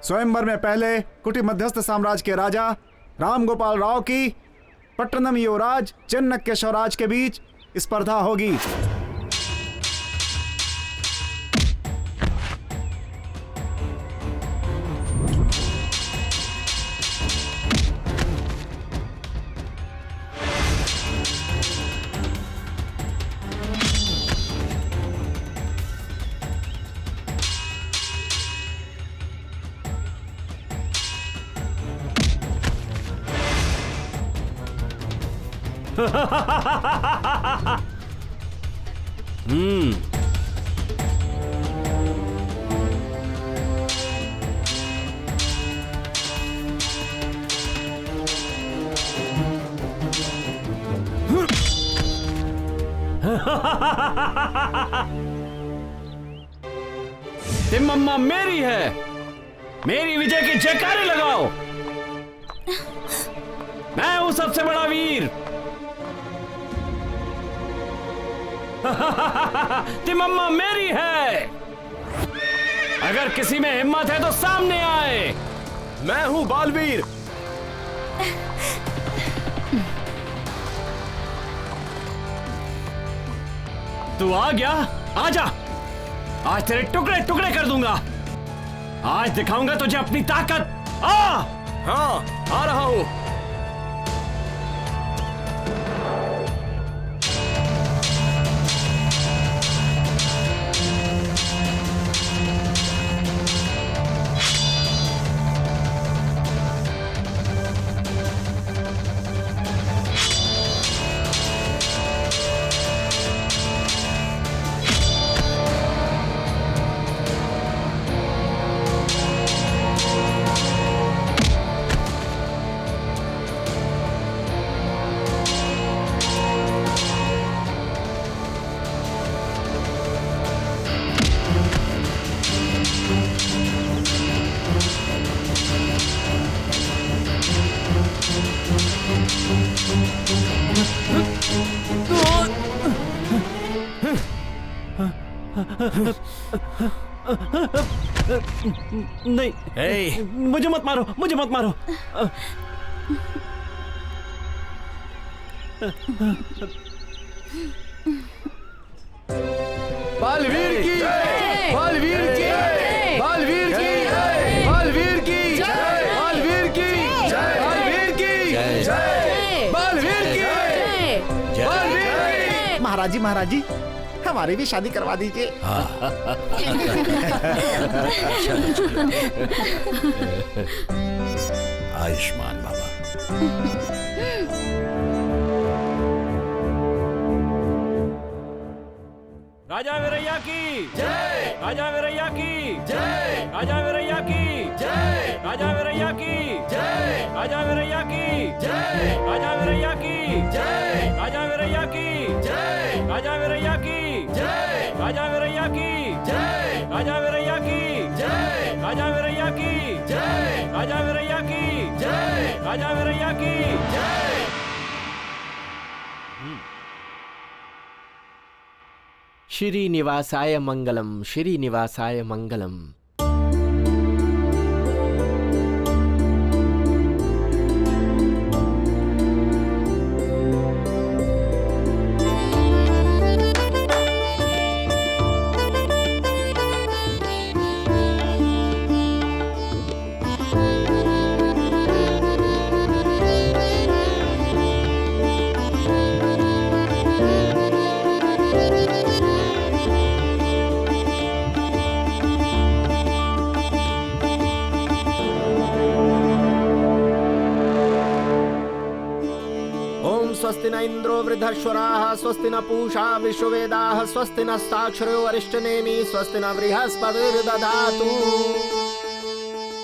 स्वयंवर में पहले कुटी मध्यस्थ साम्राज्य के राजा राम गोपाल राव की पट्टनम युवराज चन्नक्य स्वराज के बीच स्पर्धा होगी। तिम्मम्मा मेरी है, मेरी विजय की जयकारे लगाओ। मैं हूं सबसे बड़ा वीर। तिम्मम्मा मेरी है। अगर किसी में हिम्मत है तो सामने आए। मैं हूं बालवीर। तू आ गया? आजा, आज तेरे टुकड़े टुकड़े कर दूंगा। आज दिखाऊंगा तुझे अपनी ताकत। आ! हाँ, आ रहा हूं। नहीं, मुझे मत मारो, मुझे मत मारो। बालवीर की जय, बालवीर की जय, बालवीर की जय, बालवीर की जय, बालवीर की जय, बालवीर की जय, बालवीर की जय, बालवीर। महाराज जी हमारी भी शादी करवा दीजिए। आयुष्मान बाबा। राजा वीरैया की जय, राजा वीरैया की जय, राजा वीरैया की जय, राजा वीरैया की जय, राजा वीरैया की जय, राजा वीरैया की जय, राजा वीरैया की जय, राजा वीरैया की जय, राजा वीरैया की जय, राजा वीरैया की जय, राजा वीरैया की जय, राजा वीरैया की जय, राजा वीरैया की जय। श्रीनिवासाय मंगलम, श्रीनिवासाय मंगलम। स्वस्ति न इंद्रो वृद्धश्वराः, स्वस्ति न पूषा विश्ववेदाः, स्वस्ति न साक्षरो अरिष्टनेमि, स्वस्ति न बृहस्पतिर्दधातु।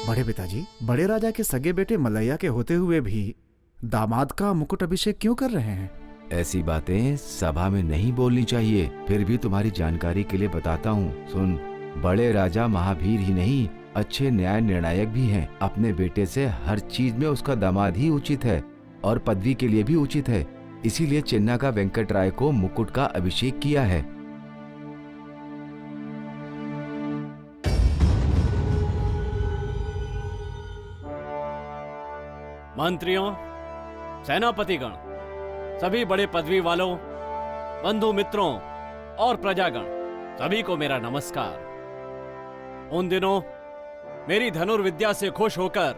बड़े पिताजी, बड़े राजा के सगे बेटे मलैया के होते हुए भी दामाद का मुकुट अभिषेक क्यों कर रहे हैं? ऐसी बातें सभा में नहीं बोलनी चाहिए। फिर भी तुम्हारी जानकारी के लिए बताता हूँ, सुन। बड़े राजा महावीर ही नहीं, अच्छे न्याय निर्णायक भी हैं। अपने बेटे से हर चीज में उसका दामाद ही उचित है और पदवी के लिए भी उचित है। इसीलिए चेन्नई का वेंकटराय को मुकुट का अभिषेक किया है। मंत्रियों, सेनापतिगण, सभी बड़े पदवी वालों, बंधु मित्रों और प्रजागण, सभी को मेरा नमस्कार। उन दिनों मेरी धनुर्विद्या से खुश होकर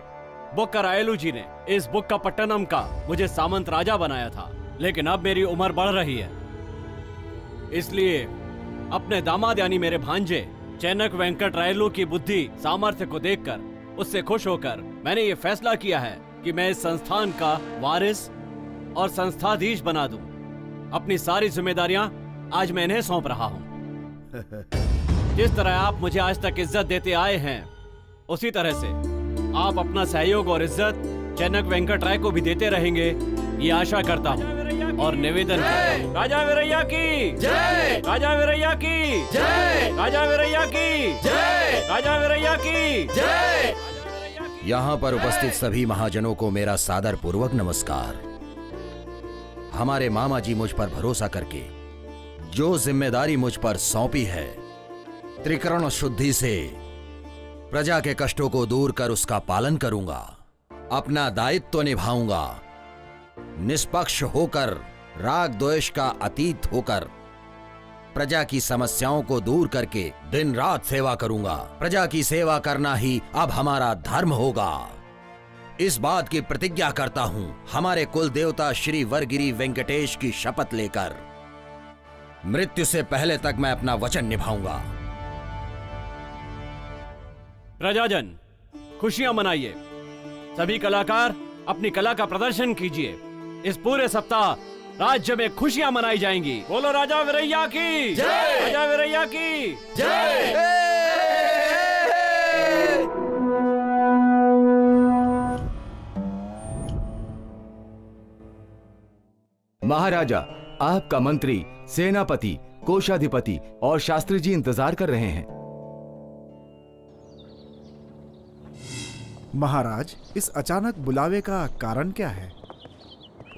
बुक्करायलू जी ने इस बुक्कापट्टनम का मुझे सामंत राजा बनाया था, लेकिन अब मेरी उम्र बढ़ रही है, इसलिए अपने दामाद यानी मेरे भांजे चेन्नक वेंकटरायलू की बुद्धि सामर्थ्य को देखकर उससे खुश होकर मैंने ये फैसला किया है कि मैं इस संस्थान का वारिस और संस्थाधीश बना दूं। अपनी सारी जिम्मेदारियां आज मैं इन्हें सौंप रहा हूं। जिस तरह आप मुझे आज तक इज्जत देते आए हैं, उसी तरह से आप अपना सहयोग और इज्जत चेन्नक वेंकटराय को भी देते रहेंगे, ये आशा करता हूँ और निवेदन करता हूँ। राजा वीरैया की जय, राजा वीरैया की जय, राजा वीरैया की जय, राजा वीरैया की जय। यहाँ पर उपस्थित सभी महाजनों को मेरा सादर पूर्वक नमस्कार। हमारे मामा जी मुझ पर भरोसा करके जो जिम्मेदारी मुझ पर सौंपी है, त्रिकरण शुद्धि से प्रजा के कष्टों को दूर कर उसका पालन करूंगा, अपना दायित्व निभाऊंगा, निष्पक्ष होकर, राग द्वेष का अतीत होकर प्रजा की समस्याओं को दूर करके दिन रात सेवा करूंगा। प्रजा की सेवा करना ही अब हमारा धर्म होगा। इस बात की प्रतिज्ञा करता हूं हमारे कुल देवता श्री वरगिरी वेंकटेश की शपथ लेकर। मृत्यु से पहले तक मैं अपना वचन निभाऊंगा। प्रजाजन, खुशियां मनाइए। सभी कलाकार अपनी कला का प्रदर्शन कीजिए। इस पूरे सप्ताह राज्य में खुशियां मनाई जाएंगी। बोलो राजा वीरैया की जय, राजा वीरैया की जय। महाराजा, आपका मंत्री, सेनापति, कोषाधिपति और शास्त्री जी इंतजार कर रहे हैं। महाराज, इस अचानक बुलावे का कारण क्या है?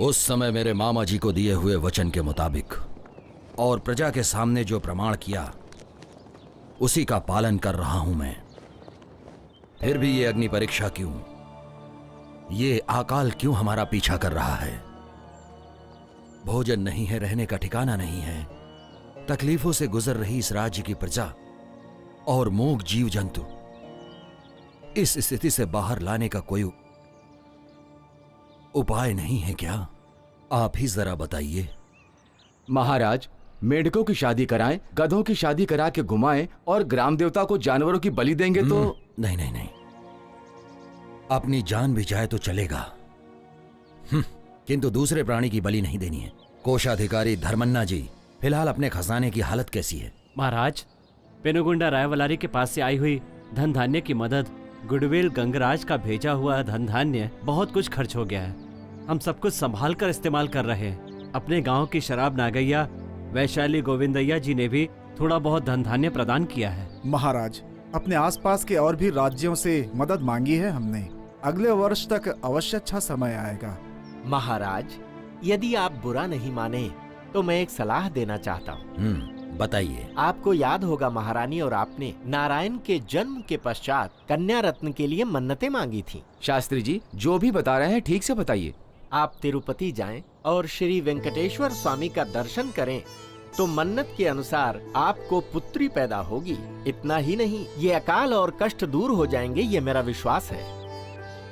उस समय मेरे मामा जी को दिए हुए वचन के मुताबिक और प्रजा के सामने जो प्रमाण किया, उसी का पालन कर रहा हूं मैं। फिर भी ये अग्नि परीक्षा क्यों? ये अकाल क्यों हमारा पीछा कर रहा है? भोजन नहीं है, रहने का ठिकाना नहीं है, तकलीफों से गुजर रही इस राज्य की प्रजा और मूक जीव जंतु, इस स्थिति से बाहर लाने का कोई उपाय नहीं है क्या? आप ही जरा बताइए। महाराज, मेढकों की शादी कराएं, गधों की शादी करा के घुमाएं और ग्राम देवता को जानवरों की बलि देंगे तो? नहीं नहीं नहीं, अपनी जान भी जाए तो चलेगा, किंतु दूसरे प्राणी की बलि नहीं देनी है। कोषाधिकारी धर्मन्ना जी, फिलहाल अपने खजाने की हालत कैसी है? महाराज, पेनुगुंडा रायवलारी के पास से आई हुई धन धान्य की मदद, गुडविल गंगराज का भेजा हुआ धन धान्य बहुत कुछ खर्च हो गया है। हम सब कुछ संभाल कर इस्तेमाल कर रहे हैं। अपने गांव की शराब नागैया वैशाली गोविंदैया जी ने भी थोड़ा बहुत धन धान्य प्रदान किया है। महाराज, अपने आसपास के और भी राज्यों से मदद मांगी है हमने। अगले वर्ष तक अवश्य अच्छा समय आएगा। महाराज, यदि आप बुरा नहीं माने तो मैं एक सलाह देना चाहता हूँ। बताइए। आपको याद होगा महारानी और आपने नारायण के जन्म के पश्चात कन्या रत्न के लिए मन्नतें मांगी थी। शास्त्री जी, जो भी बता रहे हैं ठीक से बताइए। आप तिरुपति जाएं और श्री वेंकटेश्वर स्वामी का दर्शन करें तो मन्नत के अनुसार आपको पुत्री पैदा होगी। इतना ही नहीं, ये अकाल और कष्ट दूर हो जाएंगे, ये मेरा विश्वास है।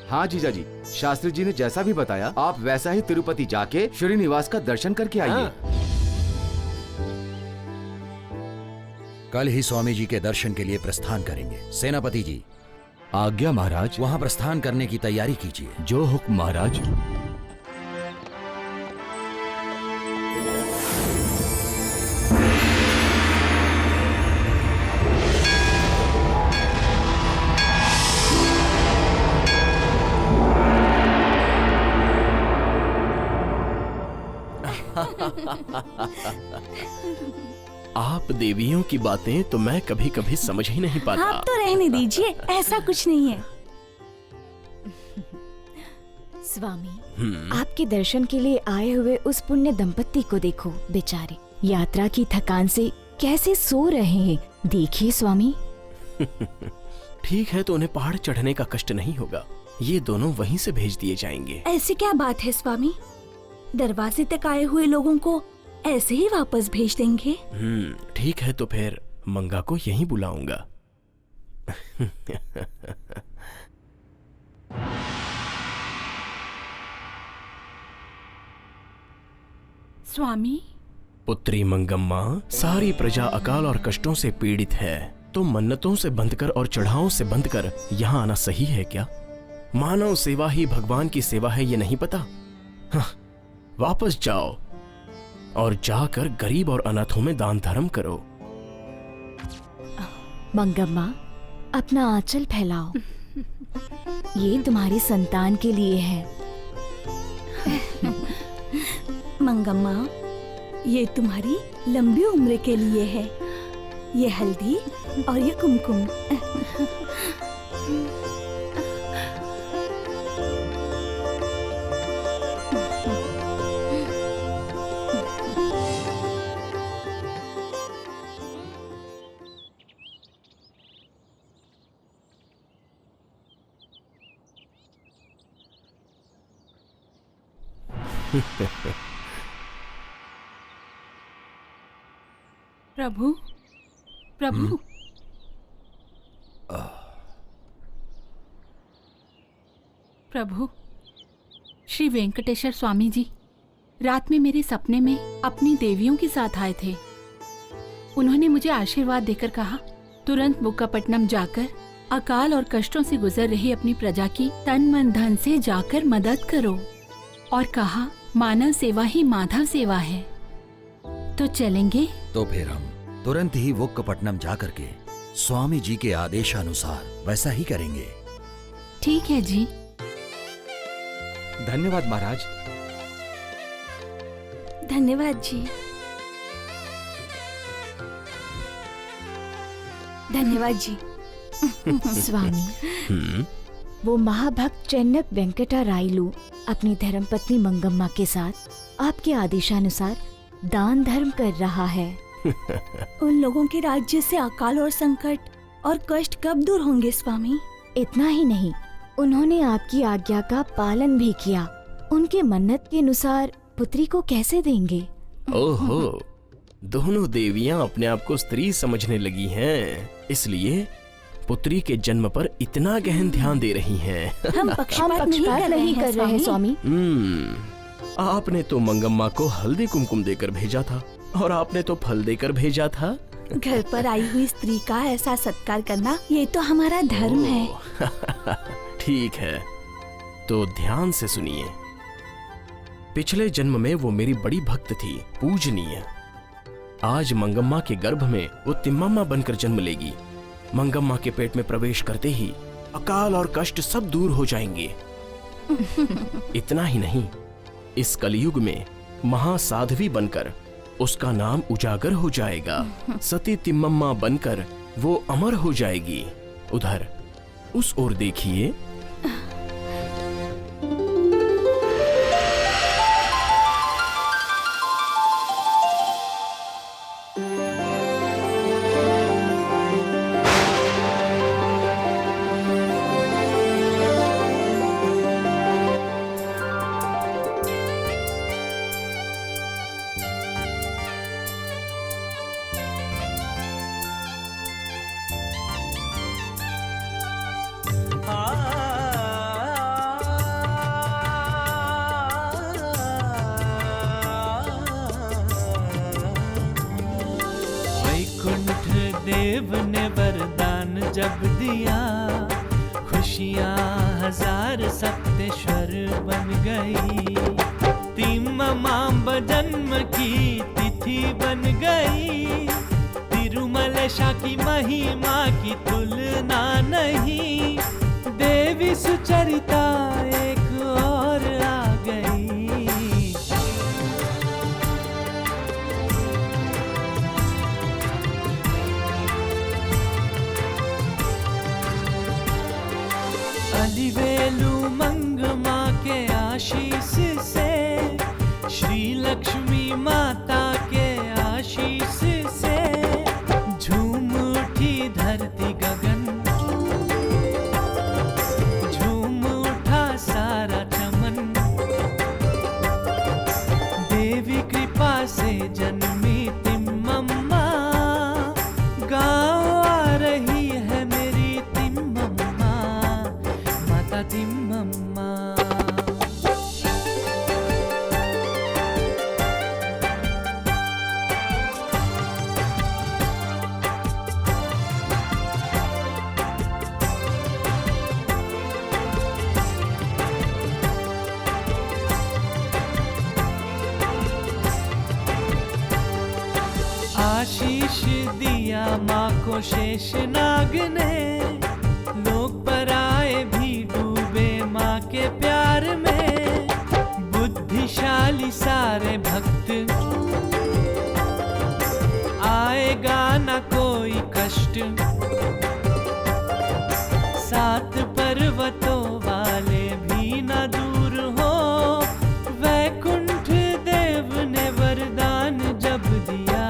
हाँ जीजा जी, शास्त्री जी ने जैसा भी बताया, आप वैसा ही तिरुपति जाके श्रीनिवास का दर्शन करके आइए। हाँ। कल ही स्वामी जी के दर्शन के लिए प्रस्थान करेंगे। सेनापति जी, आज्ञा महाराज। वहां प्रस्थान करने की तैयारी कीजिए। जो हुक्म महाराज। आप देवियों की बातें तो मैं कभी कभी समझ ही नहीं पाता। आप तो रहने दीजिए, ऐसा कुछ नहीं है। स्वामी, आपके दर्शन के लिए आए हुए उस पुण्य दंपत्ति को देखो, बेचारे यात्रा की थकान से कैसे सो रहे हैं। देखिए स्वामी। ठीक है, तो उन्हें पहाड़ चढ़ने का कष्ट नहीं होगा। ये दोनों वहीं से भेज दिए जाएंगे। ऐसी क्या बात है स्वामी? दरवाजे तक आए हुए लोगों को ऐसे ही वापस भेज देंगे? ठीक है, तो फिर मंगा को यहीं बुलाऊंगा। स्वामी, पुत्री मंगम्मा, सारी प्रजा अकाल और कष्टों से पीड़ित है, तो मन्नतों से बंधकर और चढ़ावों से बंधकर यहाँ आना सही है क्या? मानव सेवा ही भगवान की सेवा है, ये नहीं पता? हाँ, वापस जाओ और जाकर गरीब और अनाथों में दान धर्म करो। मंगम्मा, अपना आंचल फैलाओ। ये तुम्हारी संतान के लिए है। मंगम्मा, ये तुम्हारी लंबी उम्र के लिए है। ये हल्दी और ये कुमकुम। प्रभु, प्रभु, प्रभु, श्री वेंकटेश्वर स्वामी जी रात में मेरे सपने में अपनी देवियों के साथ आए थे। उन्होंने मुझे आशीर्वाद देकर कहा, तुरंत बुक्कापट्टनम जाकर अकाल और कष्टों से गुजर रही अपनी प्रजा की तन मन धन से जाकर मदद करो, और कहा मानव सेवा ही माधव सेवा है। तो चलेंगे? तो फिर हम तुरंत ही बुक्कापट्टनम जाकर के स्वामी जी के आदेशानुसार वैसा ही करेंगे। ठीक है जी। धन्यवाद महाराज। धन्यवाद जी। धन्यवाद जी। स्वामी, वो महाभक्त चेन्नक वेंकटा रायलू अपनी धर्मपत्नी मंगम्मा के साथ आपके आदेशानुसार दान धर्म कर रहा है। उन लोगों के राज्य से अकाल और संकट और कष्ट कब दूर होंगे स्वामी? इतना ही नहीं, उन्होंने आपकी आज्ञा का पालन भी किया। उनके मन्नत के अनुसार पुत्री को कैसे देंगे? ओहो, दोनों देवियां अपने आप को स्त्री समझने लगी हैं, इसलिए पुत्री के जन्म पर इतना गहन ध्यान दे रही हैं। हम पक्षपात नहीं कर रहे हैं स्वामी। आपने तो मंगम्मा को हल्दी कुमकुम देकर भेजा था और आपने तो फल देकर भेजा था। घर पर आई हुई स्त्री का ऐसा सत्कार करना, ये तो हमारा धर्म है। ठीक है, तो ध्यान से सुनिए। पिछले जन्म में वो मेरी बड़ी भक्त थी, पूजनीय। आज मंगम्मा के गर्भ में वो तिम्मम्मा बनकर जन्म लेगी। मंगम्मा के पेट में प्रवेश करते ही अकाल और कष्ट सब दूर हो जाएंगे। इतना ही नहीं, इस कलयुग में महासाध्वी बनकर उसका नाम उजागर हो जाएगा। सती तिम्मम्मा बनकर वो अमर हो जाएगी। उधर उस ओर देखिए। वैकुंठ देव ने वरदान जब दिया, खुशियाँ हजार सप्तेश्वर बन गई। तिम्मम्मा जन्म की तिथि बन गई। तिरुमलेशा की महिमा की तुलना नहीं। देवी सुचरिता एक और आ गई। अलिवेलु मंगम्मा के आशीष से, श्री लक्ष्मी माता के आशीष से झूम उठी धरती गगन, झूम आशीष दिया माँ को शेषनाग ने, लोग पराए भी डूबे माँ के प्यार में। बुद्धिशाली सारे भक्त, आएगा न कोई कष्ट, सात पर्वतों वाले भी न दूर हो। वैकुंठ देव ने वरदान जब दिया,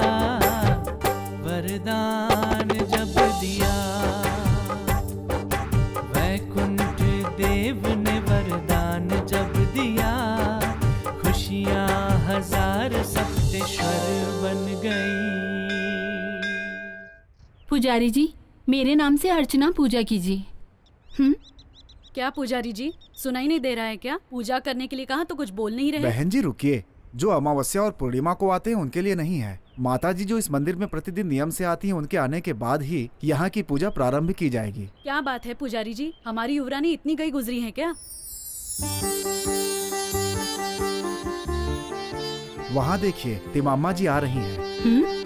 वरदान जब दिया, वैकुंठ देव ने वरदान जब दिया, खुशियाँ हजार सप्तेश्वर बन गई। पुजारी जी, मेरे नाम से अर्चना पूजा कीजिए। क्या पुजारी जी, सुनाई नहीं दे रहा है क्या? पूजा करने के लिए कहा तो कुछ बोल नहीं रहे। बहन जी रुकिए, जो अमावस्या और पूर्णिमा को आते हैं उनके लिए नहीं है। माता जी जो इस मंदिर में प्रतिदिन नियम से आती हैं, उनके आने के बाद ही यहाँ की पूजा प्रारंभ की जाएगी। क्या बात है पुजारी जी, हमारी युवरानी इतनी गई गुजरी है क्या? वहाँ देखिए, तिमाम्मा जी आ रही हैं।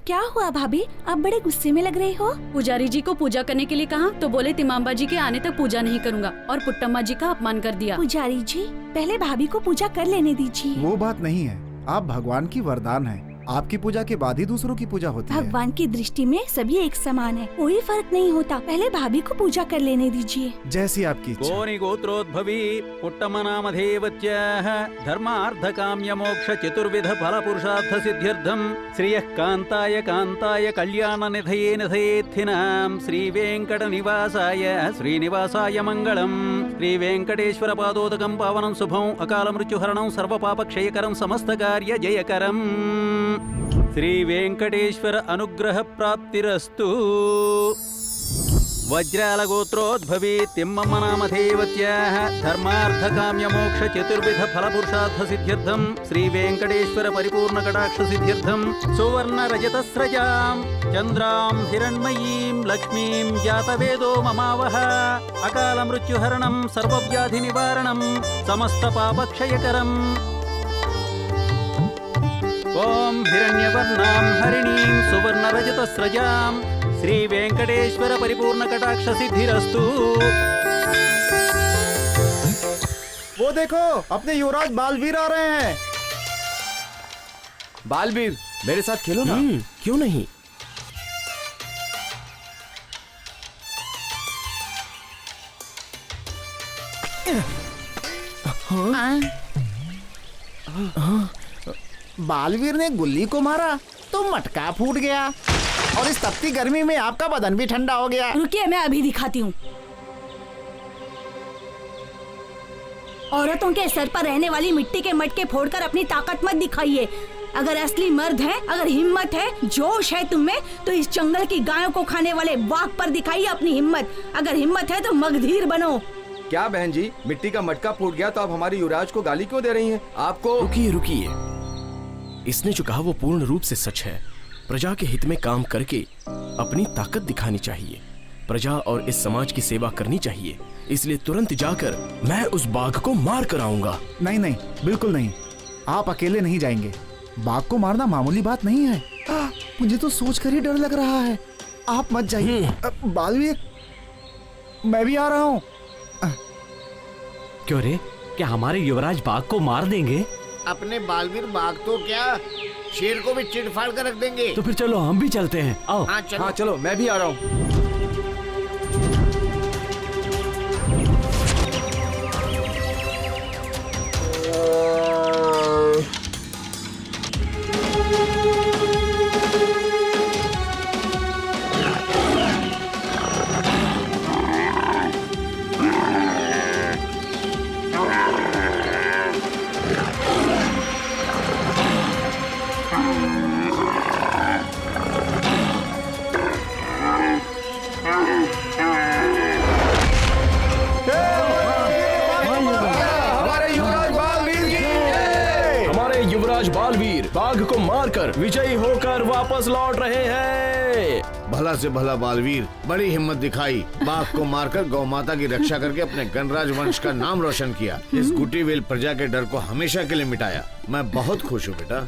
क्या हुआ भाभी, आप बड़े गुस्से में लग रहे हो? पुजारी जी को पूजा करने के लिए कहा तो बोले तिमाम्बा जी के आने तक पूजा नहीं करूंगा, और पुट्टम्मा जी का अपमान कर दिया। पुजारी जी, पहले भाभी को पूजा कर लेने दीजिए। वो बात नहीं है, आप भगवान की वरदान हैं। आपकी पूजा के बाद ही दूसरों की पूजा होती है। भगवान की दृष्टि में सभी एक समान है, कोई फर्क नहीं होता। पहले भाभी को पूजा कर लेने दीजिए। जैसी आपकी इच्छा। गोनि गोत्रोद्भवी पुट्टमनामधेवत्याः धर्मार्थकाम्य मोक्ष चतुर्विध फल पुरुषार्थ सिद्ध्यर्थम श्रियः कान्ताय कान्ताय कल्याण निधये निधयेत्थिनां श्री वेंकट निवासाय श्रीनिवासाय मंगलम्। श्री वेंकटेश्वर पादोदकं पावनं शुभं अकाल मृत्युहरणं सर्व पाप क्षयकरं समस्त कार्य जयकरम्। श्री वेंकटेश्वर अनुग्रह प्राप्तिरस्तु। वज्राल गोत्रोद्भवी तिम्मम्म नामधेवत्याः धर्मार्थकाम्य मोक्ष चतुर्विध फल पुरुषार्थ सिद्ध्यर्थम श्री वेंकटेश्वर परिपूर्ण कटाक्ष सिद्ध्यर्थम सुवर्ण रजतस्रजां चंद्रां हिरण्मयीं लक्ष्मीं जातवेदो ममावह अकाल मृत्युहरणं सर्वव्याधि निवारणं समस्त पापक्षयकरम्। ओम हिरण्यवर्णां हरिणीं सुवर्णरजतस्रजां श्री वेंकटेश्वर परिपूर्ण कटाक्ष सिद्धिरस्तु। वो देखो, अपने युवराज बालवीर आ रहे हैं। बालवीर, मेरे साथ खेलो ना। क्यों नहीं? बालवीर ने गुल्ली को मारा तो मटका फूट गया, और इस तपती गर्मी में आपका बदन भी ठंडा हो गया। रुकिए, मैं अभी दिखाती हूँ। औरतों के सर पर रहने वाली मिट्टी के मटके फोड़कर अपनी ताकत मत दिखाइए। अगर असली मर्द है, अगर हिम्मत है, जोश है तुम में, तो इस जंगल की गायों को खाने वाले बाघ पर दिखाइए अपनी हिम्मत। अगर हिम्मत है तो मगधीर बनो। क्या बहन जी, मिट्टी का मटका फूट गया तो आप हमारी युवराज को गाली क्यों दे रही हैं? आपको रुकिए रुकिए, इसने जो कहा वो पूर्ण रूप से सच है। प्रजा के हित में काम करके अपनी ताकत दिखानी चाहिए, प्रजा और इस समाज की सेवा करनी चाहिए। इसलिए तुरंत जाकर मैं उस बाघ को मार कर आऊंगा। नहीं नहीं, बिल्कुल नहीं, आप अकेले नहीं जाएंगे। बाघ को मारना मामूली बात नहीं है। मुझे तो सोचकर ही डर लग रहा है। आप मत जाइए। बालवीर, मैं भी आ रहा हूँ। क्यों रे, क्या हमारे युवराज बाघ को मार देंगे? अपने बालवीर बाघ तो क्या, शेर को भी चिड़फाड़ कर रख देंगे। तो फिर चलो हम भी चलते हैं। आओ। हाँ चलो, मैं भी आ रहा हूँ। बालवीर बाघ को मारकर विजयी होकर वापस लौट रहे हैं। भला से भला बालवीर बड़ी हिम्मत दिखाई, बाघ को मारकर गौ माता की रक्षा करके अपने गणराज वंश का नाम रोशन किया। इस गुटीवेल प्रजा के डर को हमेशा के लिए मिटाया। मैं बहुत खुश हूँ बेटा।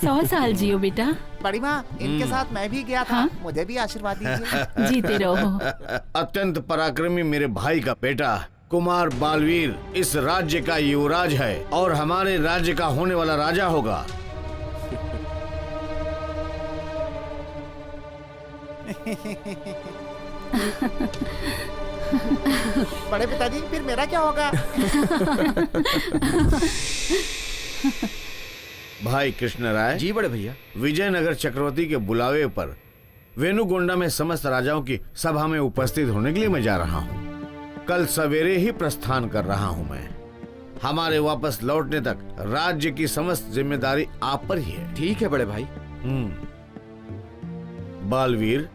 100 साल जियो बेटा। बड़ी माँ, इनके साथ मैं भी गया था। हाँ? मुझे भी आशीर्वाद दीजिए। जीते रहो। अत्यंत पराक्रमी मेरे भाई का बेटा कुमार बालवीर इस राज्य का युवराज है और हमारे राज्य का होने वाला राजा होगा। बड़े पिताजी, फिर मेरा क्या होगा? भाई कृष्ण राय जी बड़े भैया। विजयनगर चक्रवर्ती के बुलावे पर वेणुगोंडा में समस्त राजाओं की सभा में उपस्थित होने के लिए मैं जा रहा हूँ। कल सवेरे ही प्रस्थान कर रहा हूँ मैं। हमारे वापस लौटने तक राज्य की समस्त जिम्मेदारी आप पर ही है। ठीक है बड़े भाई। बालवीर,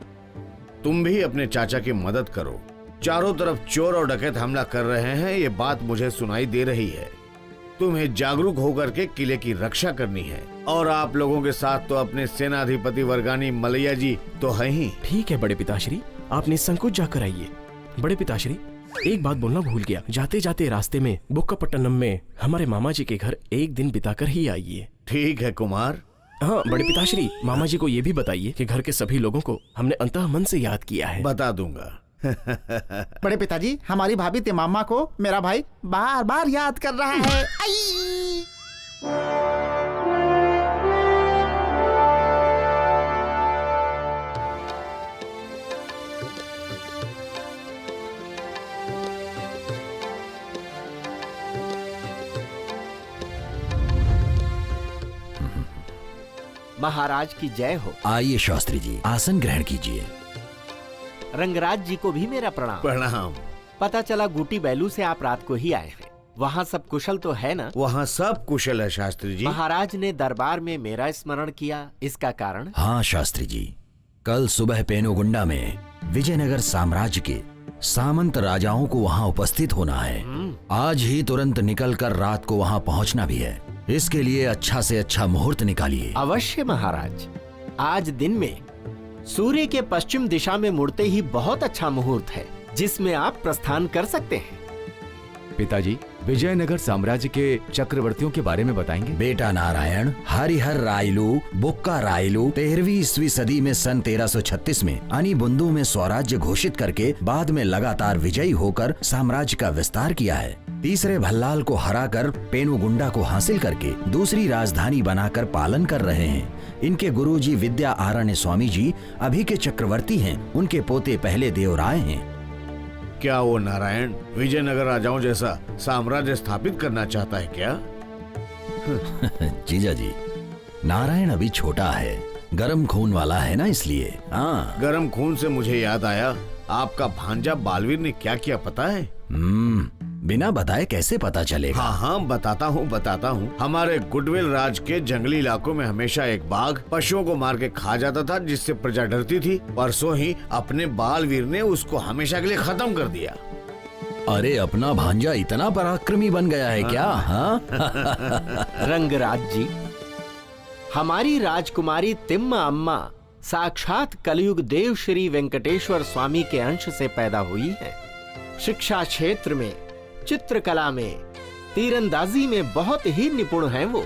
तुम भी अपने चाचा की मदद करो। चारों तरफ चोर और डकैत हमला कर रहे हैं, ये बात मुझे सुनाई दे रही है। तुम्हें जागरूक होकर के किले की रक्षा करनी है और आप लोगों के साथ तो अपने सेनाधिपति वर्गानी मलैया जी तो है ही। ठीक है बड़े पिताश्री, आप निसंकोच जाकर आइए। बड़े पिताश्री, एक बात बोलना भूल गया। जाते जाते रास्ते में बुक्कापट्टनम में हमारे मामा जी के घर एक दिन बिताकर ही आइए। ठीक है कुमार। हाँ बड़े पिताश्री, मामा जी को ये भी बताइए कि घर के सभी लोगों को हमने अंतः मन से याद किया है। बता दूंगा। बड़े पिताजी, हमारी भाभी तिमामा को मेरा भाई बार बार याद कर रहा है। आई! महाराज की जय हो। आइए शास्त्री जी, आसन ग्रहण कीजिए। रंगराज जी को भी मेरा प्रणाम। प्रणाम। पता चला गुटी बैलू से आप रात को ही आए हैं। वहाँ सब कुशल तो है ना? वहाँ सब कुशल है शास्त्री जी। महाराज ने दरबार में मेरा स्मरण किया, इसका कारण? हाँ शास्त्री जी, कल सुबह पेनुगुंडा में विजयनगर साम्राज्य के सामंत राजाओं को वहाँ उपस्थित होना है। आज ही तुरंत निकलकर रात को वहाँ पहुँचना भी है। इसके लिए अच्छा से अच्छा मुहूर्त निकालिए। अवश्य महाराज। आज दिन में सूर्य के पश्चिम दिशा में मुड़ते ही बहुत अच्छा मुहूर्त है, जिसमें आप प्रस्थान कर सकते हैं। पिताजी, विजयनगर साम्राज्य के चक्रवर्तियों के बारे में बताएंगे? बेटा नारायण, हरिहर रायलू, बुक्का रायलू 13वीं ईस्वी सदी में सन 1336 में अनिबुंदू में स्वराज्य घोषित करके बाद में लगातार विजयी होकर साम्राज्य का विस्तार किया है। तीसरे भल्लाल को हराकर पेनुगुंडा को हासिल करके दूसरी राजधानी बनाकर पालन कर रहे हैं। इनके गुरुजी विद्या आरण्य स्वामी जी अभी के चक्रवर्ती हैं। उनके पोते पहले देवराय हैं। क्या वो नारायण विजयनगर राजाओं जैसा साम्राज्य स्थापित करना चाहता है क्या? जीजा जी, नारायण अभी छोटा है, गरम खून वाला है ना, इसलिए। हाँ, गरम खून से मुझे याद आया, आपका भांजा बालवीर ने क्या किया पता है? बिना बताए कैसे पता चलेगा? हाँ, बताता हूँ। हमारे गुडविल राज के जंगली इलाकों में हमेशा एक बाघ पशुओं को मार के खा जाता था, जिससे प्रजा डरती थी। परसों ही अपने बालवीर ने उसको हमेशा के लिए खत्म कर दिया। अरे, अपना भांजा इतना पराक्रमी बन गया है क्या? हाँ? रंगराज जी, हमारी राजकुमारी तिम्मा अम्मा साक्षात कलयुग देव श्री वेंकटेश्वर स्वामी के अंश से पैदा हुई है। शिक्षा क्षेत्र में, चित्रकला में, तीरंदाजी में बहुत ही निपुण हैं वो।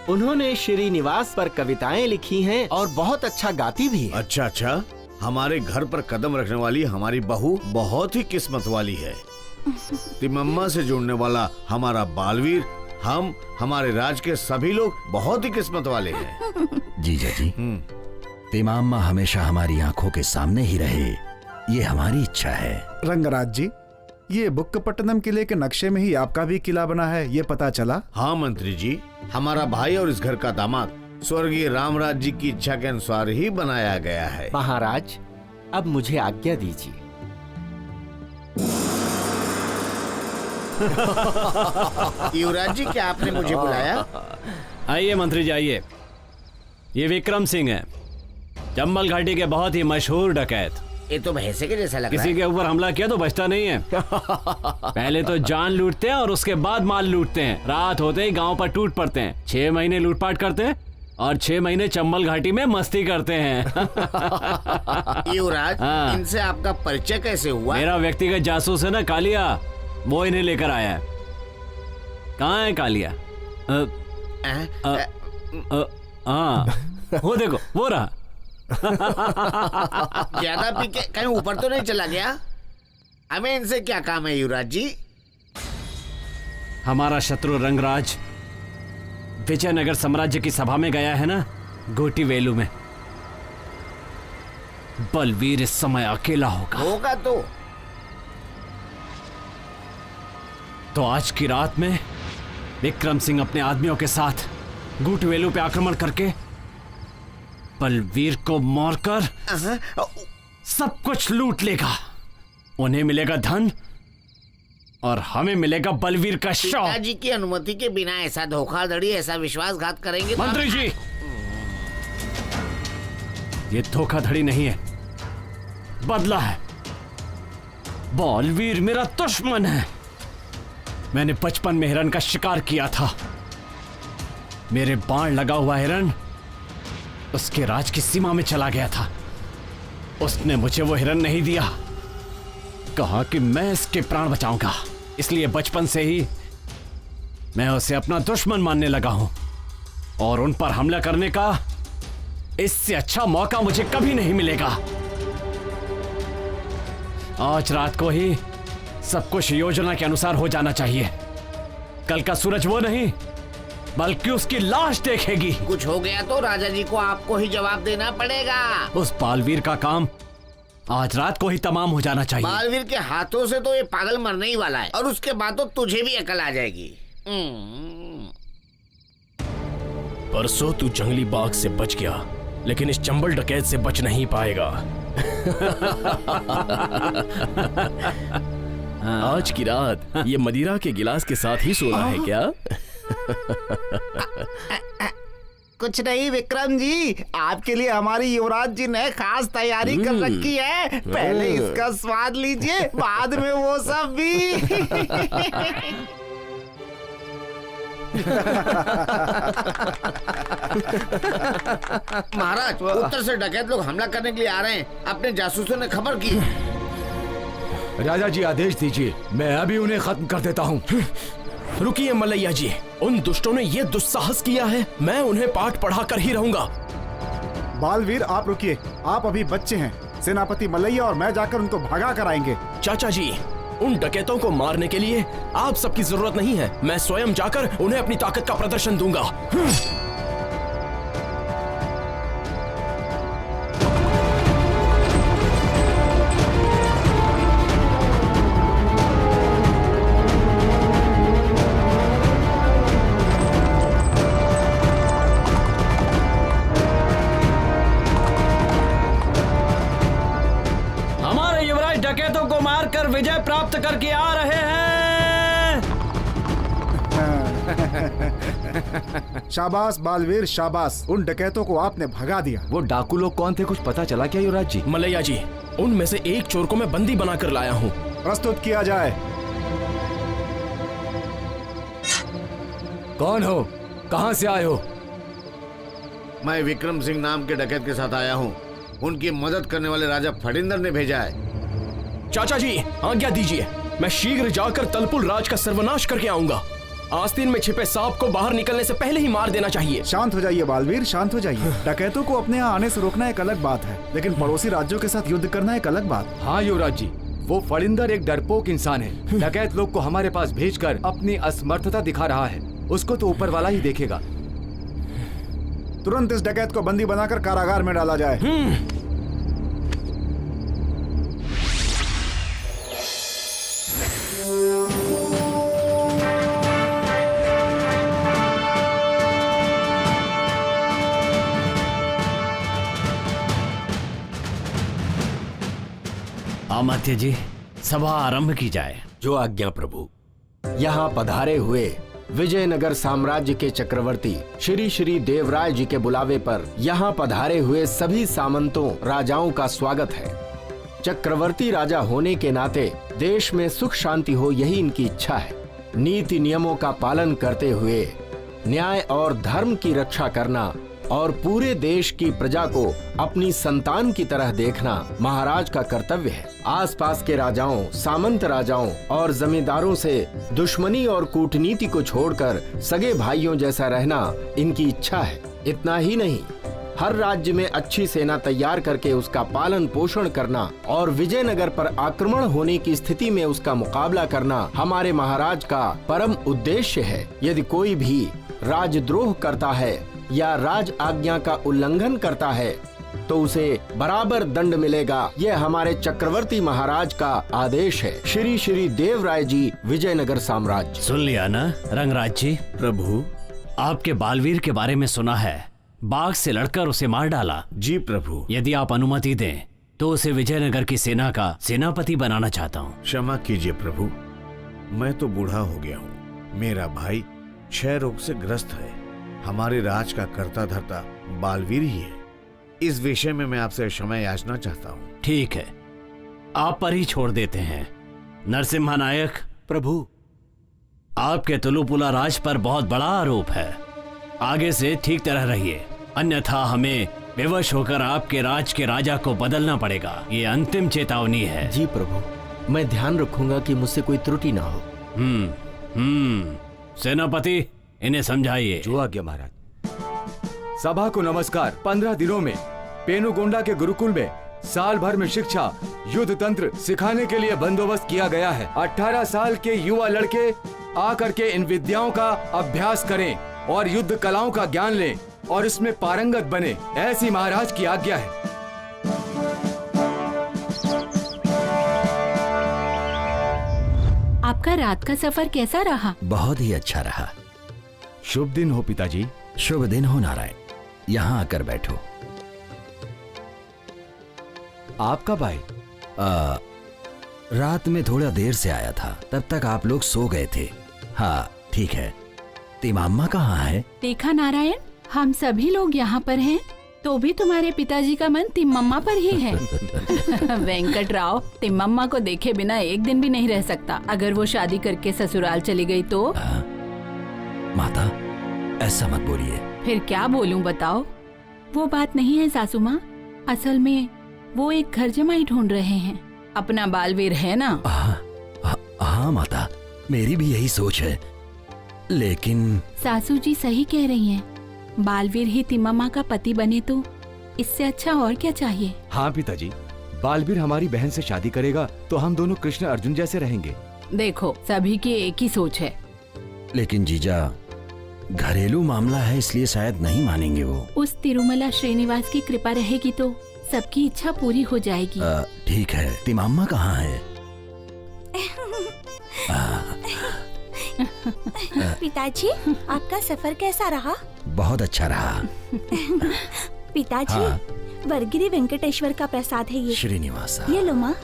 उन्होंने श्रीनिवास पर कविताएं लिखी हैं और बहुत अच्छा गाती भी है। अच्छा, हमारे घर पर कदम रखने वाली हमारी बहू बहुत ही किस्मत वाली है। तिम्मा से जुड़ने वाला हमारा बालवीर, हम हमारे राज के सभी लोग बहुत ही किस्मत वाले हैं। जीजा जी, तिम्मा हमेशा हमारी आंखों के सामने ही रहे, ये हमारी इच्छा है। रंगराज जी, ये बुक्कापट्टनम किले के नक्शे में ही आपका भी किला बना है, ये पता चला? हाँ मंत्री जी, हमारा भाई और इस घर का दामाद स्वर्गीय रामराज जी की इच्छा के अनुसार ही बनाया गया है। महाराज, अब मुझे आज्ञा दीजिए। युवराज जी, क्या आपने मुझे बुलाया? आइए मंत्री जी, आइए। ये विक्रम सिंह है, चंबल घाटी के बहुत ही मशहूर डकैत। ये तो भैंसे के जैसा लग रहा है। किसी के ऊपर हमला किया तो बचता नहीं है। पहले तो जान लूटते हैं और उसके बाद माल लूटते हैं। रात होते ही गांव पर टूट पड़ते हैं। 6 महीने लूटपाट करते हैं और 6 महीने चंबल घाटी में मस्ती करते हैं। युवराज, हाँ। इनसे आपका परिचय कैसे हुआ? मेरा व्यक्तिगत जासूस है ना कालिया, वो इन्हें लेकर आया है। कहाँ है कालिया? हाँ, वो देखो, वो रहा। ज्यादा पी के कहीं ऊपर तो नहीं चला गया? हमें इनसे क्या काम है युवराज जी? हमारा शत्रु रंगराज विजयनगर साम्राज्य की सभा में गया है ना, गोटी वेलू में। बलवीर इस समय अकेला होगा तो आज की रात में विक्रम सिंह अपने आदमियों के साथ गुटवेलू पे आक्रमण करके बलवीर को मारकर सब कुछ लूट लेगा। उन्हें मिलेगा धन और हमें मिलेगा बलवीर का शव। पिताजी की अनुमति के बिना ऐसा धोखाधड़ी, ऐसा विश्वासघात करेंगे तो मंत्री जी, ये धोखाधड़ी नहीं है, बदला है। बलवीर मेरा दुश्मन है। मैंने बचपन में हिरण का शिकार किया था। मेरे बाण लगा हुआ हिरण उसके राज की सीमा में चला गया था। उसने मुझे वो हिरण नहीं दिया, कहा कि मैं इसके प्राण बचाऊंगा। इसलिए बचपन से ही मैं उसे अपना दुश्मन मानने लगा हूं और उन पर हमला करने का इससे अच्छा मौका मुझे कभी नहीं मिलेगा। आज रात को ही सब कुछ योजना के अनुसार हो जाना चाहिए। कल का सूरज वो नहीं बल्कि उसकी लाश देखेगी। कुछ हो गया तो राजा जी को आपको ही जवाब देना पड़ेगा। उस बालवीर का काम आज रात को ही तमाम हो जाना चाहिए। बालवीर के हाथों से तो ये पागल मरने ही वाला है और उसके बाद तो तुझे भी अकल आ जाएगी। परसों तू जंगली बाघ से बच गया, लेकिन इस चंबल डकैत से बच नहीं पाएगा। आज की रात ये मदिरा के गिलास के साथ ही सोना है क्या? कुछ नहीं विक्रम जी, आपके लिए हमारी युवराज जी ने खास तैयारी कर रखी है। पहले इसका स्वाद लीजिए, बाद में वो सब भी। महाराज, उत्तर से डकैत लोग हमला करने के लिए आ रहे हैं। अपने जासूसों ने खबर की। राजा जी आदेश दीजिए, मैं अभी उन्हें खत्म कर देता हूँ। रुकिए मलैया जी, उन दुष्टों ने ये दुस्साहस किया है, मैं उन्हें पाठ पढ़ा कर ही रहूंगा। बालवीर आप रुकिए, आप अभी बच्चे हैं। सेनापति मलैया और मैं जाकर उनको भगा कर आएंगे। चाचा जी, उन डकैतों को मारने के लिए आप सबकी जरूरत नहीं है। मैं स्वयं जाकर उन्हें अपनी ताकत का प्रदर्शन दूंगा। डकैतों को मारकर विजय प्राप्त करके आ रहे हैं। शाबाश बालवीर शाबाश, उन डकैतों को आपने भगा दिया। वो डाकू लोग कौन थे, कुछ पता चला क्या युवराज जी? मलैया जी, उनमें से एक चोर को मैं बंदी बनाकर लाया हूँ। प्रस्तुत किया जाए। कौन हो, कहाँ से आए हो? मैं विक्रम सिंह नाम के डकैत के साथ आया हूँ। उनकी मदद करने वाले राजा फड़िंदर ने भेजा है। चाचा जी आज्ञा दीजिए, मैं शीघ्र जाकर तलपुल राज का सर्वनाश करके आऊंगा। आस्तीन में छिपे सांप को बाहर निकलने से पहले ही मार देना चाहिए। शांत हो जाइए बालवीर, शांत हो जाइए। डकैतों को अपने यहाँ आने से रोकना एक अलग बात है, लेकिन पड़ोसी राज्यों के साथ युद्ध करना एक अलग बात। हाँ युवराज जी, वो फड़िंदर एक डरपोक इंसान है। डकैत लोग को हमारे पास भेजकर अपनी असमर्थता दिखा रहा है। उसको तो ऊपर वाला ही देखेगा। तुरंत इस डकैत को बंदी बनाकर कारागार में डाला जाए। अमात्य जी, सभा आरंभ की जाए। जो आज्ञा प्रभु। यहाँ पधारे हुए विजयनगर साम्राज्य के चक्रवर्ती श्री श्री देवराय जी के बुलावे पर यहाँ पधारे हुए सभी सामंतों राजाओं का स्वागत है। चक्रवर्ती राजा होने के नाते देश में सुख शांति हो, यही इनकी इच्छा है। नीति नियमों का पालन करते हुए न्याय और धर्म की रक्षा करना और पूरे देश की प्रजा को अपनी संतान की तरह देखना महाराज का कर्तव्य है। आसपास के राजाओं, सामंत राजाओं और जमींदारों से दुश्मनी और कूटनीति को छोड़कर सगे भाइयों जैसा रहना इनकी इच्छा है। इतना ही नहीं, हर राज्य में अच्छी सेना तैयार करके उसका पालन पोषण करना और विजयनगर पर आक्रमण होने की स्थिति में उसका मुकाबला करना हमारे महाराज का परम उद्देश्य है। यदि कोई भी राजद्रोह करता है या राज आज्ञा का उल्लंघन करता है तो उसे बराबर दंड मिलेगा। यह हमारे चक्रवर्ती महाराज का आदेश है। श्री श्री देवराय जी, विजयनगर साम्राज्य। सुन लिया ना रंगराज जी? प्रभु। आपके बालवीर के बारे में सुना है, बाघ से लड़कर उसे मार डाला। जी प्रभु। यदि आप अनुमति दें तो उसे विजयनगर की सेना का सेनापति बनाना चाहता हूँ। क्षमा कीजिए प्रभु, मैं तो बूढ़ा हो गया हूँ। मेरा भाई क्षय रोग से ग्रस्त है। हमारे राज का कर्ता धर्ता बालवीर ही है। इस विषय में मैं आपसे क्षमा याचना चाहता हूँ। ठीक है, आप पर ही छोड़ देते हैं। नरसिम्हा नायक। प्रभु, आपके तुलुपुला राज पर बहुत बड़ा आरोप है। आगे से ठीक तरह रहिए, अन्यथा हमें विवश होकर आपके राज के राजा को बदलना पड़ेगा। ये अंतिम चेतावनी है। जी प्रभु, मैं ध्यान रखूंगा कि मुझसे कोई त्रुटि ना हो। सेनापति, इन्हें समझाइए। जो आज्ञा महाराज। सभा को नमस्कार। 15 दिनों में पेनुगोंडा के गुरुकुल में साल भर में शिक्षा, युद्ध तंत्र सिखाने के लिए बंदोबस्त किया गया है। 18 साल के युवा लड़के आकर के इन विद्याओं का अभ्यास करें और युद्ध कलाओं का ज्ञान लें और इसमें पारंगत बने, ऐसी महाराज की आज्ञा है। आपका रात का सफर कैसा रहा? बहुत ही अच्छा रहा। शुभ दिन हो पिताजी। शुभ दिन हो नारायण। यहाँ आकर बैठो। आप कब आए? रात में थोड़ा देर से आया था, तब तक आप लोग सो गए थे। हाँ ठीक है। तिमाम्मा कहाँ है? देखा नारायण, हम सभी लोग यहाँ पर हैं, तो भी तुम्हारे पिताजी का मन तिम्मम्मा पर ही है। वेंकटराव तिम्मम्मा को देखे बिना एक दिन भी नहीं रह सकता। अगर वो शादी करके ससुराल चली गई तो? माता, ऐसा मत बोलिए। फिर क्या बोलूं बताओ? वो बात नहीं है सासू माँ, असल में वो एक घर जमाई ढूंढ रहे हैं। अपना बालवीर है ना? हाँ माता, मेरी भी यही सोच है, लेकिन सासू जी सही कह रही हैं। बालवीर ही तिम्मम्मा का पति बने तो इससे अच्छा और क्या चाहिए? हाँ पिताजी, बालवीर हमारी बहन से शादी करेगा तो हम दोनों कृष्ण अर्जुन जैसे रहेंगे। देखो, सभी की एक ही सोच है। लेकिन जीजा, घरेलू मामला है, इसलिए शायद नहीं मानेंगे वो। उस तिरुमला श्रीनिवास की कृपा रहेगी तो सबकी इच्छा पूरी हो जाएगी। ठीक है। तिमाम्मा कहाँ है? पिताजी, आपका सफर कैसा रहा? बहुत अच्छा रहा। पिताजी, हाँ। वर्गिरी वेंकटेश्वर का प्रसाद है ये। श्रीनिवास, ये लो माँ।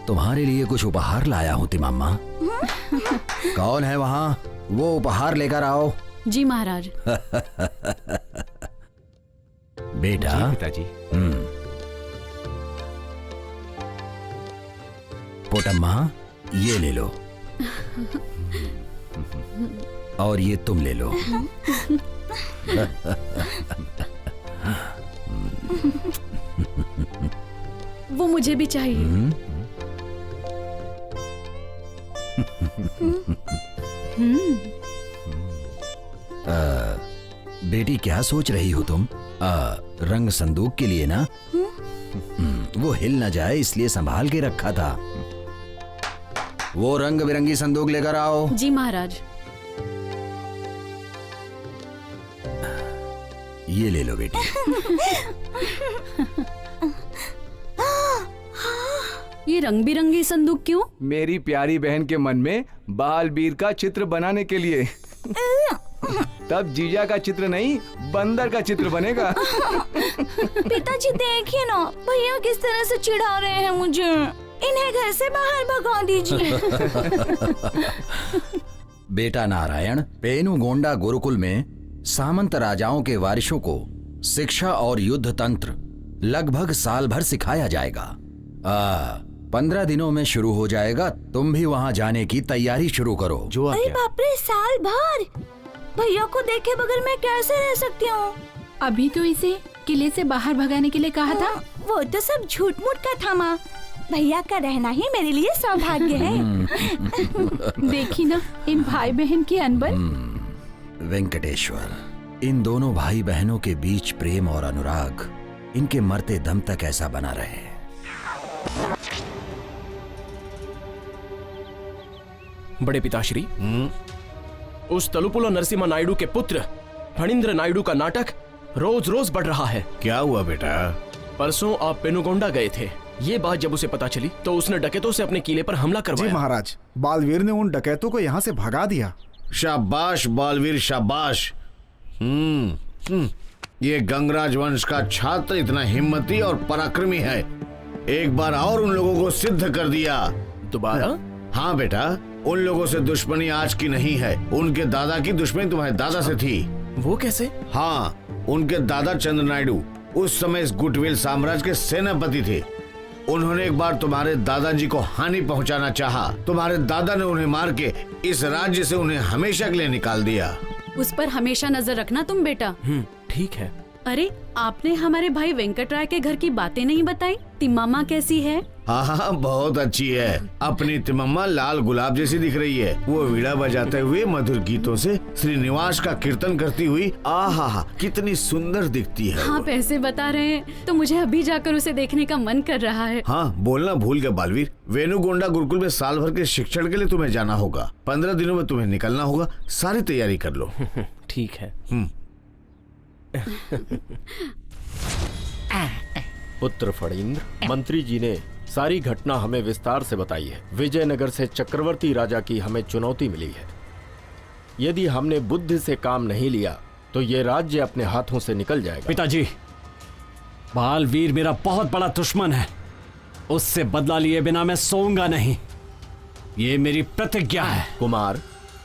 तुम्हारे लिए कुछ उपहार लाया हूँ तिमाम्मा। कौन है वहाँ? वो उपहार लेकर आओ। जी महाराज। बेटा। जी पिताजी। पोटम्मा, ये ले लो और ये तुम ले लो। वो मुझे भी चाहिए। बेटी, क्या सोच रही हो तुम? रंग संदूक के लिए ना? वो हिल न जाए इसलिए संभाल के रखा था। वो रंग बिरंगी संदूक लेकर आओ। जी महाराज। ये ले लो बेटी। ये रंग बिरंगी संदूक क्यों? मेरी प्यारी बहन के मन में बालवीर का चित्र बनाने के लिए। तब जीजा का चित्र नहीं, बंदर का चित्र बनेगा। पिताजी देखिए ना, भैया किस तरह से चिढ़ा रहे हैं मुझे। इन्हें घर से बाहर भगा दीजिए। बेटा नारायण, पेनुगोंडा गुरुकुल में सामंत राजाओं के वारिसों को शिक्षा और युद्ध तंत्र लगभग साल भर सिखाया जाएगा। 15 दिनों में शुरू हो जाएगा। तुम भी वहाँ जाने की तैयारी शुरू करो। जो आ अरे गया। बाप रे, साल भर भैया को देखे बगैर मैं कैसे रह सकती हूँ? अभी तो इसे किले से बाहर भगाने के लिए कहा था। वो तो सब झूठ मूठ का था माँ। भैया का रहना ही मेरे लिए सौभाग्य है। देखी ना इन भाई बहन की अनबन। वेंकटेश्वर, इन दोनों भाई बहनों के बीच प्रेम और अनुराग इनके मरते दम तक ऐसा बना रहे। बड़े पिताश्री, उस तलुपुलो नरसिम्हा नायडू के पुत्र फणींद्र नायडू का नाटक रोज रोज बढ़ रहा है। क्या हुआ बेटा? परसों आप पेनुगोंडा गए थे। ये बात जब उसे पता चली तो उसने डकैतों से अपने किले पर हमला जी करवाया। महाराज, बालवीर ने उन डकैतों को यहाँ से भगा दिया। शाबाश बालवीर, शाबाश। ये गंगराज वंश का छात्र इतना हिम्मती और पराक्रमी है। एक बार और उन लोगों को सिद्ध कर दिया। दोबारा? हाँ बेटा, उन लोगों से दुश्मनी आज की नहीं है। उनके दादा की दुश्मनी तुम्हारे दादा से थी। वो कैसे? हाँ, उनके दादा चंद्र नायडू उस समय इस गुटविल साम्राज्य के सेनापति थे। उन्होंने एक बार तुम्हारे दादाजी को हानि पहुंचाना चाहा। तुम्हारे दादा ने उन्हें मार के इस राज्य से उन्हें हमेशा के लिए निकाल दिया। उस पर हमेशा नजर रखना तुम बेटा। ठीक है। अरे आपने हमारे भाई वेंकट राय के घर की बातें नहीं बताई। तिम्मामा कैसी है? हाँ, बहुत अच्छी है। अपनी तिमम्मा लाल गुलाब जैसी दिख रही है। वो वीणा बजाते हुए मधुर गीतों से श्रीनिवास का कीर्तन करती हुई आहा कितनी सुंदर दिखती है। आप ऐसे बता रहे हैं तो मुझे अभी जाकर उसे देखने का मन कर रहा है। हाँ, बोलना भूल गए बालवीर। वेणुगोंडा गुरुकुल में साल भर के शिक्षण के लिए तुम्हें जाना होगा। 15 दिनों में तुम्हें निकलना होगा। सारी तैयारी कर लो। ठीक है। पुत्र फणींद्र, मंत्री जी ने सारी घटना हमें विस्तार से बताई है। विजयनगर से चक्रवर्ती राजा की हमें चुनौती मिली है। यदि हमने बुद्धि से काम नहीं लिया तो ये राज्य अपने हाथों से निकल जाएगा। पिताजी, बालवीर मेरा बहुत बड़ा दुश्मन है। उससे बदला लिए बिना मैं सोऊंगा नहीं। ये मेरी प्रतिज्ञा है। कुमार,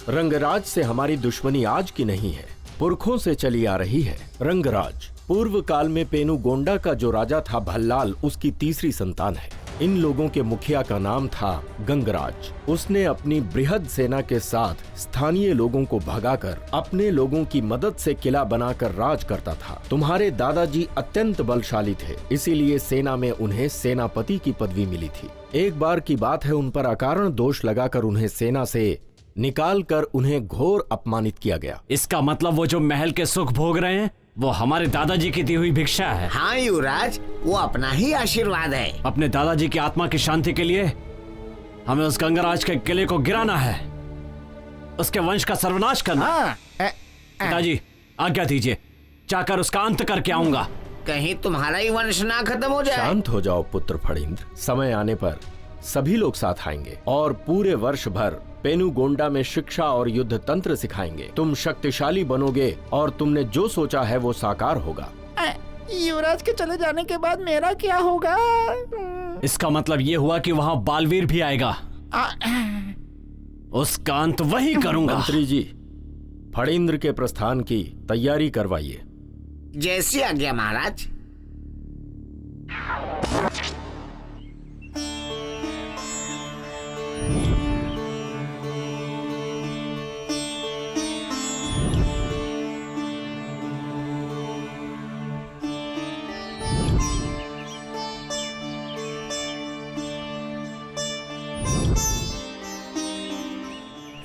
रंगराज से हमारी दुश्मनी आज की नहीं है, पुरखों से चली आ रही है। रंगराज पूर्व काल में पेनुगोंडा का जो राजा था भल्लाल, उसकी तीसरी संतान है। इन लोगों के मुखिया का नाम था गंगराज। उसने अपनी बृहद सेना के साथ स्थानीय लोगों को भगाकर अपने लोगों की मदद से किला बनाकर राज करता था। तुम्हारे दादाजी अत्यंत बलशाली थे, इसीलिए सेना में उन्हें सेनापति की पदवी मिली थी। एक बार की बात है, उन पर अकारण दोष लगाकर उन्हें सेना से निकाल कर उन्हें घोर अपमानित किया गया। इसका मतलब वो जो महल के सुख भोग रहे हैं वो हमारे दादाजी की दी हुई भिक्षा है। हाँ युवराज, वो अपना ही आशीर्वाद है। अपने दादाजी की आत्मा की शांति के लिए हमें उस गंगराज के किले को गिराना है, उसके वंश का सर्वनाश करना। पिताजी आज्ञा दीजिए, जाकर उसका अंत करके आऊंगा। कहीं तुम्हारा ही वंश ना खत्म हो जाए। शांत हो जाओ पुत्र फणींद्र। समय आने पर सभी लोग साथ आएंगे और पूरे वर्ष भर पेनुगोंडा में शिक्षा और युद्ध तंत्र सिखाएंगे। तुम शक्तिशाली बनोगे और तुमने जो सोचा है वो साकार होगा। युवराज के चले जाने के बाद मेरा क्या होगा? इसका मतलब ये हुआ कि वहां बालवीर भी आएगा। उसका अंत वही करूंगा। मंत्री जी, फणींद्र के प्रस्थान की तैयारी करवाइए। जैसी आज्ञा महाराज।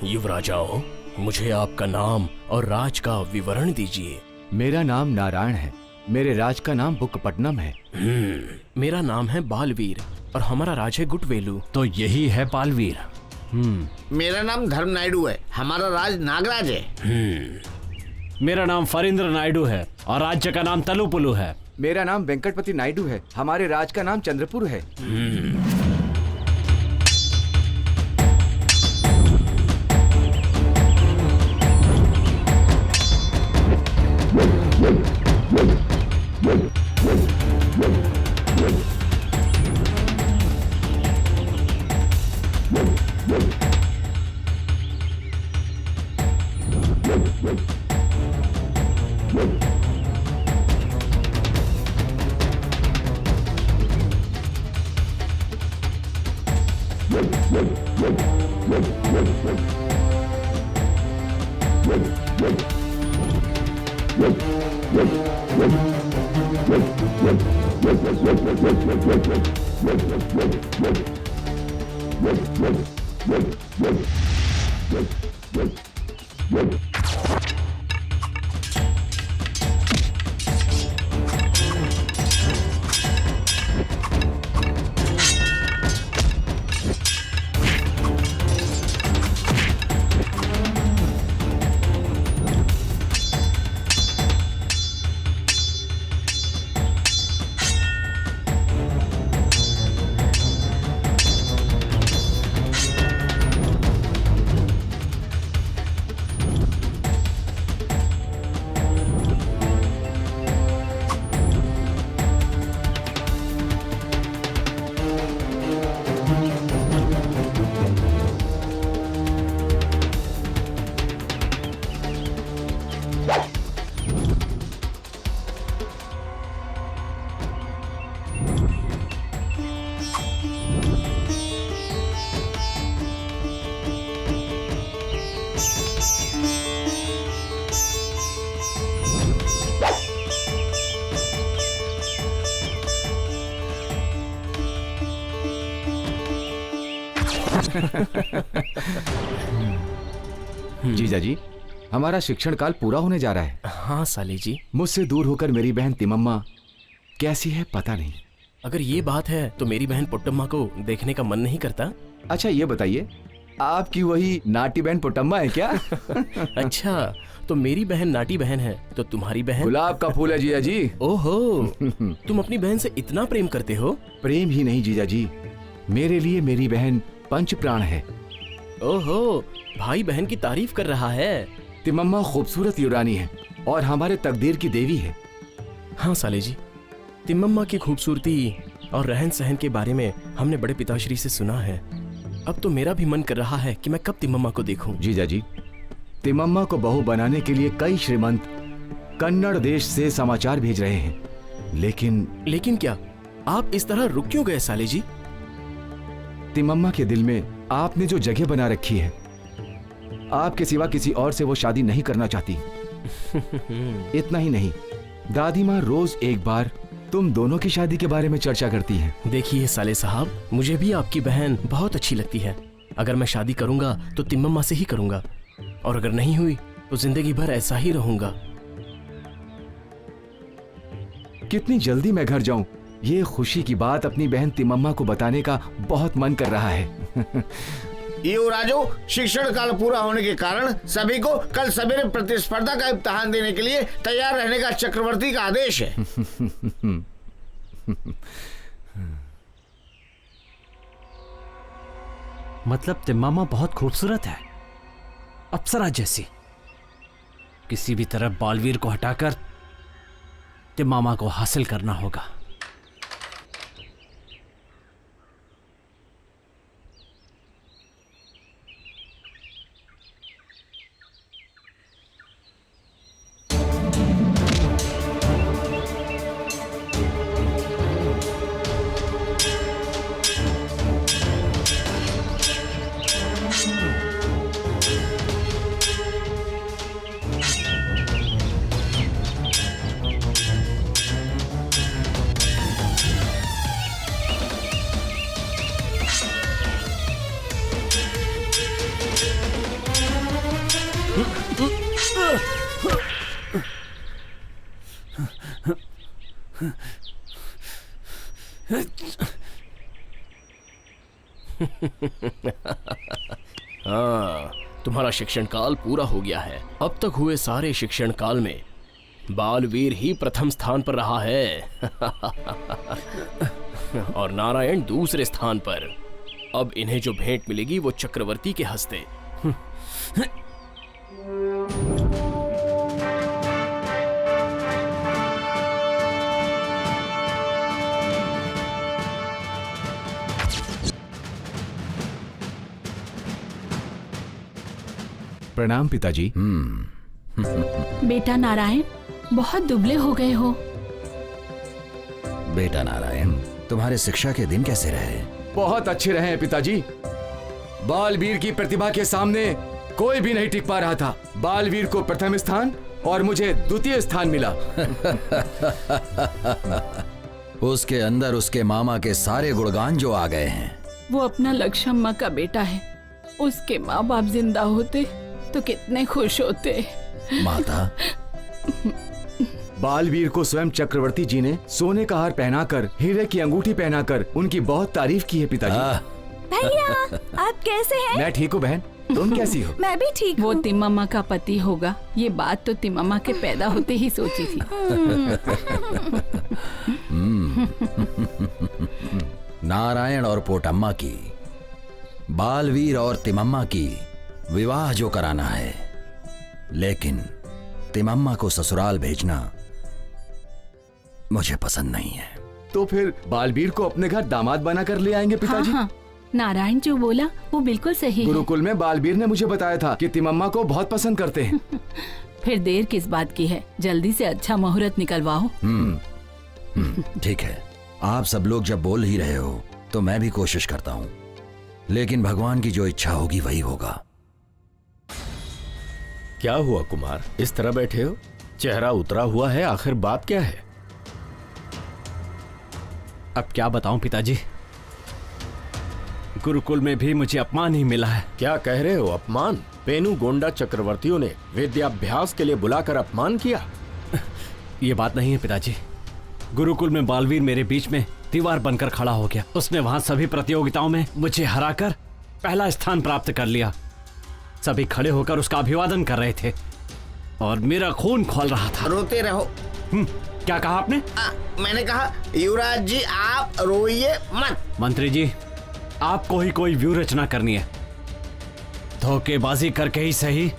युवराजाओ, मुझे आपका नाम और राज का विवरण दीजिए। मेरा नाम नारायण है। मेरे राज का नाम बुकपट्टनम है। मेरा नाम है बालवीर और हमारा राज है गुटवेलू। तो यही है बालवीर। मेरा नाम धर्म नायडू है, हमारा राज नागराज है। मेरा नाम फरींद्र नायडू है और राज्य का नाम तलुपुलु है। मेरा नाम वेंकटपति नायडू है। हमारे राज का नाम चंद्रपुर है। जीजा जी, हमारा शिक्षण काल पूरा होने जा रहा है। हाँ साले जी। मुझसे दूर होकर मेरी बहन तिमम्मा कैसी है पता नहीं। अगर ये बात है तो मेरी बहन पुट्टम्मा को देखने का मन नहीं करता। अच्छा ये बताइए, आपकी वही नाटी बहन पुट्टम्मा है क्या? अच्छा, तो मेरी बहन नाटी बहन है तो तुम्हारी बहन गुलाब का फूल है जीजा जी। ओहो, तुम अपनी बहन से इतना प्रेम करते हो? प्रेम ही नहीं जीजा जी, मेरे लिए मेरी बहन पंच प्राण है। ओहो, भाई बहन की तारीफ कर रहा है। तिमम्मा खूबसूरत युरानी है और हमारे तकदीर की देवी है। हाँ साले जी, तिमम्मा की खूबसूरती और रहन सहन के बारे में हमने बड़े पिताश्री से सुना है। अब तो मेरा भी मन कर रहा है कि मैं कब तिमम्मा को देखूं। जीजा जी, तिमम्मा को बहू बनाने के लिए कई श्रीमंत कन्नड़ देश से समाचार भेज रहे हैं, लेकिन क्या आप इस तरह रुक क्यों गए साले जी? तिमम्मा के दिल में आपने जो जगह बना रखी है, आपके सिवा किसी और से वो शादी नहीं करना चाहती। इतना ही नहीं, दादी माँ रोज एक बार तुम दोनों की शादी के बारे में चर्चा करती हैं। देखिए साले साहब, मुझे भी आपकी बहन बहुत अच्छी लगती है। अगर मैं शादी करूंगा तो तिमम्मा से ही करूंगा, और अगर नहीं हुई तो जिंदगी भर ऐसा ही रहूंगा। कितनी जल्दी मैं घर जाऊं, ये खुशी की बात अपनी बहन तिमम्मा को बताने का बहुत मन कर रहा है। युवराजो, शिक्षण काल पूरा होने के कारण सभी को कल सवेरे प्रतिस्पर्धा का इम्तिहान देने के लिए तैयार रहने का चक्रवर्ती का आदेश है। मतलब तिम्मामा बहुत खूबसूरत है, अप्सरा जैसी। किसी भी तरह बालवीर को हटाकर तिम्मामा को हासिल करना होगा। हाँ, तुम्हारा शिक्षण काल पूरा हो गया है। अब तक हुए सारे शिक्षण काल में बालवीर ही प्रथम स्थान पर रहा है। और नारायण दूसरे स्थान पर। अब इन्हें जो भेंट मिलेगी वो चक्रवर्ती के हस्ते। प्रणाम पिताजी। बेटा नारायण, बहुत दुबले हो गए हो। बेटा नारायण, तुम्हारे शिक्षा के दिन कैसे रहे? बहुत अच्छे रहे हैं पिताजी। बालवीर की प्रतिभा के सामने कोई भी नहीं टिक पा रहा था। बालवीर को प्रथम स्थान और मुझे द्वितीय स्थान मिला। उसके अंदर उसके मामा के सारे गुणगान जो आ गए हैं। वो अपना लक्ष्मम्मा का बेटा है। उसके माँ बाप जिंदा होते तो कितने खुश होते। माता, बालवीर को स्वयं चक्रवर्ती जी ने सोने का हार पहनाकर, हीरे की अंगूठी पहनाकर उनकी बहुत तारीफ की है पिताजी। भैया, आप कैसे हैं? मैं ठीक हूँ बहन, तुम कैसी हो? मैं भी ठीक हूँ। वो तिम्मामा का पति होगा, ये बात तो तिम्मामा के पैदा होते ही सोची थी। नारायण और पोटम्मा की, बालवीर और तिमम्मा की विवाह जो कराना है, लेकिन तिमम्मा को ससुराल भेजना मुझे पसंद नहीं है। तो फिर बालवीर को अपने घर दामाद बना कर ले आएंगे पिताजी। हाँ, नारायण जो बोला वो बिल्कुल सही है। गुरुकुल में बालवीर ने मुझे बताया था कि तिमम्मा को बहुत पसंद करते हैं। फिर देर किस बात की है, जल्दी से अच्छा मुहूर्त निकलवाओ। ठीक है, आप सब लोग जब बोल ही रहे हो तो मैं भी कोशिश करता हूँ, लेकिन भगवान की जो इच्छा होगी वही होगा। क्या हुआ कुमार, इस तरह बैठे हो? चेहरा उतरा हुआ है, आखिर बात क्या है? अब क्या बताऊं पिताजी, गुरुकुल में भी मुझे अपमान ही मिला है। क्या कह रहे हो? अपमान? पेनु गोंडा चक्रवर्तियों ने विद्याभ्यास के लिए बुलाकर अपमान किया? ये बात नहीं है पिताजी। गुरुकुल में बालवीर मेरे बीच में दीवार बनकर खड़ा हो गया। उसने वहां सभी प्रतियोगिताओं में मुझे हराकर पहला स्थान प्राप्त कर लिया। सभी खड़े होकर उसका अभिवादन कर रहे थे और मेरा खून खौल रहा था। रोते रहो। क्या कहा आपने? मैंने कहा युवराज जी आप रोइए मत। मंत्री जी, आपको ही कोई व्यू रचना करनी है। धोखेबाजी करके ही सही,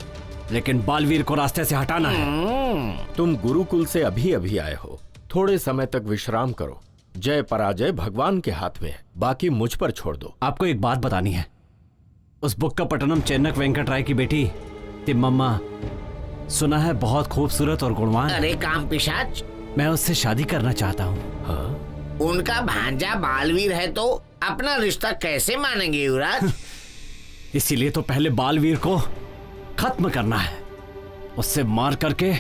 लेकिन बालवीर को रास्ते से हटाना है। तुम गुरुकुल से अभी अभी आए हो, थोड़े समय तक विश्राम करो। जय पराजय भगवान के हाथ में है, बाकी मुझ पर छोड़ दो। आपको एक बात बतानी है। उस बुक्कापट्टनम चेन्नक वेंकट राय की बेटी तिम्मम्मा, सुना है बहुत खूबसूरत और गुणवान। अरे काम पिशाच, मैं उससे शादी करना चाहता हूँ। हाँ? उनका भांजा बालवीर है तो अपना रिश्ता कैसे मानेंगे युवराज? इसीलिए तो पहले बालवीर को खत्म करना है, उससे मार करके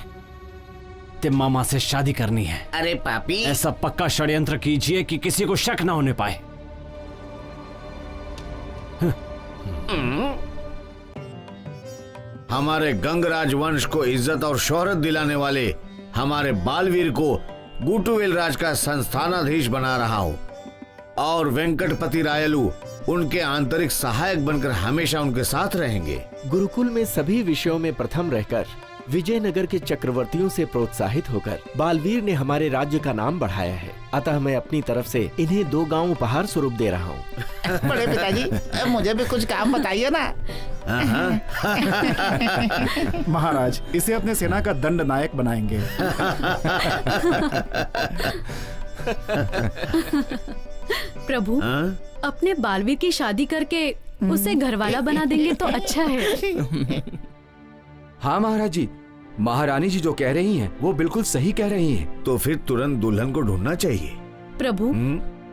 तिम्मामा से शादी करनी है। अरे पापी, ऐसा पक्का षड्यंत्र कीजिए कि किसी को शक ना होने पाए। हमारे गंगराज वंश को इज्जत और शोहरत दिलाने वाले हमारे बालवीर को गुटुवेल राज का संस्थानाधीश बना रहा हूँ और वेंकटपति रायलू उनके आंतरिक सहायक बनकर हमेशा उनके साथ रहेंगे। गुरुकुल में सभी विषयों में प्रथम रहकर विजयनगर के चक्रवर्तियों से प्रोत्साहित होकर बालवीर ने हमारे राज्य का नाम बढ़ाया है। अतः मैं अपनी तरफ से इन्हें 2 गांव उपहार स्वरूप दे रहा हूँ। बड़े पिताजी, मुझे भी कुछ काम बताइए ना। महाराज, इसे अपने सेना का दंड नायक बनाएंगे। प्रभु, अपने बालवीर की शादी करके उसे घरवाला बना देंगे तो अच्छा है। हाँ महाराज जी, महारानी जी जो कह रही हैं वो बिल्कुल सही कह रही हैं। तो फिर तुरंत दुल्हन को ढूंढना चाहिए। प्रभु,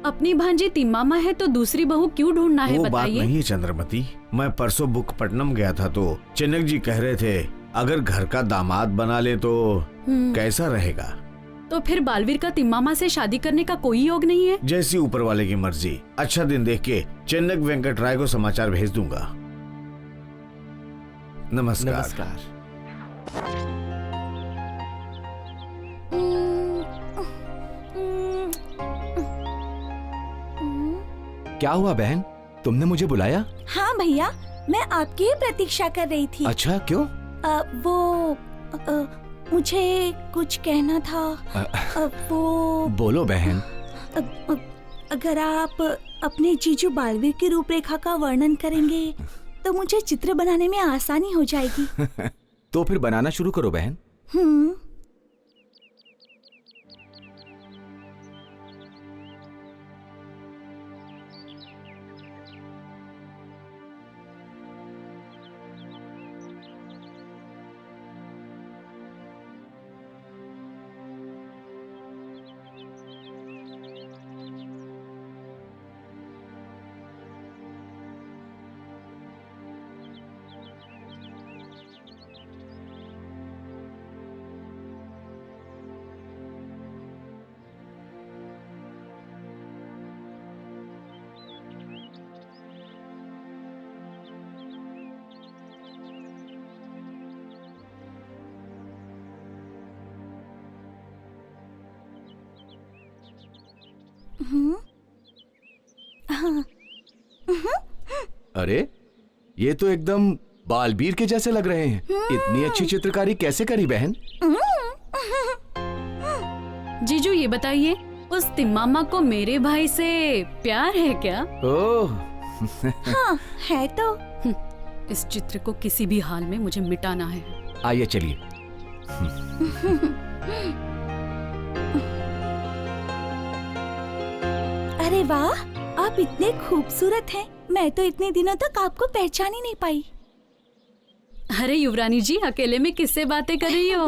अपनी भांजी तिम्मामा है तो दूसरी बहू क्यों ढूंढना है, वो बात बताइए। नहीं है चंद्रमती। मैं परसों बुक्कापट्टनम गया था तो चेन्नक जी कह रहे थे अगर घर का दामाद बना ले तो कैसा रहेगा। तो फिर बालवीर का तिम्मामा से शादी करने का कोई योग नहीं है? जैसी ऊपर वाले की मर्जी। अच्छा दिन देख के चेन्नक वेंकट राय को समाचार भेज दूंगा। नमस्कार। नमस्कार। क्या हुआ बहन, तुमने मुझे बुलाया? हाँ भैया, मैं आपकी ही प्रतीक्षा कर रही थी। अच्छा, क्यों? मुझे कुछ कहना था। वो बोलो बहन। अगर आप अपने जीजू बालवीर की रूपरेखा का वर्णन करेंगे तो मुझे चित्र बनाने में आसानी हो जाएगी। तो फिर बनाना शुरू करो बहन। हाँ। अरे ये तो एकदम बालवीर के जैसे लग रहे हैं। इतनी अच्छी चित्रकारी कैसे करी बहन? जीजू ये बताइए, उस तिम्मामा को मेरे भाई से प्यार है क्या? ओह हाँ है तो। इस चित्र को किसी भी हाल में मुझे मिटाना है। आइए चलिए। अरे वाह, आप इतने खूबसूरत हैं। मैं तो इतने दिनों तक आपको पहचान ही नहीं पाई। अरे युवरानी जी, अकेले में किससे बातें कर रही हो?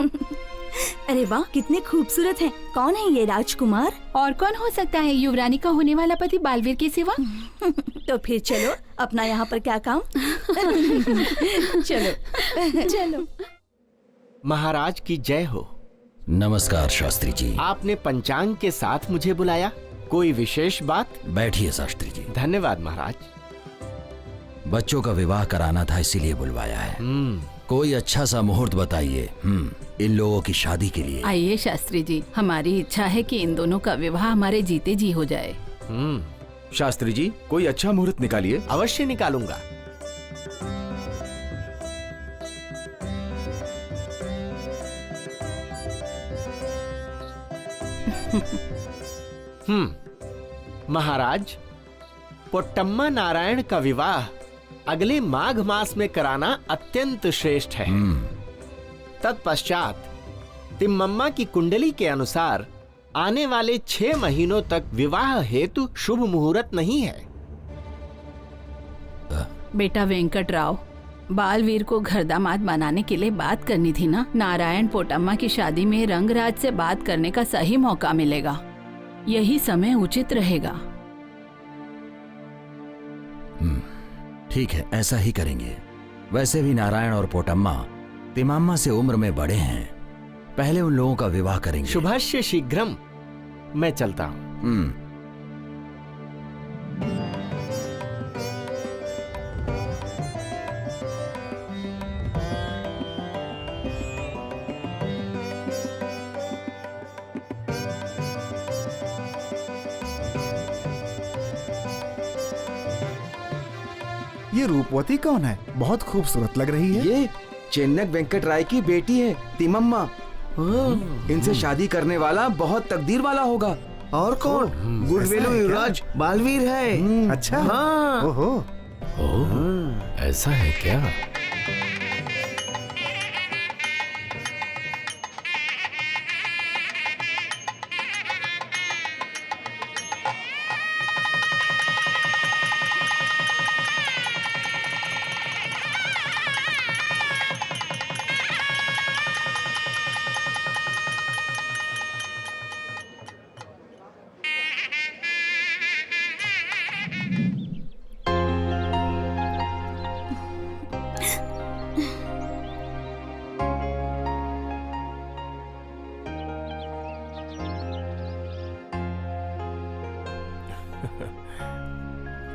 अरे वाह, कितने खूबसूरत हैं। कौन है ये राजकुमार? और कौन हो सकता है युवरानी का होने वाला पति बालवीर के सिवा? तो फिर चलो, अपना यहाँ पर क्या काम? चलो चलो। महाराज की जय हो। नमस्कार शास्त्री जी। आपने पंचांग के साथ मुझे बुलाया, कोई विशेष बात? बैठिए शास्त्री जी। धन्यवाद महाराज। बच्चों का विवाह कराना था, इसीलिए बुलवाया है। कोई अच्छा सा मुहूर्त बताइए इन लोगों की शादी के लिए। आइए शास्त्री जी, हमारी इच्छा है कि इन दोनों का विवाह हमारे जीते जी हो जाए। शास्त्री जी कोई अच्छा मुहूर्त निकालिए। अवश्य निकालूंगा। महाराज, पोट्टम्मा नारायण का विवाह अगले माघ मास में कराना अत्यंत श्रेष्ठ है। तत्पश्चात तिम्मम्मा की कुंडली के अनुसार आने वाले 6 महीनों तक विवाह हेतु शुभ मुहूर्त नहीं है। बेटा वेंकट राव, बालवीर को घर दामाद बनाने के लिए बात करनी थी ना। नारायण पोटम्मा की शादी में रंगराज से बात करने का सही मौका मिलेगा। यही समय उचित रहेगा। ठीक है, ऐसा ही करेंगे। वैसे भी नारायण और पोटम्मा तिम्मामा से उम्र में बड़े हैं, पहले उन लोगों का विवाह करेंगे। शुभस्य शीघ्रम। मैं चलता हूँ। ये रूपवती कौन है? बहुत खूबसूरत लग रही है। ये चेन्नक वेंकट राय की बेटी है तिम्मम्मा। इनसे शादी करने वाला बहुत तकदीर वाला होगा। और कौन? गुडवेलू युवराज बालवीर है। अच्छा। हाँ। ओहो। ऐसा है क्या?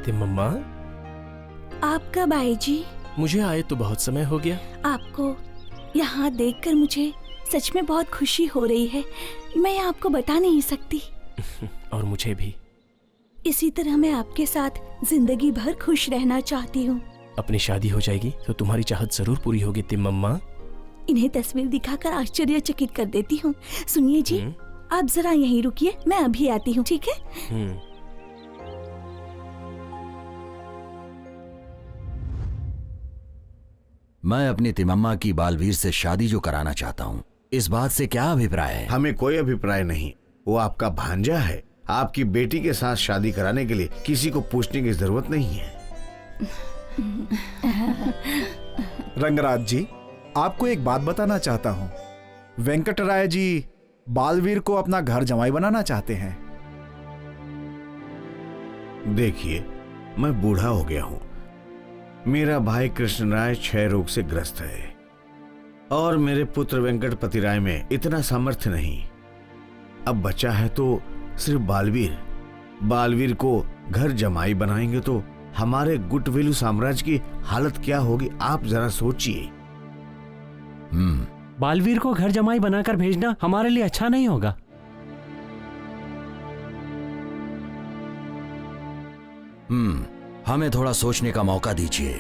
तिम्मम्मा, आप कब आए जी? मुझे आए तो बहुत समय हो गया। आपको यहाँ देखकर मुझे सच में बहुत खुशी हो रही है। मैं आपको बता नहीं सकती। और मुझे भी। इसी तरह मैं आपके साथ जिंदगी भर खुश रहना चाहती हूँ। अपनी शादी हो जाएगी तो तुम्हारी चाहत जरूर पूरी होगी तिम्मम्मा। इन्हें तस्वीर दिखाकर आश्चर्यचकित कर देती हूँ। सुनिए जी, आप जरा यहीं रुकिए, मैं अभी आती हूँ, ठीक है? मैं अपनी तिम्मम्मा की बालवीर से शादी जो कराना चाहता हूँ, इस बात से क्या अभिप्राय है? हमें कोई अभिप्राय नहीं। वो आपका भांजा है। आपकी बेटी के साथ शादी कराने के लिए किसी को पूछने की जरूरत नहीं है। रंगराज जी, आपको एक बात बताना चाहता हूँ। वेंकटराय जी बालवीर को अपना घर जमाई बनाना चाहते हैं। देखिए, मैं बूढ़ा हो गया हूँ। मेरा भाई कृष्ण राय क्षय रोग से ग्रस्त है और मेरे पुत्र वेंकटपति राय में इतना सामर्थ्य नहीं। अब बचा है तो सिर्फ बालवीर। बालवीर को घर जमाई बनाएंगे तो हमारे गुटवेलू साम्राज्य की हालत क्या होगी, आप जरा सोचिए। बालवीर को घर जमाई बनाकर भेजना हमारे लिए अच्छा नहीं होगा। हमें थोड़ा सोचने का मौका दीजिए,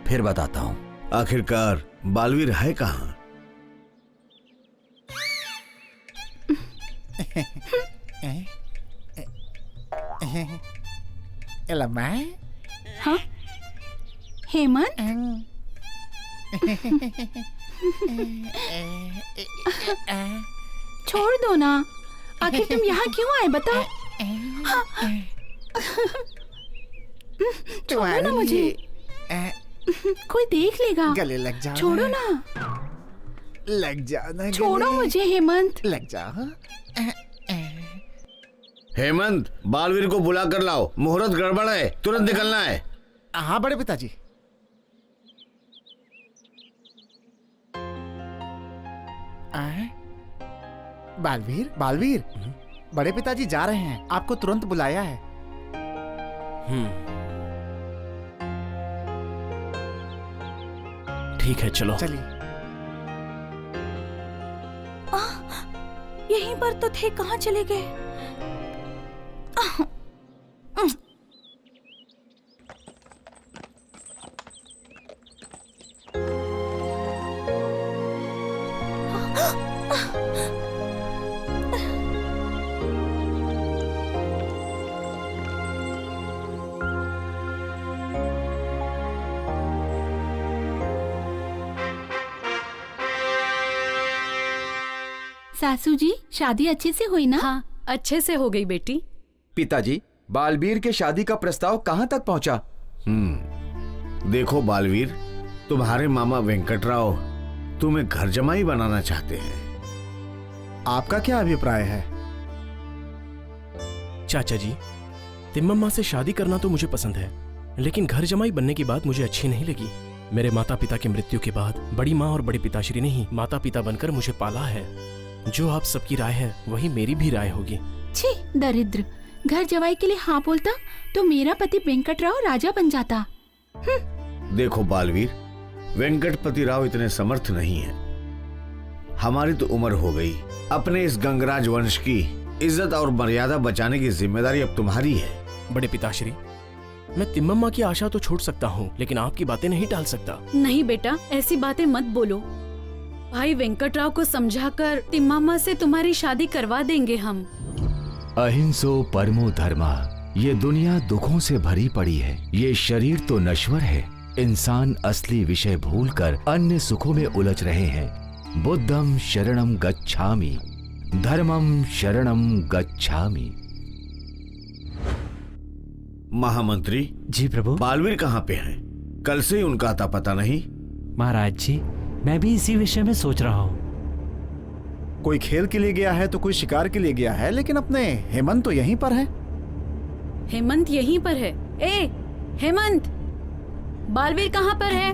फिर बताता हूँ। आखिरकार बालवीर है कहाँ? हाँ हेमंत, छोड़ दो ना, आखिर तुम यहाँ क्यों आए बताओ? छोड़ो ना मुझे, कोई देख लेगा। गले लग जा, छोड़ो ना, लग जाना, छोड़ो मुझे हेमंत। लग जा। हेमंत, बालवीर को बुला कर लाओ, मुहूर्त गड़बड़ है, तुरंत निकलना है। हाँ बड़े पिताजी। बालवीर, बालवीर, बड़े पिताजी जा रहे हैं, आपको तुरंत बुलाया है। ठीक है, चलो। चलिए। यहीं पर तो थे, कहाँ चले गए? सासू जी, शादी अच्छे से हुई ना? हाँ, अच्छे से हो गई बेटी। पिताजी, बालवीर के शादी का प्रस्ताव कहाँ तक पहुँचा? देखो बालवीर, तुम्हारे मामा वेंकटराव तुम्हें घर जमाई बनाना चाहते हैं। आपका क्या अभिप्राय है? चाचा जी, तिम्मम्मा से शादी करना तो मुझे पसंद है, लेकिन घर जमाई बनने की बात मुझे अच्छी नहीं लगी। मेरे माता पिता की मृत्यु के बाद बड़ी माँ और बड़ी पिताश्री ने ही माता पिता बनकर मुझे पाला है। जो आप सबकी राय है वही मेरी भी राय होगी। छी दरिद्र, घर जवाई के लिए हाँ बोलता तो मेरा पति वेंकटराव राजा बन जाता। देखो बालवीर, वेंकटपति राव इतने समर्थ नहीं है। हमारी तो उम्र हो गई, अपने इस गंगराज वंश की इज्जत और मर्यादा बचाने की जिम्मेदारी अब तुम्हारी है। बड़े पिताश्री, मैं तिम्मम्मा की आशा तो छोड़ सकता हूँ, लेकिन आपकी बातें नहीं टाल सकता। नहीं बेटा, ऐसी बातें मत बोलो। भाई वेंकटराव को समझाकर तिम्मम्मा से तुम्हारी शादी करवा देंगे हम। अहिंसो परमो धर्मा, ये दुनिया दुखों से भरी पड़ी है। ये शरीर तो नश्वर है, इंसान असली विषय भूलकर अन्य सुखों में उलझ रहे हैं। बुद्धम शरणम गच्छामि, धर्मम शरणम गच्छामि। महामंत्री जी प्रभु। बालवीर कहाँ पे हैं? कल से ही उनका अता पता नहीं। महाराज जी, मैं भी इसी विषय में सोच रहा हूँ। कोई खेल के लिए गया है तो कोई शिकार के लिए गया है, लेकिन अपने हेमंत तो यहीं पर है। हेमंत यहीं पर है। ए हेमंत, बालवीर कहाँ पर है?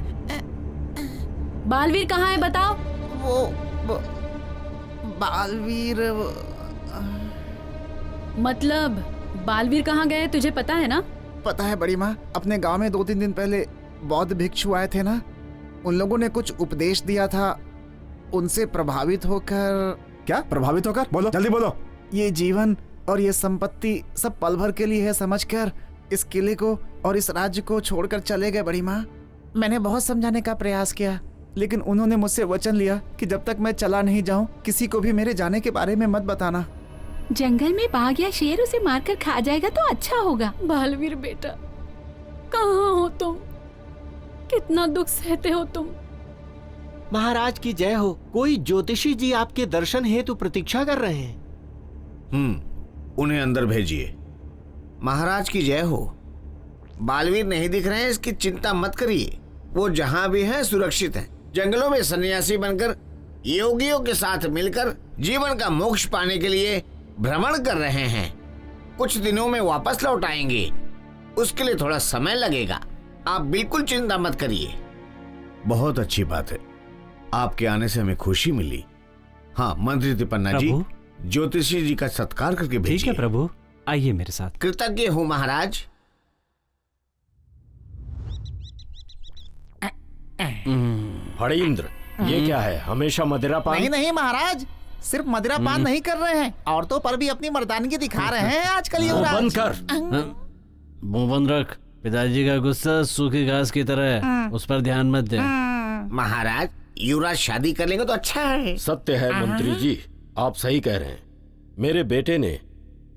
बालवीर कहाँ है बताओ? वो बालवीर मतलब बालवीर कहाँ गए तुझे पता है ना? पता है बड़ी माँ, अपने गांव में 2-3 दिन पहले बौद्ध भिक्षु आए थे ना, उन लोगों ने कुछ उपदेश दिया था, उनसे प्रभावित होकर। क्या प्रभावित होकर? बोलो जल्दी बोलो। ये जीवन और ये संपत्ति सब पल भर के लिए है समझकर इस किले को और इस राज्य को छोड़कर चले गए बड़ी माँ। मैंने बहुत समझाने का प्रयास किया, लेकिन उन्होंने मुझसे वचन लिया कि जब तक मैं चला नहीं जाऊं किसी को भी मेरे जाने के बारे में मत बताना। जंगल में बाघ या शेर उसे मारकर खा जाएगा तो अच्छा होगा। बालवीर बेटा, कहाँ हो तुम? कितना दुख सहते हो तुम। महाराज की जय हो। कोई ज्योतिषी जी आपके दर्शन हेतु प्रतीक्षा कर रहे हैं। उन्हें अंदर भेजिए। महाराज की जय हो। बालवीर नहीं दिख रहे हैं, इसकी चिंता मत करिए, वो जहां भी हैं सुरक्षित हैं। जंगलों में सन्यासी बनकर योगियों के साथ मिलकर जीवन का मोक्ष पाने के लिए भ्रमण कर रहे हैं। कुछ दिनों में वापस लौट आएंगे, उसके लिए थोड़ा समय लगेगा, आप बिल्कुल चिंता मत करिए। बहुत अच्छी बात है, आपके आने से हमें खुशी मिली। हाँ मंत्री तिपन्ना जी, ज्योतिषी जी का सत्कार करके भेजिए। ठीक है प्रभु, आइए मेरे साथ। कृतज्ञ हूँ महाराज। फणींद्र, ये क्या है? हमेशा मदिरा पान? नहीं नहीं महाराज, सिर्फ मदिरा पान नहीं कर रहे हैं, औरतों पर भी अपनी मर्दानगी दिखा रहे हैं आजकल। ये बंद कर। मुंह बंद रख। पिताजी का गुस्सा सूखी घास की तरह है, उस पर ध्यान मत दे। महाराज, युवराज शादी कर लेंगे तो अच्छा है। सत्य है मंत्री जी, आप सही कह रहे हैं। मेरे बेटे ने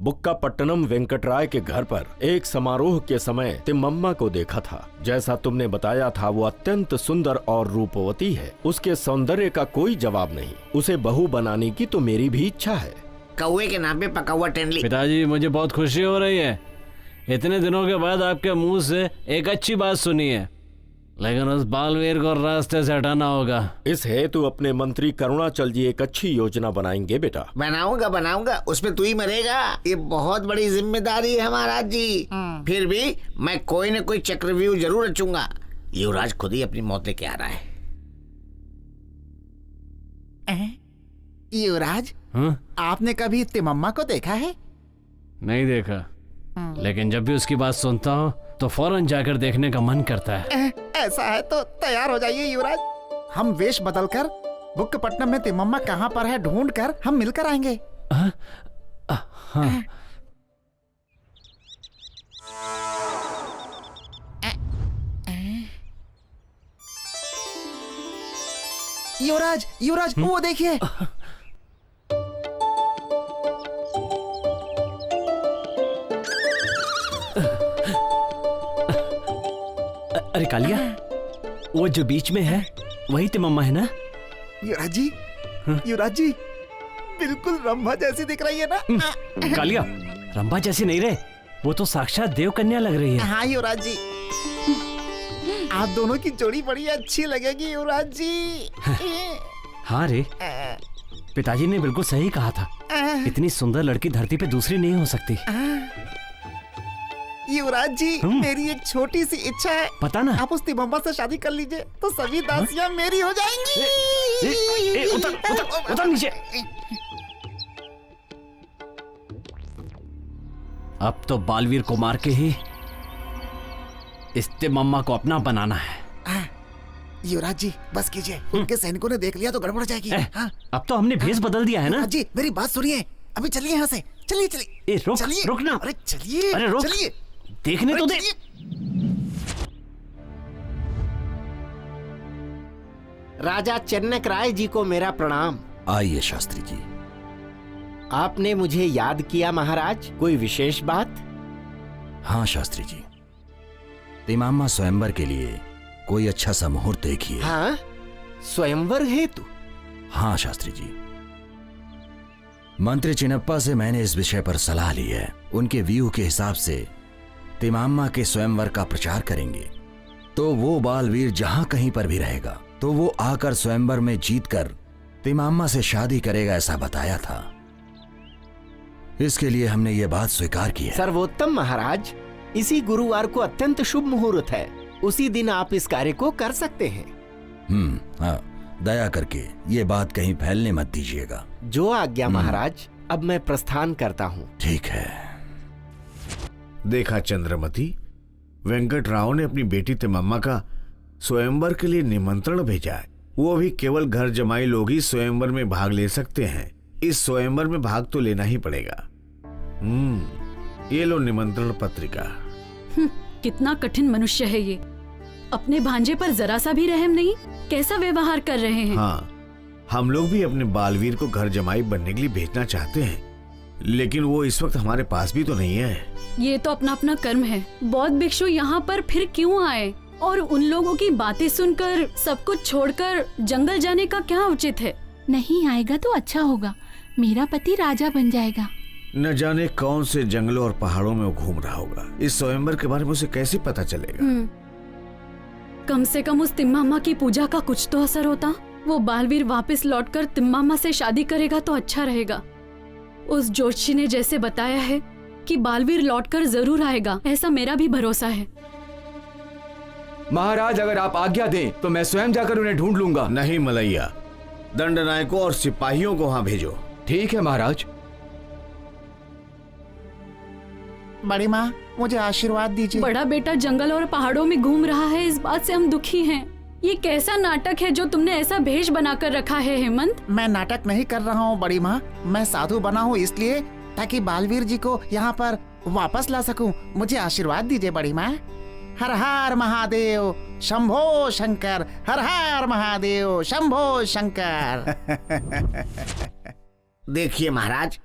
बुक्कापट्टनम वेंकटराय के घर पर एक समारोह के समय तिम्मम्मा को देखा था। जैसा तुमने बताया था वो अत्यंत सुंदर और रूपवती है। उसके सौंदर्य का कोई जवाब नहीं। उसे बहू बनाने की तो मेरी भी इच्छा है। कौवे के नाम पे पका हुआ टेंडली। पिताजी, मुझे बहुत खुशी हो रही है। इतने दिनों के बाद आपके मुंह से एक अच्छी बात सुनी है, लेकिन उस बालवीर को रास्ते से हटाना होगा। इस हेतु अपने मंत्री करुणाचल जी एक अच्छी योजना बनाएंगे बेटा। बनाऊंगा, उसमें तू ही मरेगा। ये बहुत बड़ी जिम्मेदारी है महाराज जी। फिर भी मैं कोई न कोई चक्रव्यूह जरूर रचूंगा। युवराज खुद ही अपनी मौत लेके आ रहा है। युवराज, आपने कभी तिम्मम्मा को देखा है? नहीं देखा, लेकिन जब भी उसकी बात सुनता हूँ तो फौरन जाकर देखने का मन करता है। ऐसा है तो तैयार हो जाइए युवराज। हम वेश बदलकर बुक्कापट्टनम में तिम्मम्मा कहाँ पर है ढूंढ कर हम मिलकर आएंगे। हाँ। युवराज, वो देखिए। अरे कालिया, वो जो बीच में है वही तिम्मम्मा है ना? युवराज जी, बिल्कुल रंभा जैसी दिख रही है ना? कालिया, रंभा जैसी नहीं रहे, वो तो साक्षात देव कन्या लग रही है। हाँ युवराज जी, आप दोनों की जोड़ी बड़ी अच्छी लगेगी युवराज जी। हाँ रे, पिताजी ने बिल्कुल सही कहा था। इतनी सुंदर लड़की धरती पे दूसरी नहीं हो सकती। युवराज जी, मेरी एक छोटी सी इच्छा है। पता ना? आप उस तिम्मम्मा से शादी कर लीजिए तो सभी दासियां मेरी हो जाएंगी। उतर नीचे। अब तो बालवीर को मार के ही इस तिम्मम्मा को अपना बनाना है। युवराज जी बस कीजिए, उनके सैनिकों ने देख लिया तो गड़बड़ हो जाएगी। अब तो हमने भेष बदल दिया है ना? जी मेरी बात सुनिए, अभी चलिए यहाँ से। चलिए। रुक ना। अरे चलिए। अरे रुक, चलिए, देखने तो दे। राजा चन्नक राय जी को मेरा प्रणाम। आइए शास्त्री जी। आपने मुझे याद किया महाराज, कोई विशेष बात? हाँ शास्त्री जी, तिम्मम्मा स्वयंवर के लिए कोई अच्छा सा मुहूर्त देखिए। हाँ, स्वयंवर हेतु? हाँ शास्त्री जी, मंत्री चिन्नप्पा से मैंने इस विषय पर सलाह ली है। उनके व्यू के हिसाब से तिम्मम्मा के स्वयंवर का प्रचार करेंगे तो वो बालवीर जहां कहीं पर भी रहेगा तो वो आकर स्वयंवर में जीतकर तिम्मम्मा से शादी करेगा, ऐसा बताया था। इसके लिए हमने ये बात स्वीकार की है। सर्वोत्तम महाराज, इसी गुरुवार को अत्यंत शुभ मुहूर्त है। उसी दिन आप इस कार्य को कर सकते हैं। हाँ, दया करके ये बात कहीं फैलने मत दीजिएगा। जो आज्ञा महाराज, अब मैं प्रस्थान करता हूँ। ठीक है। देखा चंद्रमती, वेंकटराव ने अपनी बेटी तिम्मम्मा का स्वयंवर के लिए निमंत्रण भेजा है। वो भी केवल घर जमाई लोग ही स्वयंवर में भाग ले सकते हैं। इस स्वयंवर में भाग तो लेना ही पड़ेगा। ये लो निमंत्रण पत्रिका। कितना कठिन मनुष्य है ये, अपने भांजे पर जरा सा भी रहम नहीं। कैसा व्यवहार कर रहे हैं। हाँ, हम लोग भी अपने बालवीर को घर जमाई बनने के लिए भेजना चाहते हैं, लेकिन वो इस वक्त हमारे पास भी तो नहीं है। ये तो अपना अपना कर्म है। बौद्ध भिक्षु यहाँ पर फिर क्यों आए, और उन लोगों की बातें सुनकर सब कुछ छोड़कर जंगल जाने का क्या उचित है? नहीं आएगा तो अच्छा होगा, मेरा पति राजा बन जाएगा। न जाने कौन से जंगलों और पहाड़ों में वो घूम रहा होगा। इस स्वयंवर के बारे में उसे कैसे पता चलेगा? कम से कम उस तिम्मम्मा की पूजा का कुछ तो असर होता। वो बालवीर वापस लौटकर तिम्मम्मा से शादी करेगा तो अच्छा रहेगा। उस जोशी ने जैसे बताया है कि बालवीर लौटकर जरूर आएगा, ऐसा मेरा भी भरोसा है। महाराज, अगर आप आज्ञा दें तो मैं स्वयं जाकर उन्हें ढूंढ लूंगा। नहीं मलैया, दंडनायकों और सिपाहियों को वहां भेजो। ठीक है महाराज। बड़ी माँ, मुझे आशीर्वाद दीजिए। बड़ा बेटा जंगल और पहाड़ों में घूम रहा है, इस बात से हम दुखी हैं। ये कैसा नाटक है जो तुमने ऐसा भेष बनाकर रखा है हेमंत? मैं नाटक नहीं कर रहा हूँ बड़ी माँ, मैं साधु बना हूँ इसलिए ताकि बालवीर जी को यहाँ पर वापस ला सकूं, मुझे आशीर्वाद दीजिए बड़ी माँ। हर हर महादेव शंभो शंकर, हर हर महादेव शंभो शंकर। देखिए महाराज,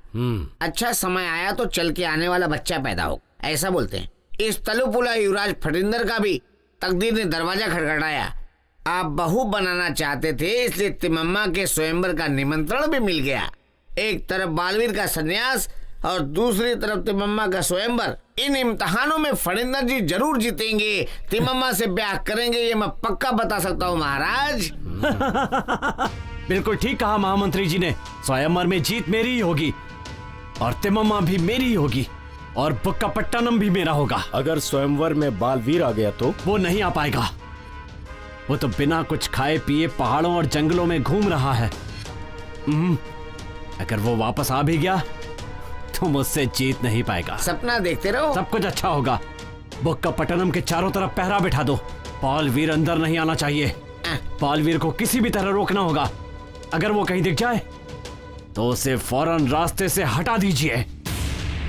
अच्छा समय आया तो चल के आने वाला बच्चा पैदा हो, ऐसा बोलते हैं। इस तलुपुला युवराज फटिंदर का भी तकदीर ने दरवाजा खटखटाया। आप बहू बनाना चाहते थे, इसलिए तिम्मम्मा के स्वयंवर का निमंत्रण भी मिल गया। एक तरफ बालवीर का संन्यास और दूसरी तरफ तिम्मम्मा का स्वयंवर। इन इम्तिहानों में फटिंदर जी जरूर जीतेंगे, तिम्मम्मा से ब्याह करेंगे, ये मैं पक्का बता सकता हूँ महाराज। बिल्कुल ठीक कहा महामंत्री जी ने। स्वयंवर में जीत मेरी ही होगी और तिम्मम्मा भी मेरी ही होगी और बुक्कापट्टनम भी मेरा होगा। अगर स्वयंवर में बालवीर आ गया तो? वो नहीं आ पाएगा। वो तो बिना कुछ खाए पिए पहाड़ों और जंगलों में घूम रहा है। अगर वो वापस आ भी गया तो मुझसे जीत नहीं पाएगा। सपना देखते रहो, सब कुछ अच्छा होगा। बुक्कापट्टनम के चारों तरफ पहरा बिठा दो। बालवीर अंदर नहीं आना चाहिए। बालवीर को किसी भी तरह रोकना होगा। अगर वो कहीं दिख जाए तो उसे फौरन रास्ते से हटा दीजिए।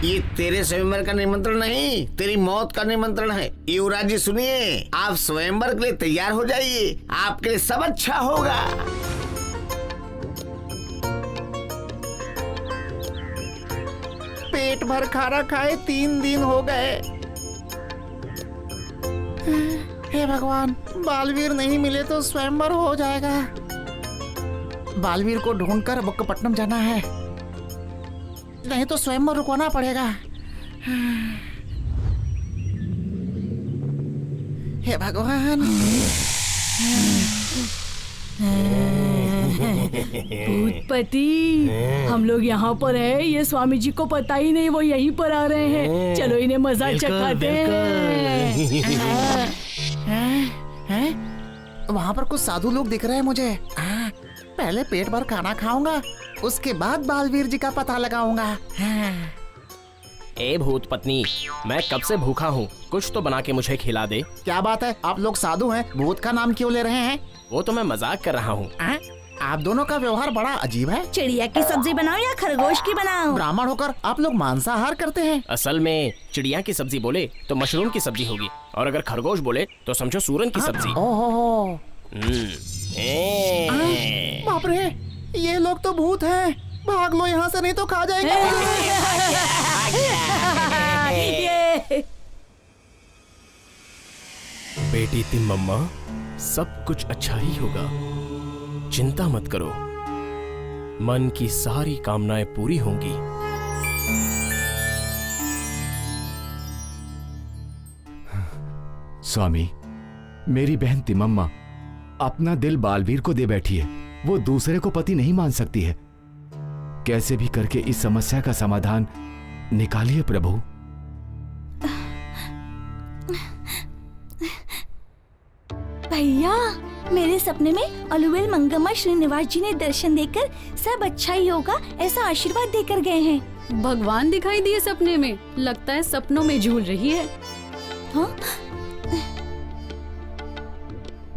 ये तेरे स्वयंवर का निमंत्रण नहीं, तेरी मौत का निमंत्रण है। युवराज जी सुनिए, आप स्वयंवर के लिए तैयार हो जाइए, आपके लिए सब अच्छा होगा। पेट भर खाना खाए 3 दिन हो गए। हे भगवान, बालवीर नहीं मिले तो स्वयंवर हो जाएगा। बालवीर को ढूंढकर बुक्कापट्टनम जाना है, नहीं तो स्वयंवर रुकवाना पड़ेगा। हे भगवान। भूतपति, हम लोग यहाँ पर है, ये स्वामी जी को पता ही नहीं वो यहीं पर आ रहे हैं। चलो इन्हें मजा चखाते हैं। वहाँ पर कुछ साधु लोग दिख रहे हैं मुझे। पहले पेट भर खाना खाऊंगा, उसके बाद बालवीर जी का पता लगाऊंगा। ए भूत पत्नी, मैं कब से भूखा हूँ, कुछ तो बना के मुझे खिला दे। क्या बात है, आप लोग साधु हैं, भूत का नाम क्यों ले रहे हैं? वो तो मैं मजाक कर रहा हूँ। आप दोनों का व्यवहार बड़ा अजीब है। चिड़िया की सब्जी बनाओ या खरगोश की बनाओ? ब्राह्मण होकर आप लोग मांसाहार करते हैं। असल में चिड़िया की सब्जी बोले तो मशरूम की सब्जी होगी, और अगर खरगोश बोले तो समझो सूरन की सब्जी। ओहो। बाप रे, ये लोग तो भूत हैं। भाग लो यहाँ से, नहीं तो खा जाएंगे। बेटी तिम्मम्मा, सब कुछ अच्छा ही होगा, चिंता मत करो। मन की सारी कामनाएं पूरी होंगी। स्वामी, मेरी बहन तिम्मम्मा अपना दिल बालवीर को दे बैठी है। वो दूसरे को पति नहीं मान सकती है। कैसे भी करके इस समस्या का समाधान निकालिए प्रभु। भैया, मेरे सपने में अलुवेल मंगम्मा श्रीनिवास जी ने दर्शन देकर सब अच्छा ही होगा ऐसा आशीर्वाद देकर गए हैं। भगवान दिखाई दिए सपने में, लगता है सपनों में झूल रही है। हाँ?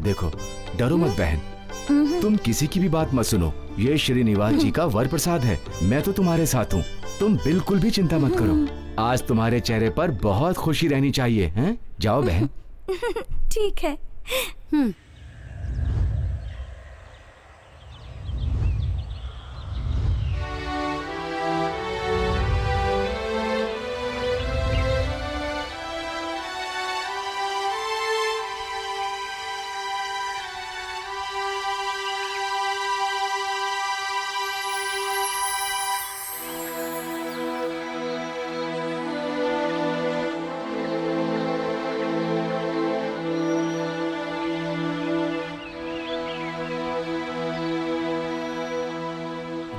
देखो, डरो मत बहन, तुम किसी की भी बात मत सुनो। ये श्रीनिवास जी का वर प्रसाद है। मैं तो तुम्हारे साथ हूँ, तुम बिल्कुल भी चिंता मत करो। आज तुम्हारे चेहरे पर बहुत खुशी रहनी चाहिए, हैं? जाओ बहन। ठीक है।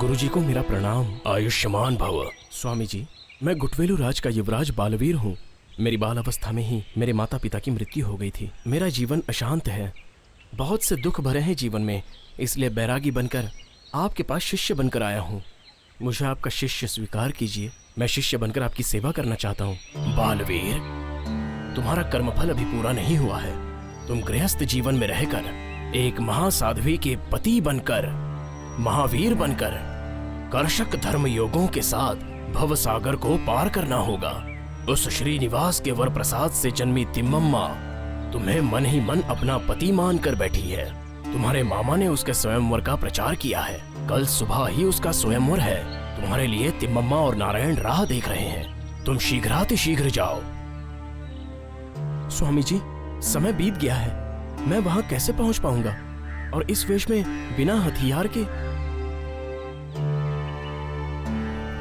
गुरुजी को मेरा प्रणाम। आयुष्मान भव। स्वामी जी, मैं गुटवेलू राज का युवराज बालवीर हूँ। मेरी बाल अवस्था में ही मेरे माता पिता की मृत्यु हो गई थी। मेरा जीवन अशांत है, बहुत से दुख भरे हैं जीवन में, इसलिए बैरागी बनकर आपके पास शिष्य बनकर आया हूँ। मुझे आपका शिष्य स्वीकार कीजिए। मैं शिष्य बनकर आपकी सेवा करना चाहता हूँ। बालवीर, तुम्हारा कर्मफल अभी पूरा नहीं हुआ है। तुम गृहस्थ जीवन में रहकर एक महासाध्वी के पति बनकर, महावीर बनकर कर्षक धर्म योगों के साथ भव सागर को पार करना होगा। उस श्रीनिवास के वर प्रसाद से जन्मी तिम्मम्मा तुम्हें मन ही मन अपना पति मान कर बैठी है। तुम्हारे मामा ने उसके स्वयंवर का प्रचार किया है। कल सुबह ही उसका स्वयंवर है। तुम्हारे लिए तिम्मम्मा और नारायण राह देख रहे हैं। तुम शीघ्रातिशीघ्र जाओ। स्वामी जी, समय बीत गया है। मैं वहां कैसे पहुंच पाऊंगा, और इस वेश में बिना हथियार के?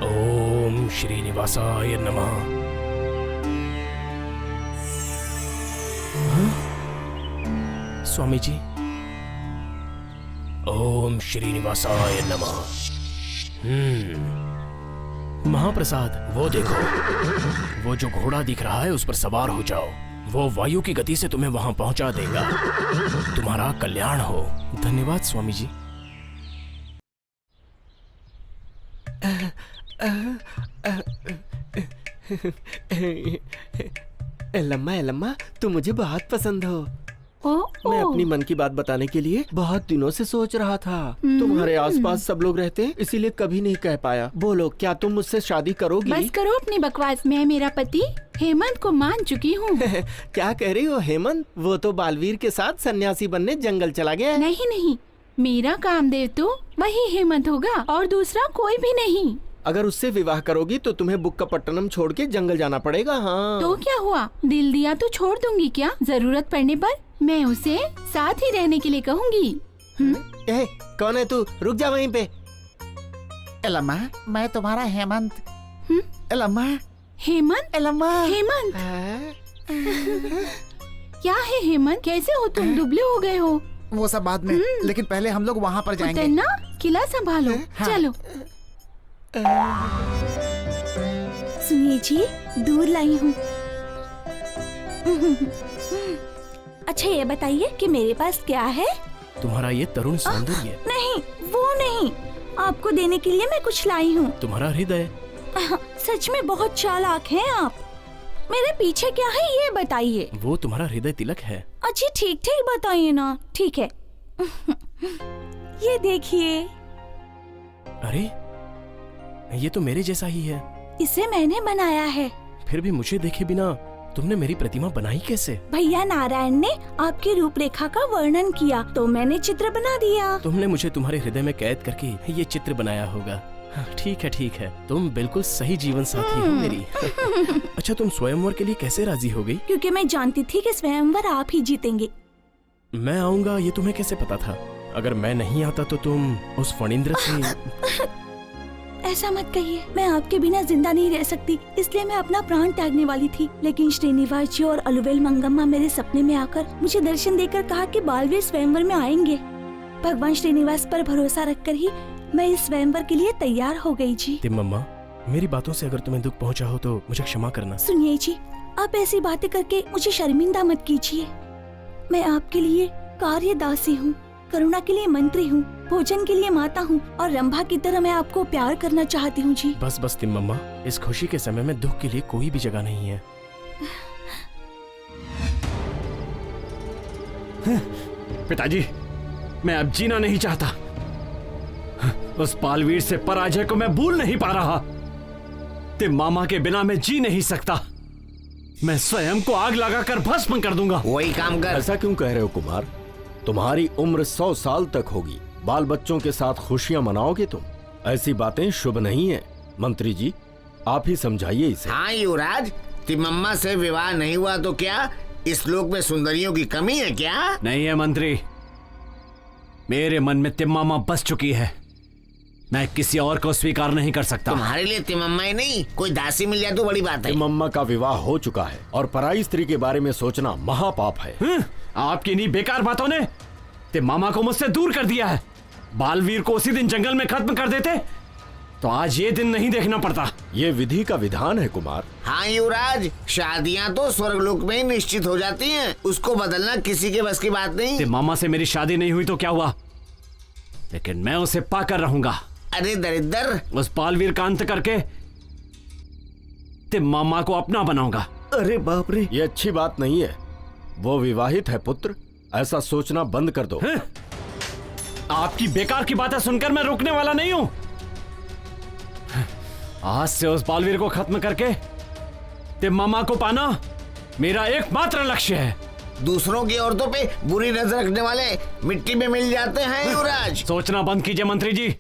ओम श्रीनिवासाय नमः। स्वामी जी, ओम श्रीनिवासाय नमः। महाप्रसाद, वो देखो, वो जो घोड़ा दिख रहा है उस पर सवार हो जाओ। वो वायु की गति से तुम्हें वहां पहुंचा देगा। तुम्हारा कल्याण हो। धन्यवाद स्वामी जी। लम्मा, तुम मुझे बहुत पसंद हो। मैं अपनी मन की बात बताने के लिए बहुत दिनों से सोच रहा था। तुम्हारे आसपास सब लोग रहते हैं, इसीलिए कभी नहीं कह पाया। बोलो, क्या तुम मुझसे शादी करोगी? बस करो अपनी बकवास। मैं मेरा पति हेमंत को मान चुकी हूँ। क्या कह रही हो हेमंत? वो तो बालवीर के साथ सन्यासी बनने जंगल चला गया है। नहीं, मेरा कामदेव तो वही हेमंत होगा और दूसरा कोई भी नहीं। अगर उससे विवाह करोगी तो तुम्हें बुक्कापट्टनम छोड़ के जंगल जाना पड़ेगा। हाँ, तो क्या हुआ? दिल दिया तो छोड़ दूंगी क्या? जरूरत पड़ने पर मैं उसे साथ ही रहने के लिए कहूँगी। कौन है तू? रुक जा वहीं पे। एलम्मा, मैं तुम्हारा हेमंत। एलम्मा, हेमंत? एलम्मा, हेमंत? क्या है हेमंत? कैसे हो तुम? दुबले हो गए हो। वो सब बाद में, लेकिन पहले हम लोग वहाँ पर जाएंगे। उतरना, किला संभालो। हाँ। चलो। सुनिए जी, दूध लाई हूँ। अच्छा ये बताइए कि मेरे पास क्या है? तुम्हारा ये तरुण सौंदर्य। नहीं, वो नहीं। आपको देने के लिए मैं कुछ लाई हूँ। तुम्हारा हृदय। सच में बहुत चालाक हैं आप। मेरे पीछे क्या है ये बताइए। वो तुम्हारा हृदय तिलक है। अच्छा ठीक बताइए ना। ठीक है। ये देखिए। अरे, ये तो मेरे जैसा ही है। इसे मैंने बनाया है। फिर भी मुझे देखे बिना तुमने मेरी प्रतिमा बनाई कैसे? भैया नारायण ने आपकी रूपरेखा का वर्णन किया तो मैंने चित्र बना दिया। तुमने मुझे तुम्हारे हृदय में कैद करके ये चित्र बनाया होगा। ठीक है, तुम बिल्कुल सही जीवन साथी हो मेरी। अच्छा, तुम स्वयंवर के लिए कैसे राजी हो गई? क्योंकि मैं जानती थी कि स्वयंवर आप ही जीतेंगे। मैं आऊंगा ये तुम्हें कैसे पता था? अगर मैं नहीं आता तो तुम उस फणींद्र से। ऐसा मत कहिए, मैं आपके बिना जिंदा नहीं रह सकती, इसलिए मैं अपना प्राण त्यागने वाली थी। लेकिन श्रीनिवास जी और अलुवेल मंगम्मा मेरे सपने में आकर मुझे दर्शन देकर कहा कि बालवीर स्वयंवर में आएंगे। भगवान श्रीनिवास पर भरोसा रखकर ही मैं इस स्वयंवर के लिए तैयार हो गई जी। तिम्मम्मा, मेरी बातों से अगर तुम्हें दुख पहुंचा हो तो मुझे क्षमा करना। सुनिए जी, आप ऐसी बातें करके मुझे शर्मिंदा मत कीजिए। मैं आपके लिए कार्यदासी हूँ, करुणा के लिए मंत्री हूँ, भोजन के लिए माता हूँ और रंभा की तरह मैं आपको प्यार करना चाहती हूँ जी। बस तिम्मम्मा, इस खुशी के समय में दुख के लिए कोई भी जगह नहीं है। पिताजी, मैं अब जीना नहीं चाहता। उस बालवीर से पराजय को मैं भूल नहीं पा रहा। तिम्मामा के बिना मैं जी नहीं सकता। मैं स्वयं को आग लगाकर भस्म कर दूंगा। वही काम कर। ऐसा क्यों कह रहे हो कुमार? तुम्हारी उम्र 100 साल तक होगी, बाल बच्चों के साथ खुशियां मनाओगे तुम? ऐसी बातें शुभ नहीं है। मंत्री जी, आप ही समझाइए इसे। हाँ युवराज, तिम्मम्मा से विवाह नहीं हुआ तो क्या इस लोक में सुंदरियों की कमी है क्या? नहीं है मंत्री, मेरे मन में तिम्मामा बस चुकी है। मैं किसी और को स्वीकार नहीं कर सकता। तुम्हारे लिए तिम्मम्मा ही नहीं, कोई दासी मिल जाए तो बड़ी बात है। तिम्मम्मा का विवाह हो चुका है और पराई स्त्री के बारे में सोचना महापाप है। आपकी इन्हीं बेकार बातों ने तिम्मामा को मुझसे दूर कर दिया है। बालवीर को उसी दिन जंगल में खत्म कर देते तो आज ये दिन नहीं देखना पड़ता। ये विधि का विधान है कुमार। हाँ युवराज, शादियाँ तो स्वर्गलोक में ही निश्चित हो जाती हैं, उसको बदलना किसी के बस की बात नहीं। तिम्मामा से मेरी शादी नहीं हुई तो क्या हुआ, लेकिन मैं उसे पाकर रहूंगा। अरे दरिद्र, उस बालवीर का अंत करके तिम्मामा को अपना बनाऊंगा। अरे बाप रे, ये अच्छी बात नहीं है। वो विवाहित है पुत्र, ऐसा सोचना बंद कर दो। आपकी बेकार की बातें सुनकर मैं रुकने वाला नहीं हूं। आज से उस बालवीर को खत्म करके तिम्मामा को पाना मेरा एकमात्र लक्ष्य है। दूसरों की औरतों पे बुरी नजर रखने वाले मिट्टी में मिल जाते हैं युवराज। सोचना बंद कीजिए मंत्री जी,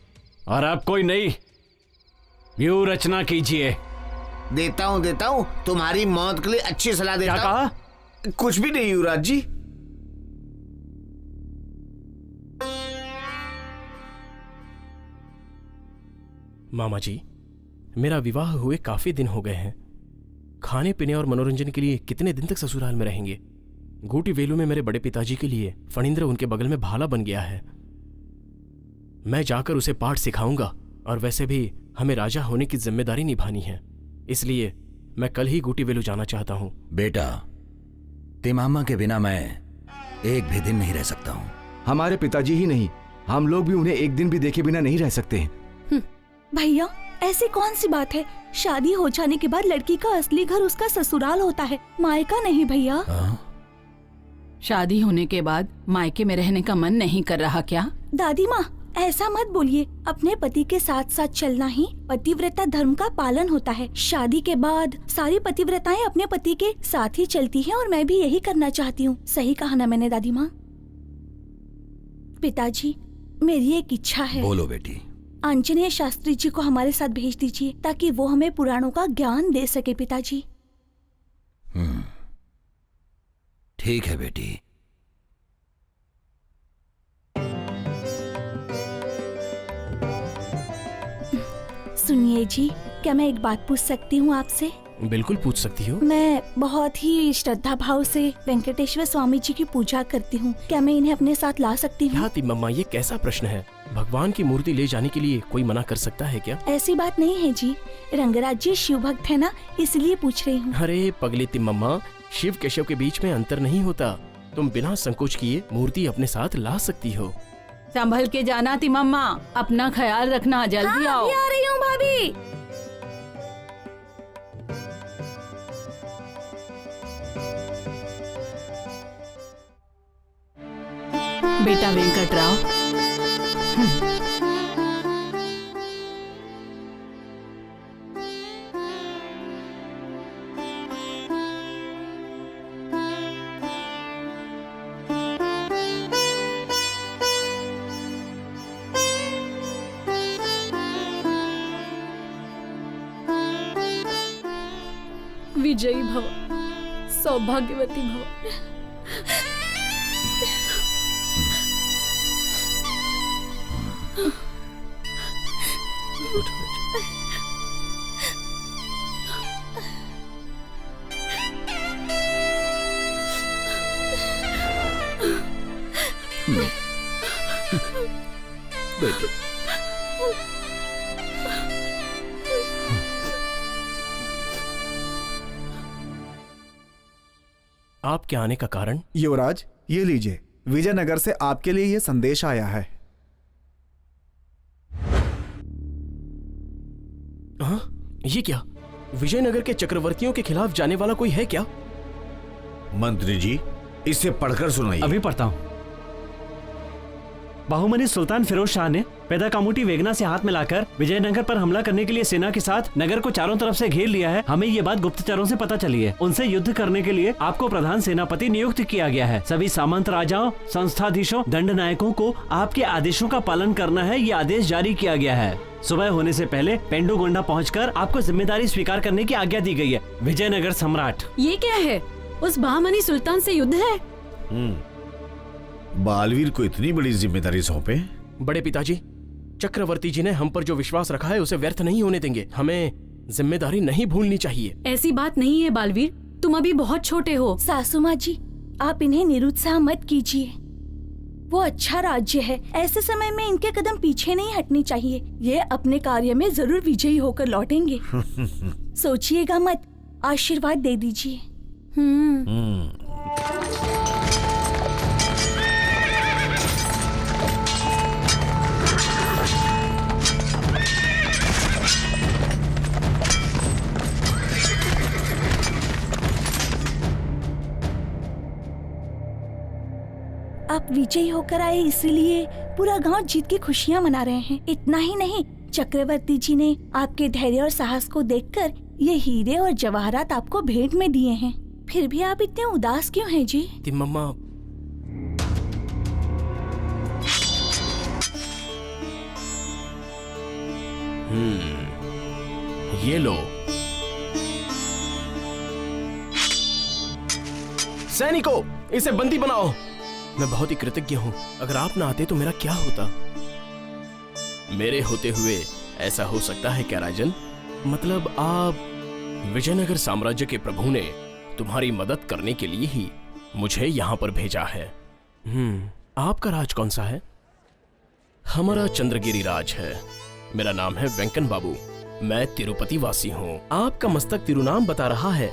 और अब कोई नई व्यूह रचना कीजिए। देता हूँ तुम्हारी मौत के लिए अच्छी सलाह देता हूँ। क्या कहा? कुछ भी नहीं युवराज जी। मामा जी, मेरा विवाह हुए काफी दिन हो गए हैं। खाने पीने और मनोरंजन के लिए कितने दिन तक ससुराल में रहेंगे? गोटी वेलू में मेरे बड़े पिताजी के लिए फणींद्र उनके बगल में भाला बन गया है। मैं जाकर उसे पाठ सिखाऊंगा, और वैसे भी हमें राजा होने की जिम्मेदारी निभानी है, इसलिए मैं कल ही गोटी वेलू जाना चाहता हूँ। बेटा, तिमामा के बिना मैं एक भी दिन नहीं रह सकता हूँ। हमारे पिताजी ही नहीं, हम लोग भी उन्हें एक दिन भी देखे बिना नहीं रह सकते। भैया, ऐसी कौन सी बात है? शादी हो जाने के बाद लड़की का असली घर उसका ससुराल होता है, मायका नहीं भैया। शादी होने के बाद मायके में रहने का मन नहीं कर रहा क्या? दादी माँ, ऐसा मत बोलिए। अपने पति के साथ साथ चलना ही पतिव्रता धर्म का पालन होता है। शादी के बाद सारी पतिव्रताएं अपने पति के साथ ही चलती हैं, और मैं भी यही करना चाहती हूँ। सही कहा ना मैंने दादी माँ? पिताजी, मेरी एक इच्छा है। बोलो बेटी। आंजनेय शास्त्री जी को हमारे साथ भेज दीजिए, ताकि वो हमें पुराणों का ज्ञान दे सके पिताजी। ठीक है बेटी। सुनिए जी, क्या मैं एक बात पूछ सकती हूँ आपसे? बिल्कुल पूछ सकती हो। मैं बहुत ही श्रद्धा भाव से वेंकटेश्वर स्वामी जी की पूजा करती हूँ। क्या मैं इन्हें अपने साथ ला सकती हूँ? क्या तिम्मामा, ये कैसा प्रश्न है? भगवान की मूर्ति ले जाने के लिए कोई मना कर सकता है क्या? ऐसी बात नहीं है जी, रंगराज जी शिव भक्त है ना, इसलिए पूछ रही हूँ। अरे पगली तिम्मामा, शिव केशव के बीच में अंतर नहीं होता। तुम बिना संकोच किए मूर्ति अपने साथ ला सकती हो। संभल के जाना तिम्मामा, अपना ख्याल रखना। जल्दी हाँ, आओ। आ रही हूँ भाभी। बेटा वेंकटराव, विजयी भव, सौभाग्यवती भव। आपके आने का कारण? युवराज, ये लीजिए, विजयनगर से आपके लिए ये संदेश आया है। हाँ? ये क्या? विजयनगर के चक्रवर्तियों के खिलाफ जाने वाला कोई है क्या? मंत्री जी, इसे पढ़कर सुनाइए। अभी पढ़ता हूँ। बाहुमनी सुल्तान फिरोज शाह ने पैदा कामुटी वेगना से हाथ मिलाकर विजयनगर पर हमला करने के लिए सेना के साथ नगर को चारों तरफ से घेर लिया है। हमें ये बात गुप्तचरों से पता चली है। उनसे युद्ध करने के लिए आपको प्रधान सेनापति नियुक्त किया गया है। सभी सामंत राजाओं, संस्थाधीशों, दंड नायकों को आपके आदेशों का पालन करना है, ये आदेश जारी किया गया है। सुबह होने से पहले पेंडुगोंडा पहुंचकर आपको जिम्मेदारी स्वीकार करने की आज्ञा दी गई है। विजयनगर सम्राट। ये क्या है? उस बहामनी सुल्तान से युद्ध है? बालवीर को इतनी बड़ी जिम्मेदारी सौंपे? बड़े पिताजी, चक्रवर्ती जी ने हम पर जो विश्वास रखा है उसे व्यर्थ नहीं होने देंगे। हमें जिम्मेदारी नहीं भूलनी चाहिए। ऐसी बात नहीं है बालवीर, तुम अभी बहुत छोटे हो। सासू माँ जी, आप इन्हें निरुत्साह मत कीजिए। वो अच्छा राज्य है, ऐसे समय में इनके कदम पीछे नहीं हटनी चाहिए। ये अपने कार्य में जरूर विजयी होकर लौटेंगे। सोचिएगा मत, आशीर्वाद दे दीजिए। आप विजयी होकर आए, इसीलिए पूरा गांव जीत की खुशियां मना रहे हैं। इतना ही नहीं, चक्रवर्ती जी ने आपके धैर्य और साहस को देखकर ये हीरे और जवाहरात आपको भेंट में दिए हैं, फिर भी आप इतने उदास क्यों हैं जी? तिम्मम्मा, ये लो। सैनिकों, इसे बंदी बनाओ। मैं बहुत ही कृतज्ञ हूँ। अगर आप ना आते तो मेरा क्या होता? मेरे होते हुए ऐसा हो सकता है क्या राजन? मतलब आप विजयनगर साम्राज्य के प्रभु ने तुम्हारी मदद करने के लिए ही मुझे यहाँ पर भेजा है। आपका राज कौन सा है? हमारा चंद्रगिरी राज है। मेरा नाम है वेंकन बाबू। मैं तिरुपति वासी हूँ। आपका मस्तक तिरुनाम बता रहा है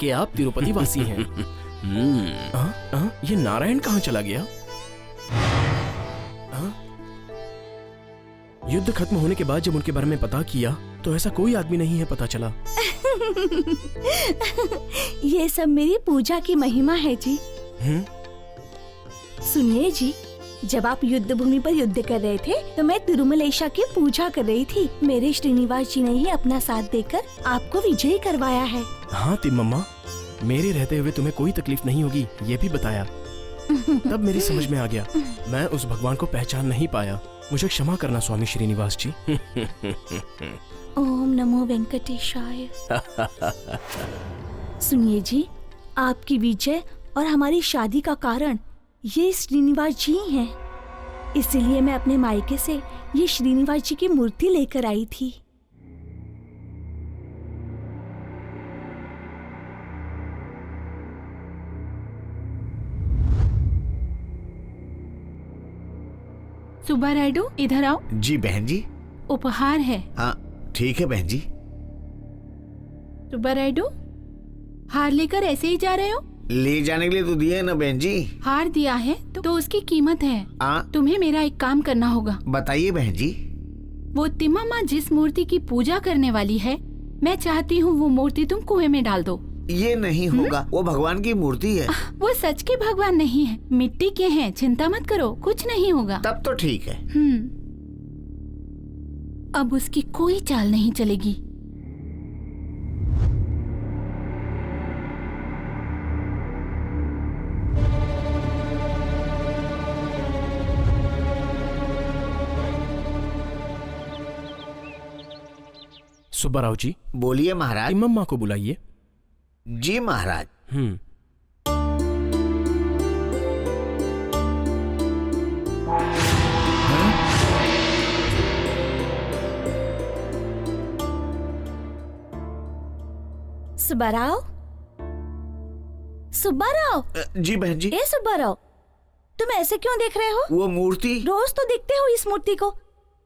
कि आप तिरुपति वासी हैं। ये नारायण कहाँ चला गया? युद्ध खत्म होने के बाद जब उनके बारे में पता किया तो ऐसा कोई आदमी नहीं है पता चला। ये सब मेरी पूजा की महिमा है जी। सुनिए जी, जब आप युद्ध भूमि पर युद्ध कर रहे थे तो मैं तिरुमलेशा की पूजा कर रही थी। मेरे श्रीनिवास जी ने ही अपना साथ देकर आपको विजयी करवाया है। हाँ तिम्मम्मा, मेरे रहते हुए तुम्हें कोई तकलीफ नहीं होगी ये भी बताया। तब मेरी समझ में आ गया। मैं उस भगवान को पहचान नहीं पाया। मुझे क्षमा करना स्वामी श्रीनिवास जी। ओम नमो वेंकटेशाय। सुनिए जी, आपकी विजय और हमारी शादी का कारण ये श्रीनिवास जी हैं। इसीलिए मैं अपने मायके से ये श्रीनिवास जी की मूर्ति लेकर आई थी। सुब्बा रायडू, इधर आओ। जी बहन जी। उपहार है। हाँ ठीक है बहन जी। सुब्बा रायडू, हार लेकर ऐसे ही जा रहे हो? ले जाने के लिए तो दिए ना बहन जी। हार दिया है तो उसकी कीमत है। तुम्हें मेरा एक काम करना होगा। बताइए बहन जी। वो तिम्मम्मा जिस मूर्ति की पूजा करने वाली है, मैं चाहती हूँ वो मूर्ति तुम कुएं में डाल दो। ये नहीं होगा, वो भगवान की मूर्ति है। वो सच के भगवान नहीं है, मिट्टी के हैं। चिंता मत करो, कुछ नहीं होगा। तब तो ठीक है। अब उसकी कोई चाल नहीं चलेगी। सुब्बाराव जी। बोलिए महाराज। तिम्मम्मा को बुलाइए। जी महाराज। सुब्बाराव, सुब्बाराव। जी बहन जी। ए सुब्बाराव, तुम ऐसे क्यों देख रहे हो? वो मूर्ति। रोज तो देखते हो इस मूर्ति को,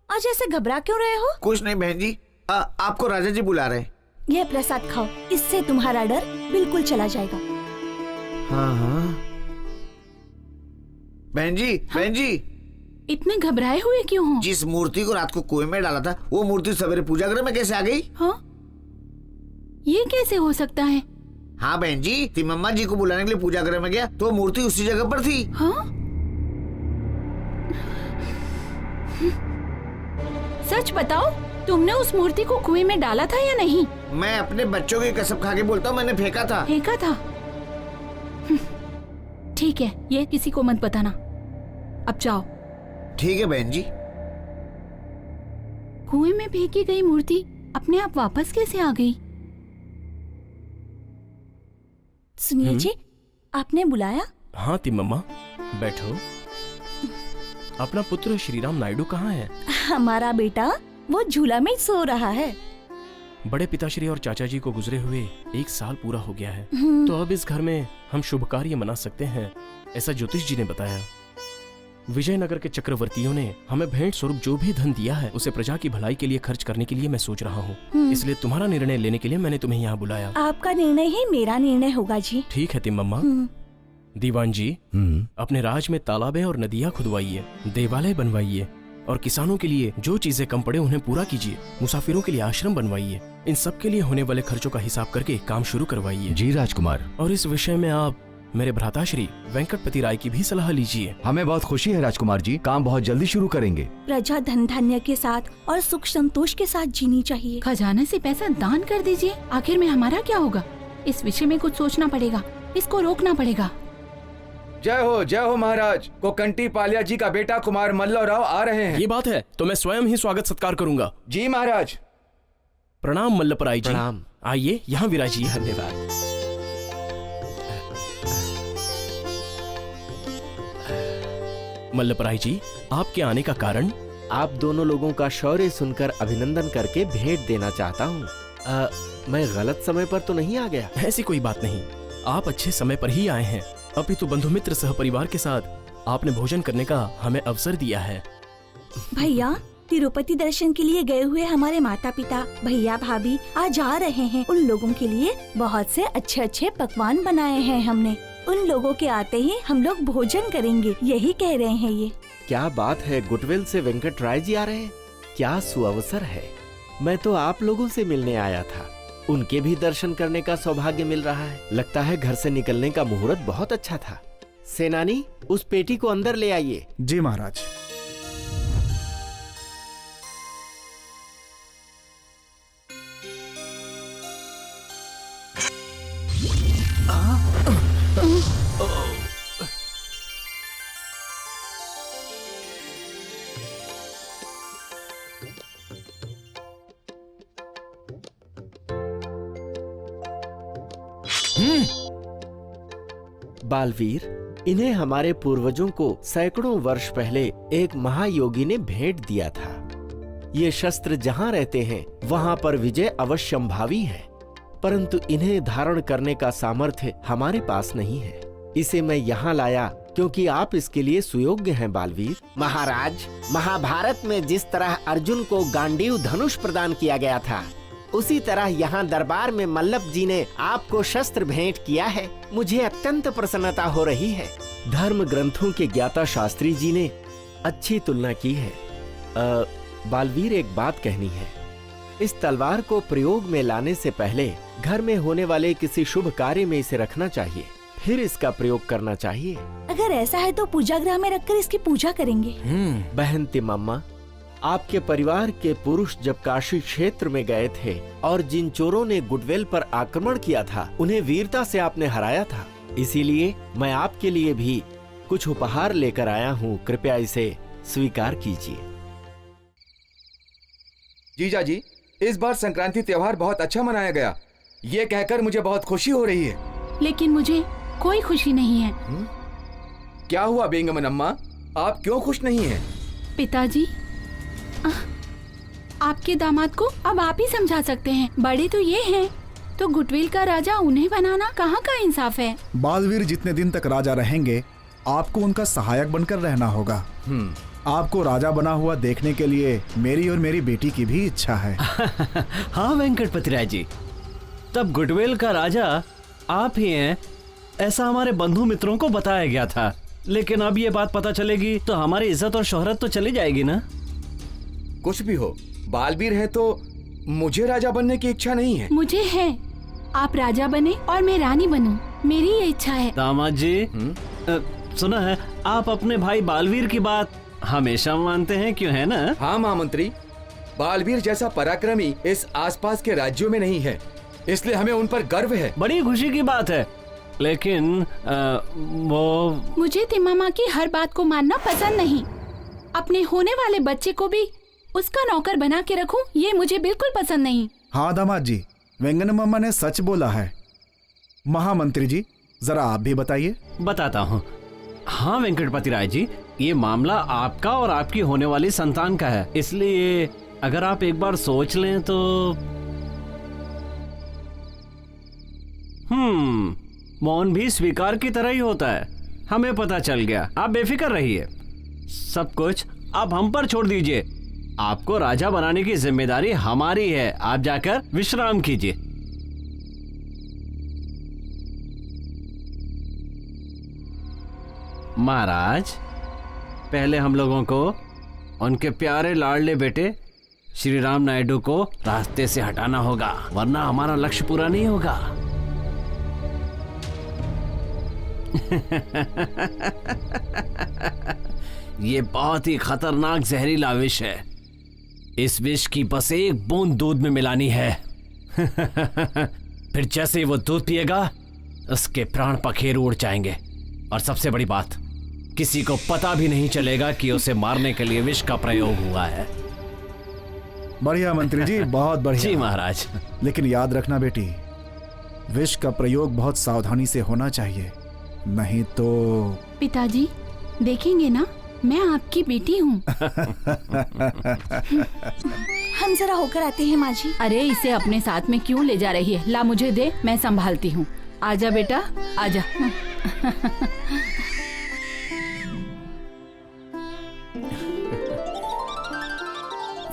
आज ऐसे घबरा क्यों रहे हो? कुछ नहीं बहन जी, आपको राजा जी बुला रहे हैं। ये प्रसाद खाओ, इससे तुम्हारा डर बिल्कुल चला जाएगा। हाँ। बहन जी, बहन जी। इतने घबराए हुए क्यों हो? जिस मूर्ति को रात को कुएं में डाला था, वो मूर्ति सवेरे पूजा गृह में कैसे आ गई? हाँ? ये कैसे हो सकता है? हाँ बहन जी, तिम्मम्मा जी को बुलाने के लिए पूजा गृह में गया तो मूर्ति उसी जगह पर थी। हाँ? सच बताओ, तुमने उस मूर्ति को कुएं में डाला था या नहीं? मैं अपने बच्चों की कसम खा के बोलता हूँ, मैंने फेंका था। फेंका था? ठीक है, ये किसी को मत बताना। अब जाओ। ठीक है बहन जी। कुएं में फेंकी गई मूर्ति अपने आप वापस कैसे आ गई? सुनिए जी, आपने बुलाया? हाँ तिम्मम्मा, बैठो। अपना पुत्र श्रीराम नायडू कहाँ है? हमारा बेटा वो झूला में सो रहा है। बड़े पिताश्री और चाचा जी को गुजरे हुए 1 साल पूरा हो गया है, तो अब इस घर में हम शुभ कार्य मना सकते हैं, ऐसा ज्योतिष जी ने बताया। विजयनगर के चक्रवर्तियों ने हमें भेंट स्वरूप जो भी धन दिया है उसे प्रजा की भलाई के लिए खर्च करने के लिए मैं सोच रहा हूँ। इसलिए तुम्हारा निर्णय लेने के लिए मैंने तुम्हें यहाँ बुलाया। आपका निर्णय ही मेरा निर्णय होगा जी। ठीक है तिम्मम्मा। दीवान जी, अपने राज में तालाबें और नदियाँ खुदवाइए, देवालय बनवाइए और किसानों के लिए जो चीजें कम पड़े उन्हें पूरा कीजिए। मुसाफिरों के लिए आश्रम बनवाइए। इन सब के लिए होने वाले खर्चों का हिसाब करके काम शुरू करवाइए। जी राजकुमार। और इस विषय में आप मेरे भ्राताश्री वेंकटपति राय की भी सलाह लीजिए। हमें बहुत खुशी है राजकुमार जी, काम बहुत जल्दी शुरू करेंगे। प्रजा धन धान्य के साथ और सुख संतोष के साथ जीनी चाहिए। खजाने से पैसा दान कर दीजिए, आखिर में हमारा क्या होगा? इस विषय में कुछ सोचना पड़ेगा, इसको रोकना पड़ेगा। जय हो महाराज। कोकंटी पालिया जी का बेटा कुमार मल्लो राव आ रहे हैं। ये बात है तो मैं स्वयं ही स्वागत सत्कार करूंगा। जी महाराज। प्रणाम मल्लपराय जी। प्रणाम। आइए यहाँ विराजिए। धन्यवाद। मल्लपराय जी, आपके आने का कारण? आप दोनों लोगों का शौर्य सुनकर अभिनंदन करके भेंट देना चाहता हूँ। मैं गलत समय पर तो नहीं आ गया? ऐसी कोई बात नहीं, आप अच्छे समय पर ही आए हैं। अपितु बंधु मित्र सह परिवार के साथ आपने भोजन करने का हमें अवसर दिया है। भैया, तिरुपति दर्शन के लिए गए हुए हमारे माता पिता, भैया भाभी आज आ रहे हैं। उन लोगों के लिए बहुत से अच्छे अच्छे पकवान बनाए हैं हमने। उन लोगों के आते ही हम लोग भोजन करेंगे, यही कह रहे हैं ये। क्या बात है, गुडविल से वेंकट राय जी आ रहे हैं? क्या सुअवसर है। मैं तो आप लोगों से मिलने आया था, उनके भी दर्शन करने का सौभाग्य मिल रहा है। लगता है घर से निकलने का मुहूर्त बहुत अच्छा था। सेनानी, उस पेटी को अंदर ले आइए। जी महाराज। बालवीर, इन्हें हमारे पूर्वजों को सैकड़ों वर्ष पहले एक महायोगी ने भेंट दिया था। ये शस्त्र जहाँ रहते हैं वहाँ पर विजय अवश्यंभावी है, परंतु इन्हें धारण करने का सामर्थ्य हमारे पास नहीं है। इसे मैं यहाँ लाया क्योंकि आप इसके लिए सुयोग्य हैं बालवीर। महाराज, महाभारत में जिस तरह अर्जुन को गांडीव धनुष प्रदान किया गया था, उसी तरह यहाँ दरबार में मल्लभ जी ने आपको शस्त्र भेंट किया है। मुझे अत्यंत प्रसन्नता हो रही है। धर्म ग्रंथों के ज्ञाता शास्त्री जी ने अच्छी तुलना की है। बालवीर, एक बात कहनी है। इस तलवार को प्रयोग में लाने से पहले घर में होने वाले किसी शुभ कार्य में इसे रखना चाहिए, फिर इसका प्रयोग करना चाहिए। अगर ऐसा है तो पूजा गृह में रखकर इसकी पूजा करेंगे। बहन तिम्मम्मा, आपके परिवार के पुरुष जब काशी क्षेत्र में गए थे और जिन चोरों ने गुडवेल पर आक्रमण किया था, उन्हें वीरता से आपने हराया था। इसीलिए मैं आपके लिए भी कुछ उपहार लेकर आया हूँ, कृपया इसे स्वीकार कीजिए। जीजा जी, इस बार संक्रांति त्योहार बहुत अच्छा मनाया गया, ये कहकर मुझे बहुत खुशी हो रही है। लेकिन मुझे कोई खुशी नहीं है। क्या हुआ बेंगमन अम्मा, आप क्यों खुश नहीं हैं? पिताजी, आपके दामाद को अब आप ही समझा सकते हैं। बड़े तो ये हैं, तो गुडविल का राजा उन्हें बनाना कहाँ का इंसाफ है? बालवीर जितने दिन तक राजा रहेंगे, आपको उनका सहायक बनकर रहना होगा। आपको राजा बना हुआ देखने के लिए मेरी और मेरी बेटी की भी इच्छा है। हाँ वेंकटपति राय जी, तब गुडविल का राजा आप ही हैं, ऐसा हमारे बंधु मित्रों को बताया गया था। लेकिन अब ये बात पता चलेगी तो हमारी इज्जत और शोहरत तो चली जाएगी ना। कुछ भी हो, बालवीर है तो मुझे राजा बनने की इच्छा नहीं है। मुझे है, आप राजा बने और मैं रानी बनूं, मेरी ये इच्छा है। दामाद जी, सुना है आप अपने भाई बालवीर की बात हमेशा मानते हैं, क्यों है ना? हाँ महामंत्री, बालवीर जैसा पराक्रमी इस आसपास के राज्यों में नहीं है, इसलिए हमें उन पर गर्व है। बड़ी खुशी की बात है, लेकिन वो मुझे तिम्मामा की हर बात को मानना पसंद नहीं। अपने होने वाले बच्चे को भी उसका नौकर बना के रखूं, ये मुझे बिल्कुल पसंद नहीं। हाँ दामाद जी, वेंगन मामा ने सच बोला है। महामंत्री जी, जरा आप भी बताइए। बताता हूँ। हाँ वेंकटपति राय जी, ये मामला आपका और आपकी होने वाली संतान का है, इसलिए अगर आप एक बार सोच लें तो। मौन भी स्वीकार की तरह ही होता है, हमें पता चल गया। आप बेफिक्र रहिए, सब कुछ आप हम पर छोड़ दीजिए। आपको राजा बनाने की जिम्मेदारी हमारी है, आप जाकर विश्राम कीजिए। महाराज, पहले हम लोगों को उनके प्यारे लाडले बेटे श्री राम नायडू को रास्ते से हटाना होगा, वरना हमारा लक्ष्य पूरा नहीं होगा। ये बहुत ही खतरनाक जहरीला विष है। इस विष की बस एक बूंद दूध में मिलानी है। फिर जैसे ही वो दूध पिएगा उसके प्राण पखेरु उड़ जाएंगे, और सबसे बड़ी बात, किसी को पता भी नहीं चलेगा कि उसे मारने के लिए विष का प्रयोग हुआ है। बढ़िया मंत्री जी, बहुत बढ़िया। जी महाराज। लेकिन याद रखना बेटी, विष का प्रयोग बहुत सावधानी से होना चाहिए, नहीं तो। पिताजी देखेंगे ना, मैं आपकी बेटी हूँ। हम जरा होकर आते हैं माँ जी। अरे इसे अपने साथ में क्यों ले जा रही है? ला मुझे दे, मैं संभालती हूँ। आजा बेटा आजा।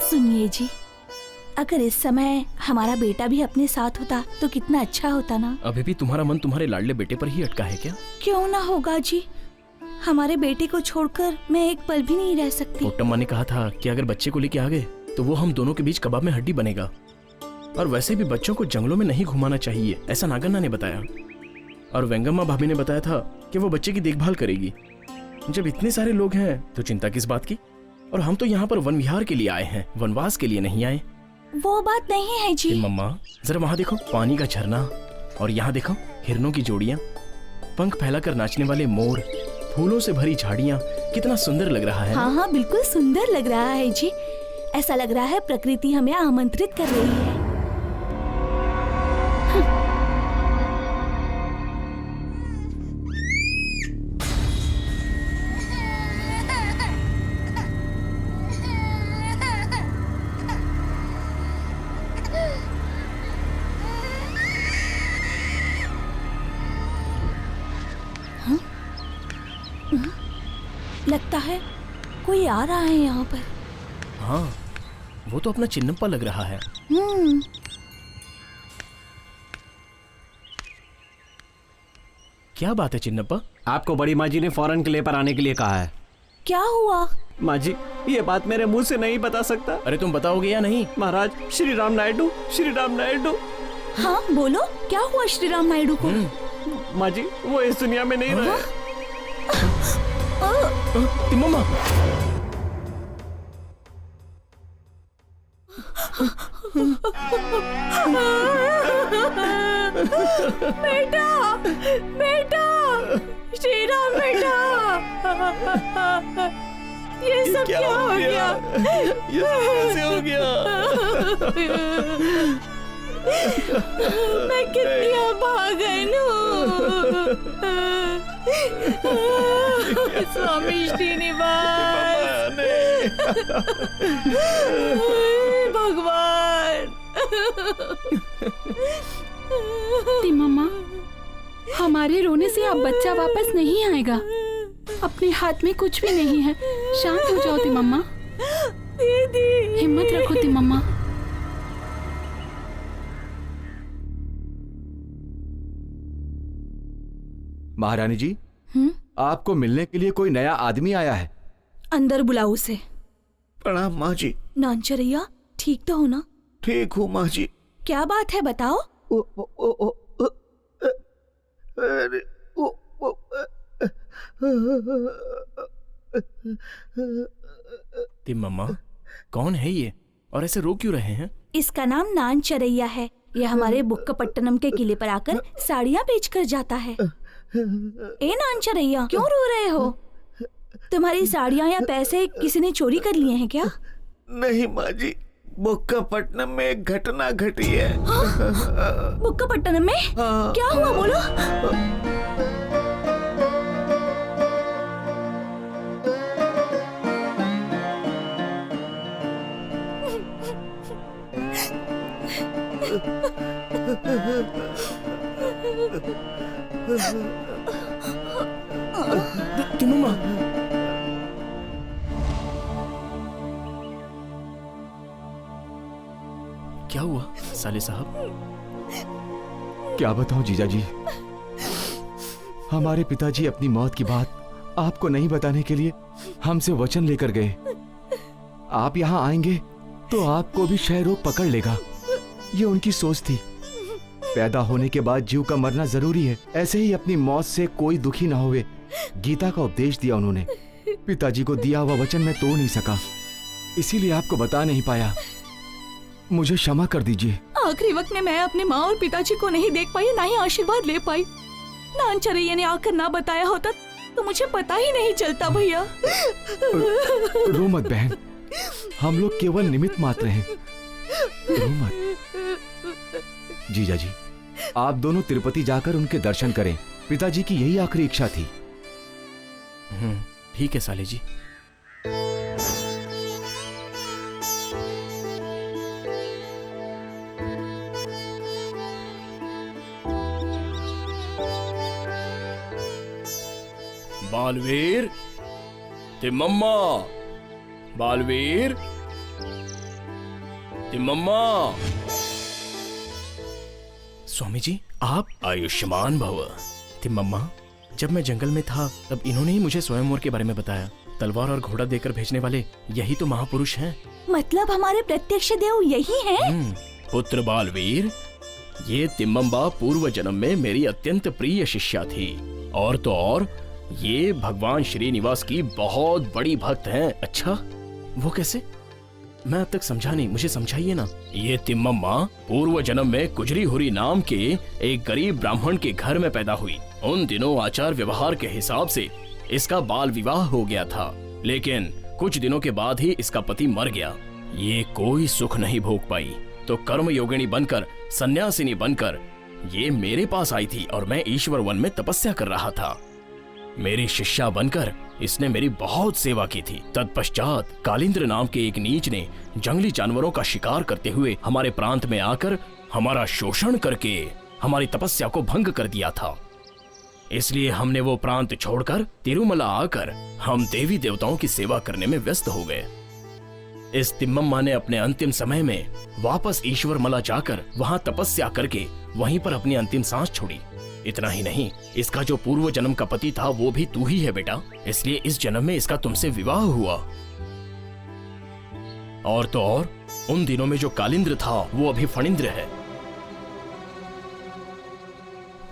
सुनिए जी, अगर इस समय हमारा बेटा भी अपने साथ होता तो कितना अच्छा होता ना। अभी भी तुम्हारा मन तुम्हारे लाडले बेटे पर ही अटका है क्या? क्यों ना होगा जी, हमारे बेटे को छोड़कर मैं एक पल भी नहीं रह सकती। पोट्टम्मा ने कहा था कि अगर बच्चे को लेके आ गए तो वो हम दोनों के बीच कबाब में हड्डी बनेगा। और वैसे भी बच्चों को जंगलों में नहीं घुमाना चाहिए, ऐसा नागन्ना ने बताया। और वेंगम्मा भाभी ने बताया था कि वो बच्चे की देखभाल करेगी। जब इतने सारे लोग हैं तो चिंता किस बात की? और हम तो यहाँ पर वन विहार के लिए आए हैं, वनवास के लिए नहीं आए। वो बात नहीं है जी। मम्मा जरा वहाँ देखो, पानी का झरना, और यहाँ देखो हिरणों की जोड़ियाँ, पंख फैलाकर नाचने वाले मोर, फूलों से भरी झाड़ियाँ, कितना सुंदर लग रहा है। हाँ हाँ बिल्कुल सुंदर लग रहा है जी। ऐसा लग रहा है प्रकृति हमें आमंत्रित कर रही है। लगता है कोई आ रहा है यहाँ पर। हाँ, वो तो अपना चिन्नप्पा लग रहा है। क्या बात है चिन्नप्पा? आपको बड़ी माँ जी ने फौरन किले पर आने के लिए कहा है। क्या हुआ? माँ जी, ये बात मेरे मुंह से नहीं बता सकता। अरे तुम बताओगे या नहीं? महाराज, श्री राम नायडू, श्री राम नायडू। हाँ बोलो, क्या हुआ श्री राम नायडू को? माँ जी, वो इस दुनिया में नहीं रहे। तिम्मम्मा, बेटा बेटा, श्री राम बेटा, ये सब क्या हो गया? ये सब कैसे हो गया? मैं कितनी अभागन हूँ। स्वामी श्रीनिवास, भगवान। तिम्मम्मा, हमारे रोने से अब बच्चा वापस नहीं आएगा। अपने हाथ में कुछ भी नहीं है, शांत हो जाओ तिम्मम्मा। दीदी, हिम्मत रखो तिम्मम्मा। महारानी जी, आपको मिलने के लिए कोई नया आदमी आया है। अंदर बुलाओ उसे। प्रणाम माँ जी। नानचरैया, ठीक तो हो ना? ठीक हूँ माँ जी। क्या बात है बताओ। तिम्मम्मा, कौन है ये और ऐसे रो क्यों रहे हैं? इसका नाम नानचरैया है। ये हमारे बुक्कापट्टनम के किले पर आकर साड़ियाँ बेचकर जाता है। ए नानचरैया, क्यों रो रहे हो? तुम्हारी साड़ियाँ या पैसे किसी ने चोरी कर लिए हैं क्या? नहीं माँ जी, बुक्कापट्टनम में एक घटना घटी है। बुक्कापट्टनम में? क्या हुआ बोलो? तिम्मम्मा, क्या हुआ साले साहब? क्या बताऊं जीजा जी, हमारे पिताजी अपनी मौत की बात आपको नहीं बताने के लिए हमसे वचन लेकर गए। आप यहाँ आएंगे तो आपको भी क्षय रोग पकड़ लेगा, ये उनकी सोच थी। पैदा होने के बाद जीव का मरना जरूरी है, ऐसे ही अपनी मौत से कोई दुखी ना होवे। गीता का उपदेश दिया उन्होंने। पिताजी को दिया हुआ वचन मैं तोड़ नहीं सका, इसीलिए आपको बता नहीं पाया। मुझे क्षमा कर दीजिए। आखिरी वक्त में मैं अपने माँ और पिताजी को नहीं देख पाई, ना ही आशीर्वाद ले पाई। नानचरैया ने आकर ना बताया होता तो मुझे पता ही नहीं चलता भैया। रो मत बहन, हम लोग केवल निमित्त मात्र हैं। रो मत। जीजा जी, आप दोनों तिरुपति जाकर उनके दर्शन करें। पिताजी की यही आखिरी इच्छा थी। ठीक है साले जी। बालवीर, तिम्मम्मा, बालवीर, तिम्मम्मा। स्वामी जी, आप आयुष्मान भव। तिम्मम्मा, जब मैं जंगल में था तब इन्होंने ही मुझे स्वयंवर के बारे में बताया। तलवार और घोड़ा देकर भेजने वाले यही तो महापुरुष हैं। मतलब हमारे प्रत्यक्ष देव यही हैं? पुत्र बालवीर, ये तिम्मम्बा पूर्व जन्म में मेरी अत्यंत प्रिय शिष्या थी, और तो और ये भगवान श्रीनिवास की बहुत बड़ी भक्त हैं। अच्छा, वो कैसे? मैं अब तक समझा नहीं, मुझे समझाइए ना। ये तिम्मम्मा पूर्व जन्म में कुजरी हुरी नाम के एक गरीब ब्राह्मण के घर में पैदा हुई। उन दिनों आचार व्यवहार के हिसाब से इसका बाल विवाह हो गया था, लेकिन कुछ दिनों के बाद ही इसका पति मर गया। ये कोई सुख नहीं भोग पाई, तो कर्म योगिनी बनकर, सन्यासिनी बनकर ये मेरे पास आई थी और मैं ईश्वर वन में तपस्या कर रहा था। मेरी शिष्या बनकर इसने मेरी बहुत सेवा की थी। तत्पश्चात कालिंद्र नाम के एक नीच ने जंगली जानवरों का शिकार करते हुए हमारे प्रांत में आकर हमारा शोषण करके हमारी तपस्या को भंग कर दिया था। इसलिए हमने वो प्रांत छोड़कर तिरुमला आकर हम देवी देवताओं की सेवा करने में व्यस्त हो गए। इस तिम्मम्मा ने अपने अंतिम समय में वापस ईश्वरमला जाकर वहां तपस्या करके वहीं पर अपनी अंतिम सांस छोड़ी। इतना ही नहीं, इसका जो पूर्व जन्म का पति था वो भी तू ही है बेटा, इसलिए इस जन्म में इसका तुमसे विवाह हुआ। और तो और उन दिनों में जो कालिंद्र था वो अभी फणिंद्र है।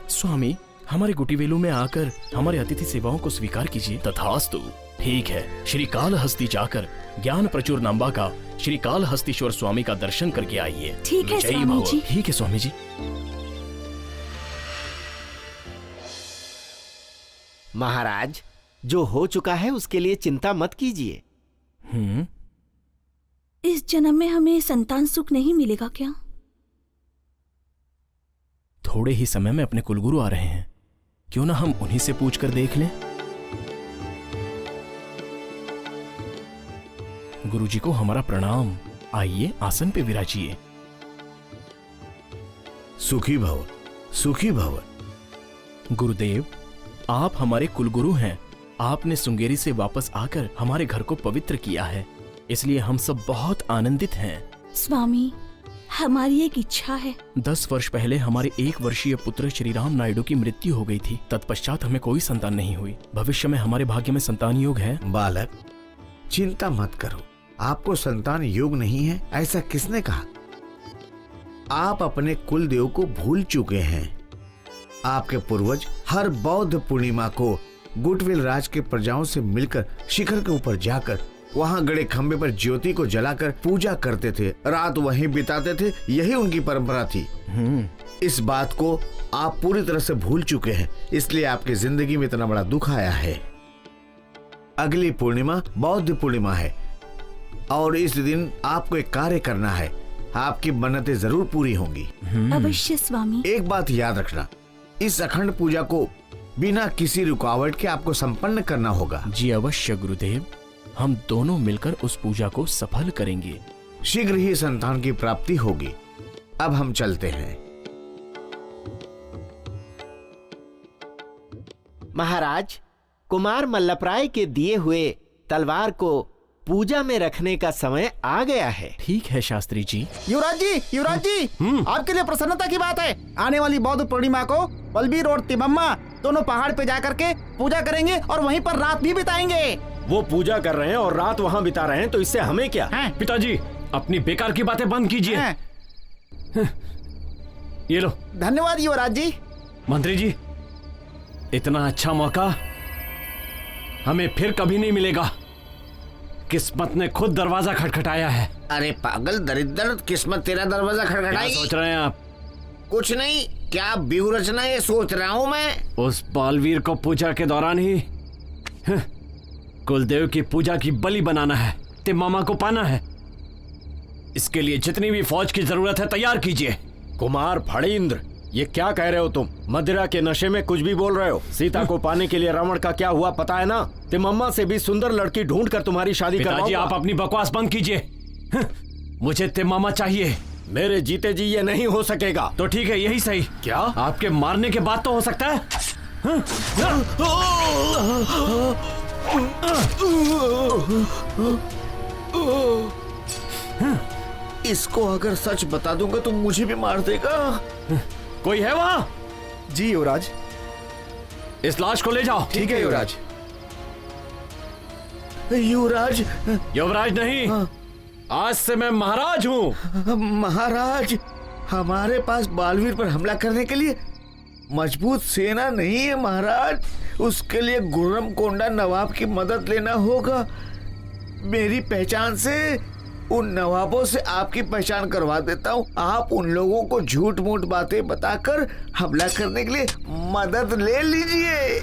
स्वामी, हमारे गुटीवेलू में आकर हमारे अतिथि सेवाओं को स्वीकार कीजिए। तथास्तु। ठीक है, श्री कालहस्ती जाकर ज्ञान प्रचुर नाम्बा का श्री कालहस्तीश्वर स्वामी का दर्शन करके आइए। ठीक है स्वामी जी। ठीक है स्वामी जी। महाराज, जो हो चुका है उसके लिए चिंता मत कीजिए। इस जन्म में हमें संतान सुख नहीं मिलेगा क्या? थोड़े ही समय में अपने कुलगुरु आ रहे हैं, क्यों ना हम उन्हीं से पूछ कर देख लें। गुरुजी को हमारा प्रणाम। आइए, आसन पे विराजिए। सुखी भव, सुखी भव। गुरुदेव, आप हमारे कुलगुरु हैं। आपने सुंगेरी से वापस आकर हमारे घर को पवित्र किया है, इसलिए हम सब बहुत आनंदित हैं। स्वामी, हमारी एक इच्छा है। 10 वर्ष पहले हमारे 1 वर्षीय पुत्र श्री राम नायडू की मृत्यु हो गई थी। तत्पश्चात हमें कोई संतान नहीं हुई। भविष्य में हमारे भाग्य में संतान योग है। बालक, चिंता मत करो, आपको संतान योग नहीं है ऐसा किसने कहा? आप अपने कुल देव को भूल चुके हैं। आपके पूर्वज हर बौद्ध पूर्णिमा को गुटविल राज के प्रजाओं से मिलकर शिखर के ऊपर जाकर वहां गड़े खंबे पर ज्योति को जलाकर पूजा करते थे, रात वहीं बिताते थे। यही उनकी परंपरा थी। इस बात को आप पूरी तरह से भूल चुके हैं, इसलिए आपकी जिंदगी में इतना बड़ा दुख आया है। अगली पूर्णिमा बौद्ध पूर्णिमा है और इस दिन आपको एक कार्य करना है। आपकी मन्नतें जरूर पूरी होंगी। अवश्य स्वामी। एक बात याद रखना, इस अखंड पूजा को बिना किसी रुकावट के आपको संपन्न करना होगा। जी अवश्य गुरुदेव, हम दोनों मिलकर उस पूजा को सफल करेंगे। शीघ्र ही संतान की प्राप्ति होगी। अब हम चलते हैं। महाराज, कुमार मल्लप्राय के दिए हुए तलवार को पूजा में रखने का समय आ गया है। ठीक है शास्त्री जी। युवराज जी, आपके लिए प्रसन्नता की बात है। आने वाली बौद्ध पूर्णिमा को बलबीर और तिम्मम्मा दोनों पहाड़ पे जाकर के पूजा करेंगे और वहीं पर रात भी बिताएंगे। वो पूजा कर रहे हैं और रात वहाँ बिता रहे हैं, तो इससे हमें क्या? पिताजी, अपनी बेकार की बातें बंद कीजिए। ये लो। धन्यवाद युवराज जी। मंत्री जी, इतना अच्छा मौका हमें फिर कभी नहीं मिलेगा। किस्मत ने खुद दरवाजा खटखटाया है। अरे पागल दरिद्र, किस्मत तेरा दरवाजा क्या खटखटाएगी? सोच रहे हैं आप? कुछ नहीं, क्या व्यूह रचना ये सोच रहा हूँ मैं। उस बालवीर को पूजा के दौरान ही कुलदेव की पूजा की बलि बनाना है, तिम्मामा को पाना है। इसके लिए जितनी भी फौज की जरूरत है तैयार कीजिए। कुमार फणींद्र, ये क्या कह रहे हो तुम? मदिरा के नशे में कुछ भी बोल रहे हो। सीता को पाने के लिए रावण का क्या हुआ पता है ना? तिम्मम्मा से भी सुंदर लड़की ढूंढ कर तुम्हारी शादी पिताजी, करवाऊंगा। आप अपनी बकवास बंद कीजिए। मुझे तिम्मामा चाहिए। मेरे जीते जी ये नहीं हो सकेगा। तो ठीक है, यही सही। क्या? आपके मारने के बाद तो हो सकता है। इसको अगर सच बता दूंगा तो मुझे भी मार देगा। कोई है वहां? जी युवराज। इस लाश को ले जाओ। ठीक है युवराज। युवराज? युवराज नहीं, आज से मैं महाराज हूँ। महाराज, हमारे पास बालवीर पर हमला करने के लिए मजबूत सेना नहीं है महाराज। उसके लिए गुर्रम कोंडा नवाब की मदद लेना होगा। मेरी पहचान से उन नवाबों से आपकी पहचान करवा देता हूँ। आप उन लोगों को झूठ मूठ बातें बताकर हमला करने के लिए मदद ले लीजिए।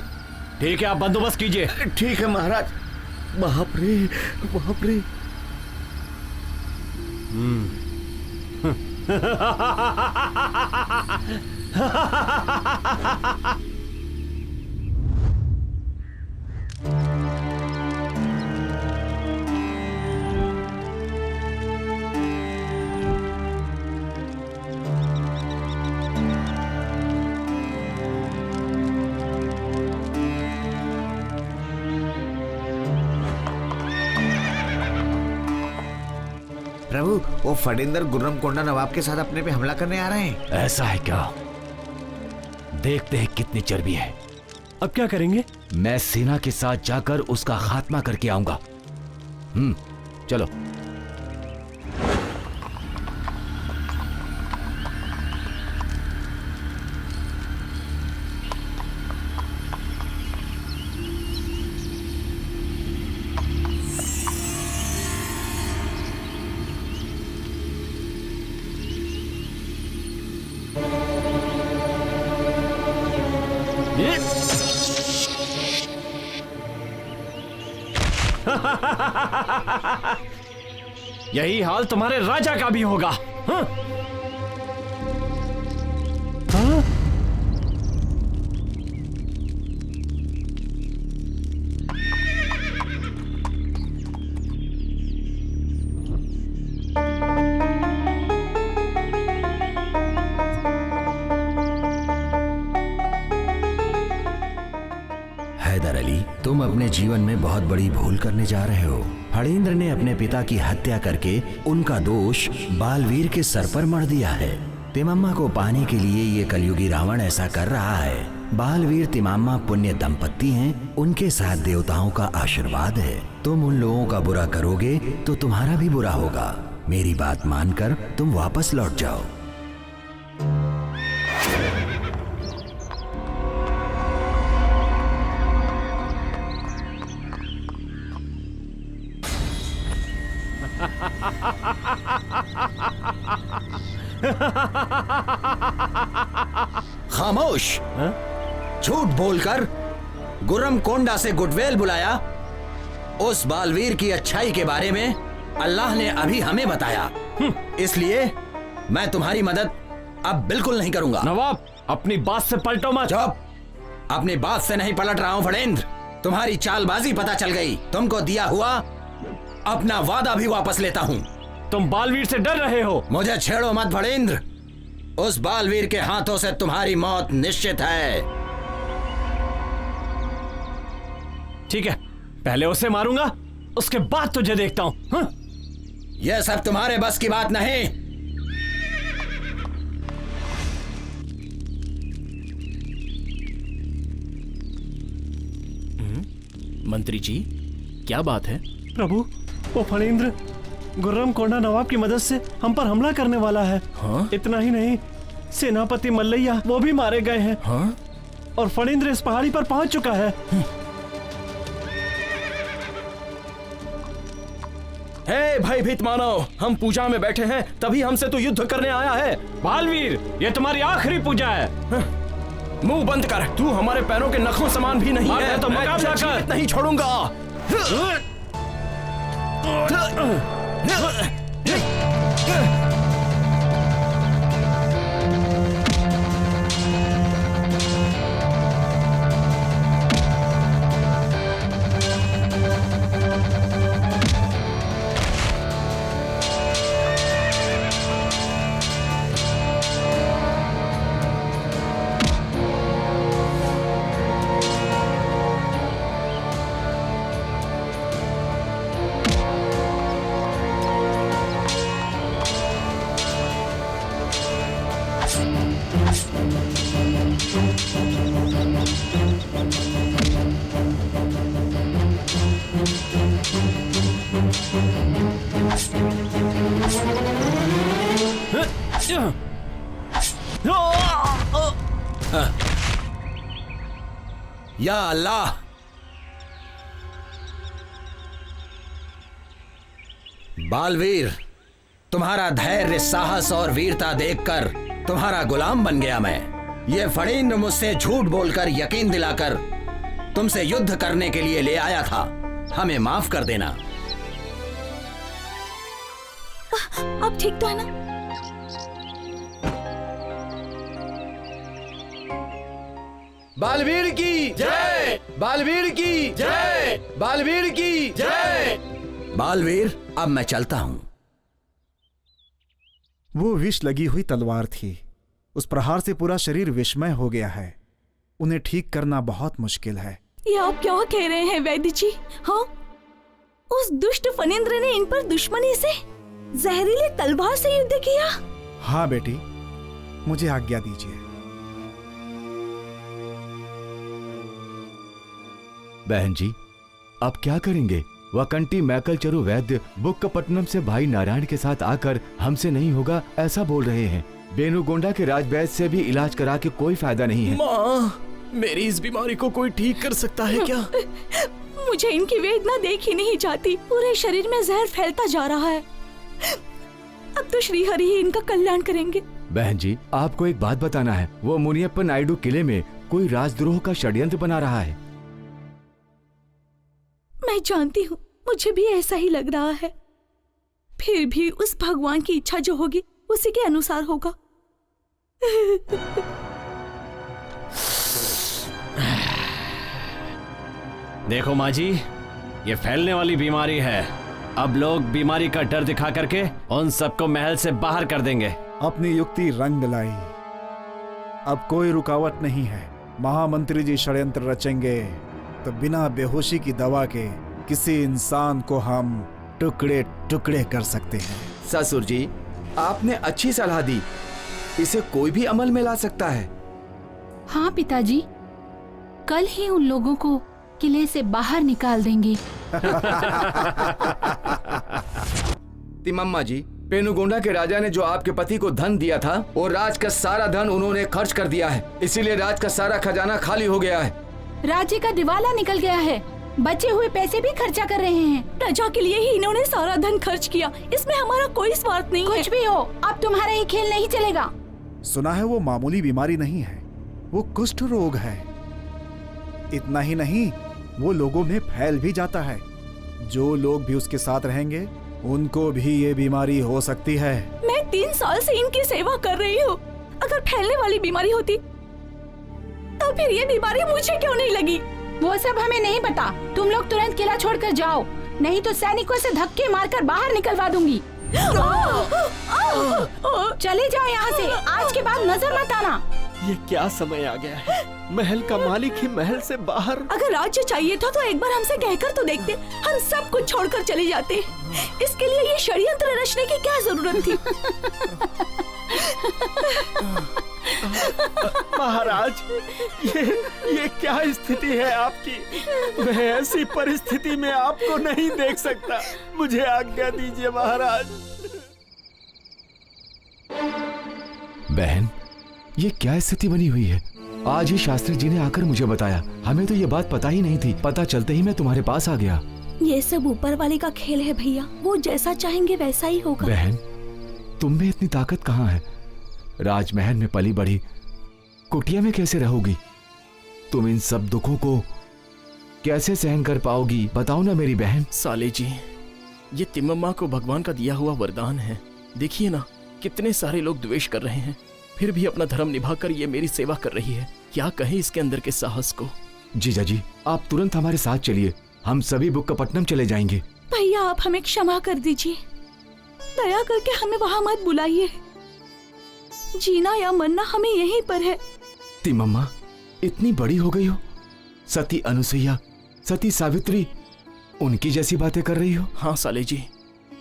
ठीक है, आप बंदोबस्त कीजिए। ठीक है महाराज। बाप रे, बाप रे। प्रभु, वो फणींद्र गुर्रम कोंडा नवाब के साथ अपने पे हमला करने आ रहे हैं। ऐसा है क्या? देखते हैं कितनी चर्बी है। अब क्या करेंगे? मैं सेना के साथ जाकर उसका खात्मा करके आऊंगा। चलो। यही हाल तुम्हारे राजा का भी होगा। हाँ? हाँ? हैदर अली, तुम अपने जीवन में बहुत बड़ी भूल करने जा रहे हो। फणींद्र ने अपने पिता की हत्या करके उनका दोष बालवीर के सर पर मढ़ दिया है। तिम्मम्मा को पाने के लिए ये कलयुगी रावण ऐसा कर रहा है। बालवीर तिम्मम्मा पुण्य दंपत्ति हैं, उनके साथ देवताओं का आशीर्वाद है। तुम उन लोगों का बुरा करोगे तो तुम्हारा भी बुरा होगा। मेरी बात मानकर तुम वापस लौट जाओ। खामोश। झूठ बोलकर गुर्रम कोंडा से गुडवेल बुलाया। उस बालवीर की अच्छाई के बारे में अल्लाह ने अभी हमें बताया, इसलिए मैं तुम्हारी मदद अब बिल्कुल नहीं करूंगा। नवाब, अपनी बात से पलटो मत। चुप। अपनी बात से नहीं पलट रहा हूं फणींद्र। तुम्हारी चालबाजी पता चल गई। तुमको दिया हुआ अपना वादा भी वापस लेता हूं। तुम बालवीर से डर रहे हो। मुझे छेड़ो मत फणींद्र। उस बालवीर के हाथों से तुम्हारी मौत निश्चित है। ठीक है, पहले उसे मारूंगा, उसके बाद तुझे देखता हूं। हाँ? यह सब तुम्हारे बस की बात नहीं। मंत्री जी, क्या बात है? प्रभु, वो फणींद्र गुर्रम कोंडा नवाब की मदद से हम पर हमला करने वाला है। हाँ? इतना ही नहीं, सेनापति मल्लैया वो भी मारे गए हैं। हाँ? और फणींद्र इस पहाड़ी पर पहुंच चुका है। हे भाई भीत मानव, हम पूजा में बैठे हैं, तभी हमसे तो युद्ध करने आया है। बालवीर, ये तुम्हारी आखिरी पूजा है। मुंह बंद कर, तू हमारे पैरों के नखों समान भी नहीं है, तो मुकाबला कर। जीवित नहीं छोड़ूंगा। या अल्लाह, बालवीर, तुम्हारा धैर्य, साहस और वीरता देखकर तुम्हारा गुलाम बन गया मैं। ये फणींद्र मुझसे झूठ बोलकर यकीन दिलाकर तुमसे युद्ध करने के लिए ले आया था। हमें माफ कर देना। अब ठीक तो है ना? बालवीर की जय, बालवीर की जय, बालवीर की जय। बालवीर, अब मैं चलता हूं। वो विष लगी हुई तलवार थी। उस प्रहार से पूरा शरीर विषमय हो गया है। उन्हें ठीक करना बहुत मुश्किल है। ये आप क्या कह रहे हैं वैद्य जी? हाँ, उस दुष्ट फणींद्र ने इन पर दुश्मनी से जहरीली तलवार से युद्ध किया। हाँ बेटी, मुझे आज्ञा दीजिए। बहन जी, अब क्या करेंगे? वकंटी मैकल चरु वैद्य बुक्कपट्टनम से भाई नारायण के साथ आकर हमसे नहीं होगा ऐसा बोल रहे हैं। बेनुगोंडा के राजवैद्य से भी इलाज करा के कोई फायदा नहीं है। माँ, मेरी इस बीमारी को कोई ठीक कर सकता है क्या? मुझे इनकी वेदना देखी नहीं जाती। पूरे शरीर में जहर फैलता जा रहा है। अब तो श्री हरि ही इनका कल्याण करेंगे। बहन जी, आपको एक बात बताना है। वो मुनियप्पा नायडू किले में कोई राजद्रोह का षड्यंत्र बना रहा है। मैं जानती हूँ, मुझे भी ऐसा ही लग रहा है। फिर भी उस भगवान की इच्छा जो होगी उसी के अनुसार होगा। देखो माँ जी, ये फैलने वाली बीमारी है। अब लोग बीमारी का डर दिखा करके उन सबको महल से बाहर कर देंगे। अपनी युक्ति रंग लाई। अब कोई रुकावट नहीं है। महामंत्री जी षड्यंत्र रचेंगे तो बिना बेहोशी की दवा के किसी इंसान को हम टुकड़े टुकड़े कर सकते हैं। ससुर जी, आपने अच्छी सलाह दी। इसे कोई भी अमल में ला सकता है। हाँ पिताजी, कल ही उन लोगों को किले से बाहर निकाल देंगे। तिमम्मा जी, पेनुगोंडा के राजा ने जो आपके पति को धन दिया था, वो राज का सारा धन उन्होंने खर्च कर दिया है। इसीलिए राज का सारा खजाना खाली हो गया है। राज्य का दिवाला निकल गया है। बचे हुए पैसे भी खर्चा कर रहे हैं। प्रजा के लिए ही इन्होंने सारा धन खर्च किया। इसमें हमारा कोई स्वार्थ नहीं है। कुछ भी हो, अब तुम्हारा ये खेल नहीं चलेगा। सुना है वो मामूली बीमारी नहीं है, वो कुष्ठ रोग है। इतना ही नहीं, वो लोगों में फैल भी जाता है। जो लोग भी उसके साथ रहेंगे उनको भी ये बीमारी हो सकती है। मैं 3 साल से इनकी सेवा कर रही हूँ। अगर फैलने वाली बीमारी होती तो फिर ये बीमारी मुझे क्यों नहीं लगी? वो सब हमें नहीं पता। तुम लोग तुरंत किला छोड़कर जाओ, नहीं तो सैनिकों से धक्के मारकर बाहर निकलवा दूंगी। चले जाओ यहाँ से। आज के बाद नजर मत आना। ये क्या समय आ गया है? महल का मालिक ही महल से बाहर। अगर राज्य चाहिए था तो एक बार हमसे कहकर तो देखते। हम सब कुछ छोड़कर चले जाते। इसके लिए ये षड्यंत्र रचने की क्या जरूरत थी? महाराज, ये क्या स्थिति है आपकी? मैं ऐसी परिस्थिति में आपको नहीं देख सकता। मुझे आज्ञा दीजिए महाराज। बहन, ये क्या स्थिति बनी हुई है? आज ही शास्त्री जी ने आकर मुझे बताया। हमें तो ये बात पता ही नहीं थी। पता चलते ही मैं तुम्हारे पास आ गया। ये सब ऊपर वाले का खेल है भैया, वो जैसा चाहेंगे वैसा ही होगा। बहन, तुम में इतनी ताकत कहाँ है? राजमहल में पली बढ़ी, कुटिया में कैसे रहोगी? तुम इन सब दुखों को कैसे सहन कर पाओगी? बताओ ना मेरी बहन। साले जी, ये तिम्मम्मा को भगवान का दिया हुआ वरदान है। देखिए ना, कितने सारे लोग द्वेष कर रहे हैं, फिर भी अपना धर्म निभाकर ये मेरी सेवा कर रही है। क्या कहें इसके अंदर के साहस को। जीजा जी, आप तुरंत हमारे साथ चलिए। हम सभी बुक्कापट्टनम चले जाएंगे। भैया आप हमें क्षमा कर दीजिए, दया करके हमें वहाँ मत बुलाइए। जीना या मरना हमें यहीं पर है। तिम्मम्मा, इतनी बड़ी हो गई हो, सती अनुसुईया, सती सावित्री, उनकी जैसी बातें कर रही हो। हाँ साले जी,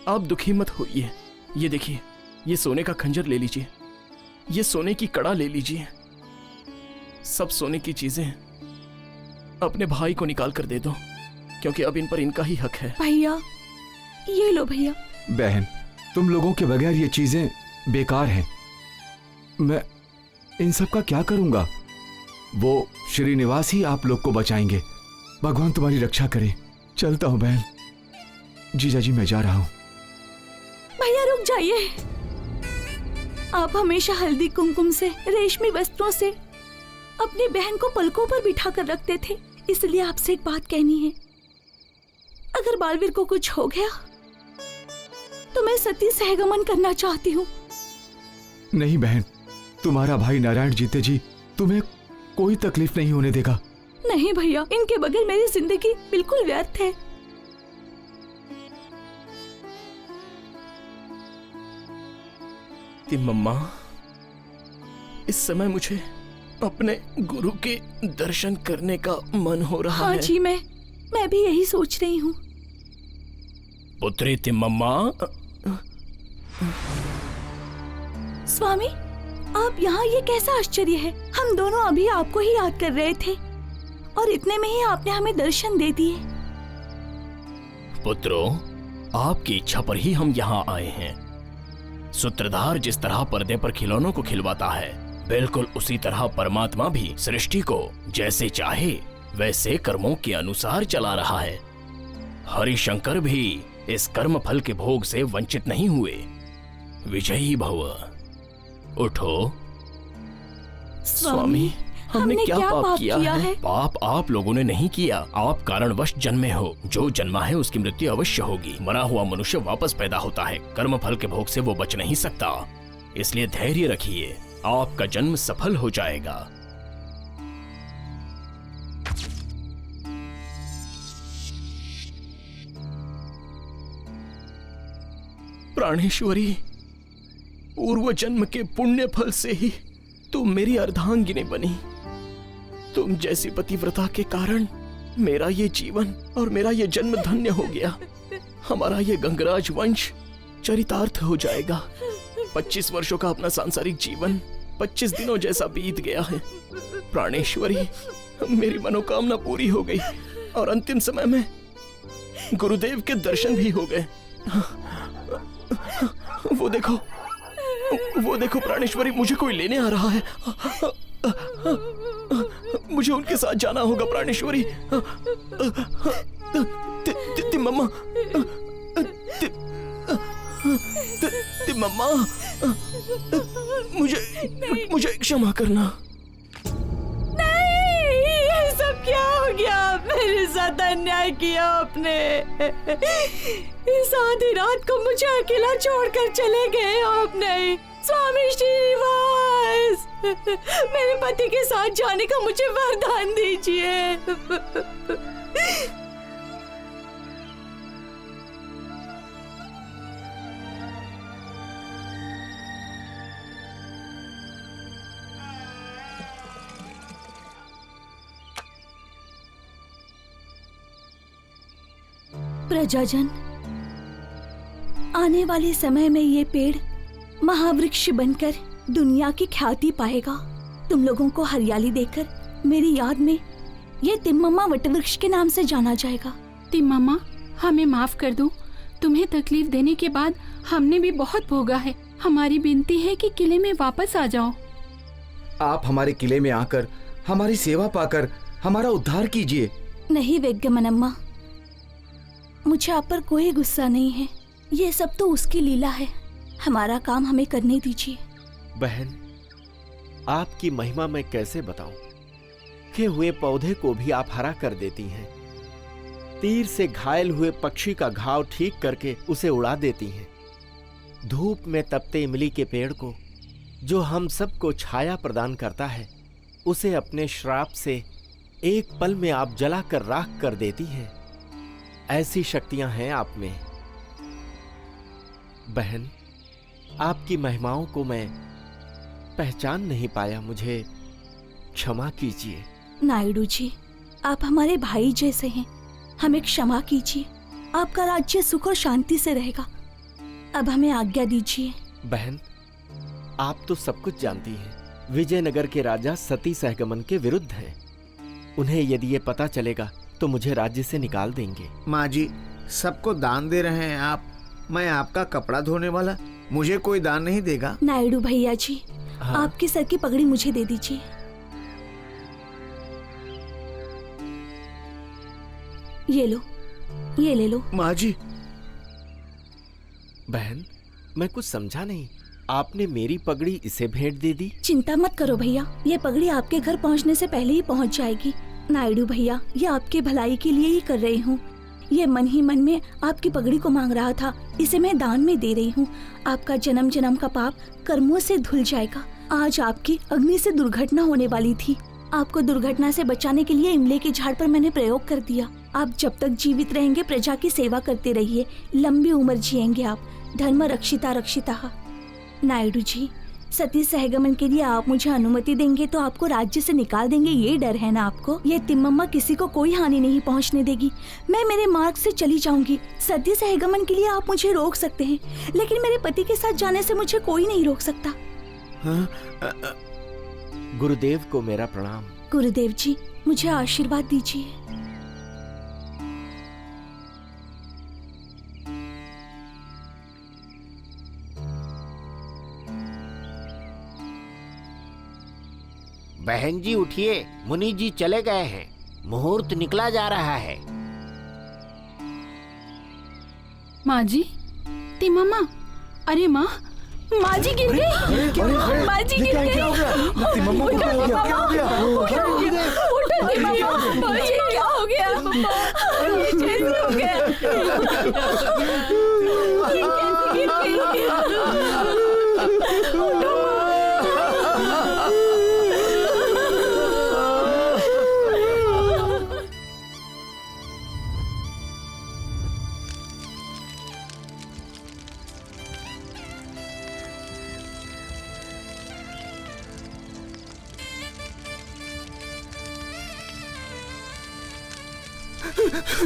आप दुखी मत होइए। ये देखिए, ये सोने का खंजर ले लीजिए, ये सोने की कड़ा ले लीजिए। सब सोने की चीजें अपने भाई को निकाल कर दे दो, क्योंकि अब इन पर इनका ही हक है। भैया ये लो भैया। बहन, तुम लोगों के बगैर ये चीजें बेकार हैं। मैं इन सब का क्या करूंगा? वो श्रीनिवास ही आप लोग को बचाएंगे। भगवान तुम्हारी रक्षा करे। चलता हूं बहन। जीजा जी, मैं जा रहा हूं। भैया रुक जाइए। आप हमेशा हल्दी कुमकुम से, रेशमी वस्त्रों से अपनी बहन को पलकों पर बिठा कर रखते थे, इसलिए आपसे एक बात कहनी है। अगर बालवीर को कुछ हो गया तो मैं सती सहगमन करना चाहती हूँ। नहीं बहन, तुम्हारा भाई नारायण जीते जी तुम्हें कोई तकलीफ नहीं होने देगा। नहीं भैया, इनके बगैर मेरी जिंदगी बिल्कुल व्यर्थ है। तिम्मम्मा, इस समय मुझे अपने गुरु के दर्शन करने का मन हो रहा है। हाँ जी, मैं भी यही सोच रही हूँ। पुत्री तिम्मम्मा। स्वामी, आप यहाँ, ये कैसा आश्चर्य है। हम दोनों अभी आपको ही याद कर रहे थे और इतने में ही आपने हमें दर्शन दे दिए। पुत्रों, आपकी इच्छा पर ही हम यहाँ आए हैं। सूत्रधार जिस तरह पर्दे पर खिलौनों को खिलवाता है, बिल्कुल उसी तरह परमात्मा भी सृष्टि को जैसे चाहे वैसे कर्मों के अनुसार चला रहा है। हरिशंकर भी इस कर्म फल के भोग से वंचित नहीं हुए। विजयी भव। उठो। स्वामी, हमने क्या पाप किया है? पाप आप लोगों ने नहीं किया, आप कारणवश जन्मे हो। जो जन्मा है उसकी मृत्यु अवश्य होगी। मरा हुआ मनुष्य वापस पैदा होता है, कर्म फल के भोग से वो बच नहीं सकता। इसलिए धैर्य रखिए, आपका जन्म सफल हो जाएगा। प्राणेश्वरी, पूर्व जन्म के पुण्य फल से ही तुम मेरी अर्धांगिनी बनी। तुम जैसी पतिव्रता के कारण मेरा ये जीवन और मेरा ये जन्म धन्य हो गया। हमारा ये गंगराज वंश चरितार्थ हो जाएगा। 25 वर्षों का अपना सांसारिक जीवन 25 दिनों जैसा बीत गया है। प्राणेश्वरी, मेरी मनोकामना पूरी हो गई और अंतिम समय में गुरुदेव के दर्शन भी हो गए। वो देखो प्राणेश्वरी, मुझे कोई लेने आ रहा है। मुझे उनके साथ जाना होगा प्राणेश्वरी। तिम्मम्मा, तिम्मम्मा, मुझे क्षमा करना। नहीं, ये सब क्या हो गया? मेरे साथ अन्याय किया आपने। इस आधी रात को मुझे अकेला छोड़कर चले गए आपने। स्वामी श्रीनिवास, मेरे पति के साथ जाने का मुझे वरदान दीजिए। प्रजाजन, आने वाले समय में ये पेड़ महावृक्ष बनकर दुनिया की ख्याति पाएगा। तुम लोगों को हरियाली देखकर मेरी याद में ये तिम्मम्मा वटवृक्ष के नाम से जाना जाएगा। तिम्मम्मा, हमें माफ कर दो। तुम्हें तकलीफ देने के बाद हमने भी बहुत भोगा है। हमारी विनती है कि किले में वापस आ जाओ। आप हमारे किले में आकर हमारी सेवा पाकर हमारा उद्धार कीजिए। नहीं वेग्यमन अम्मा, मुझे आप पर कोई गुस्सा नहीं है। ये सब तो उसकी लीला है। हमारा काम हमें करने दीजिए। बहन, आपकी महिमा मैं कैसे बताऊं? सूखे हुए पौधे को भी आप हरा कर देती हैं। तीर से घायल हुए पक्षी का घाव ठीक करके उसे उड़ा देती हैं। धूप में तपते इमली के पेड़ को, जो हम सबको छाया प्रदान करता है, उसे अपने श्राप से एक पल में आप जलाकर राख कर देती हैं। ऐसी शक्तियां हैं आप में। बहन, आपकी महिमाओं को मैं पहचान नहीं पाया, मुझे क्षमा कीजिए। नायडू जी, आप हमारे भाई जैसे हैं, हमें क्षमा कीजिए। आपका राज्य सुख और शांति से रहेगा। अब हमें आज्ञा दीजिए। बहन, आप तो सब कुछ जानती हैं। विजयनगर के राजा सती सहगमन के विरुद्ध हैं। उन्हें यदि ये पता चलेगा तो मुझे राज्य से निकाल देंगे। माँ जी, सबको दान दे रहे हैं आप। मैं आपका कपड़ा धोने वाला, मुझे कोई दान नहीं देगा। नायडू भैया जी, हाँ? आपकी सर की पगड़ी मुझे दे दीजिए। ये लो, ये ले लो। माँ जी। बहन, मैं कुछ समझा नहीं। आपने मेरी पगड़ी इसे भेंट दे दी? चिंता मत करो भैया, ये पगड़ी आपके घर पहुंचने से पहले ही पहुंच जाएगी। नायडू भैया, ये आपके भलाई के लिए ही कर रही हूँ। ये मन ही मन में आपकी पगड़ी को मांग रहा था, इसे मैं दान में दे रही हूँ। आपका जन्म जन्म का पाप कर्मों से धुल जाएगा। आज आपकी अग्नि से दुर्घटना होने वाली थी। आपको दुर्घटना से बचाने के लिए इमली के झाड़ पर मैंने प्रयोग कर दिया। आप जब तक जीवित रहेंगे प्रजा की सेवा करते रहिए, लंबी उम्र जिएंगे आप। धर्म रक्षिता रक्षिता। नायडू जी, सती सहगमन के लिए आप मुझे अनुमति देंगे तो आपको राज्य से निकाल देंगे, ये डर है ना आपको? ये तिम्मम्मा किसी को कोई हानि नहीं पहुंचने देगी। मैं मेरे मार्ग से चली जाऊंगी। सती सहगमन के लिए आप मुझे रोक सकते हैं, लेकिन मेरे पति के साथ जाने से मुझे कोई नहीं रोक सकता। गुरुदेव को मेरा प्रणाम। गुरुदेव जी, मुझे आशीर्वाद दीजिए। बहन जी उठिए, मुनि जी चले गए हैं। मुहूर्त निकला जा रहा है। माँ जी, तिम्मम्मा, अरे माँ, माँ जी गिर गई। माँ जी गिर गई। तिम्मम्मा को क्या हो गया? क्या हो गया? उठो तिम्मम्मा, ये क्या हो गया? ये कैसे हो गया? ये कैसे गिर गई?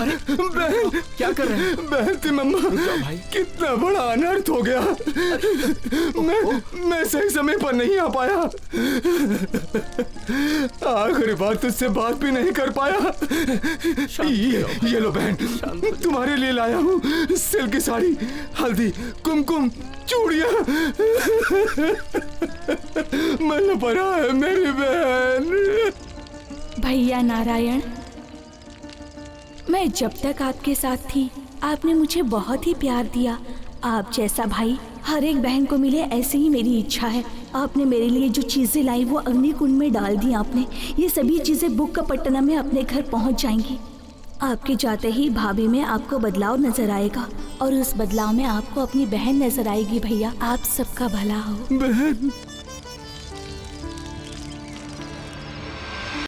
अरे बहन, क्या कर रहे हैं? बहन तिम्मम्मा, भाई कितना बड़ा अनर्थ हो गया। मैं सही समय पर नहीं आ पाया। आखिरी बार तुझसे बात भी नहीं कर पाया। ये लो बहन, तुम्हारे लिए लाया हूँ सिल्क साड़ी, हल्दी, कुमकुम, चूड़ियाँ। मन पड़ा है मेरी बहन। भैया नारायण, मैं जब तक आपके साथ थी आपने मुझे बहुत ही प्यार दिया। आप जैसा भाई हर एक बहन को मिले, ऐसे ही मेरी इच्छा है। आपने मेरे लिए जो चीजें लाई वो अग्निकुंड में डाल दी आपने। ये सभी चीजें बुक्कापट्टनम में अपने घर पहुंच जाएंगी। आपके जाते ही भाभी में आपको बदलाव नजर आएगा और उस बदलाव में आपको अपनी बहन नजर आएगी। भैया, आप सबका भला हो। बहन।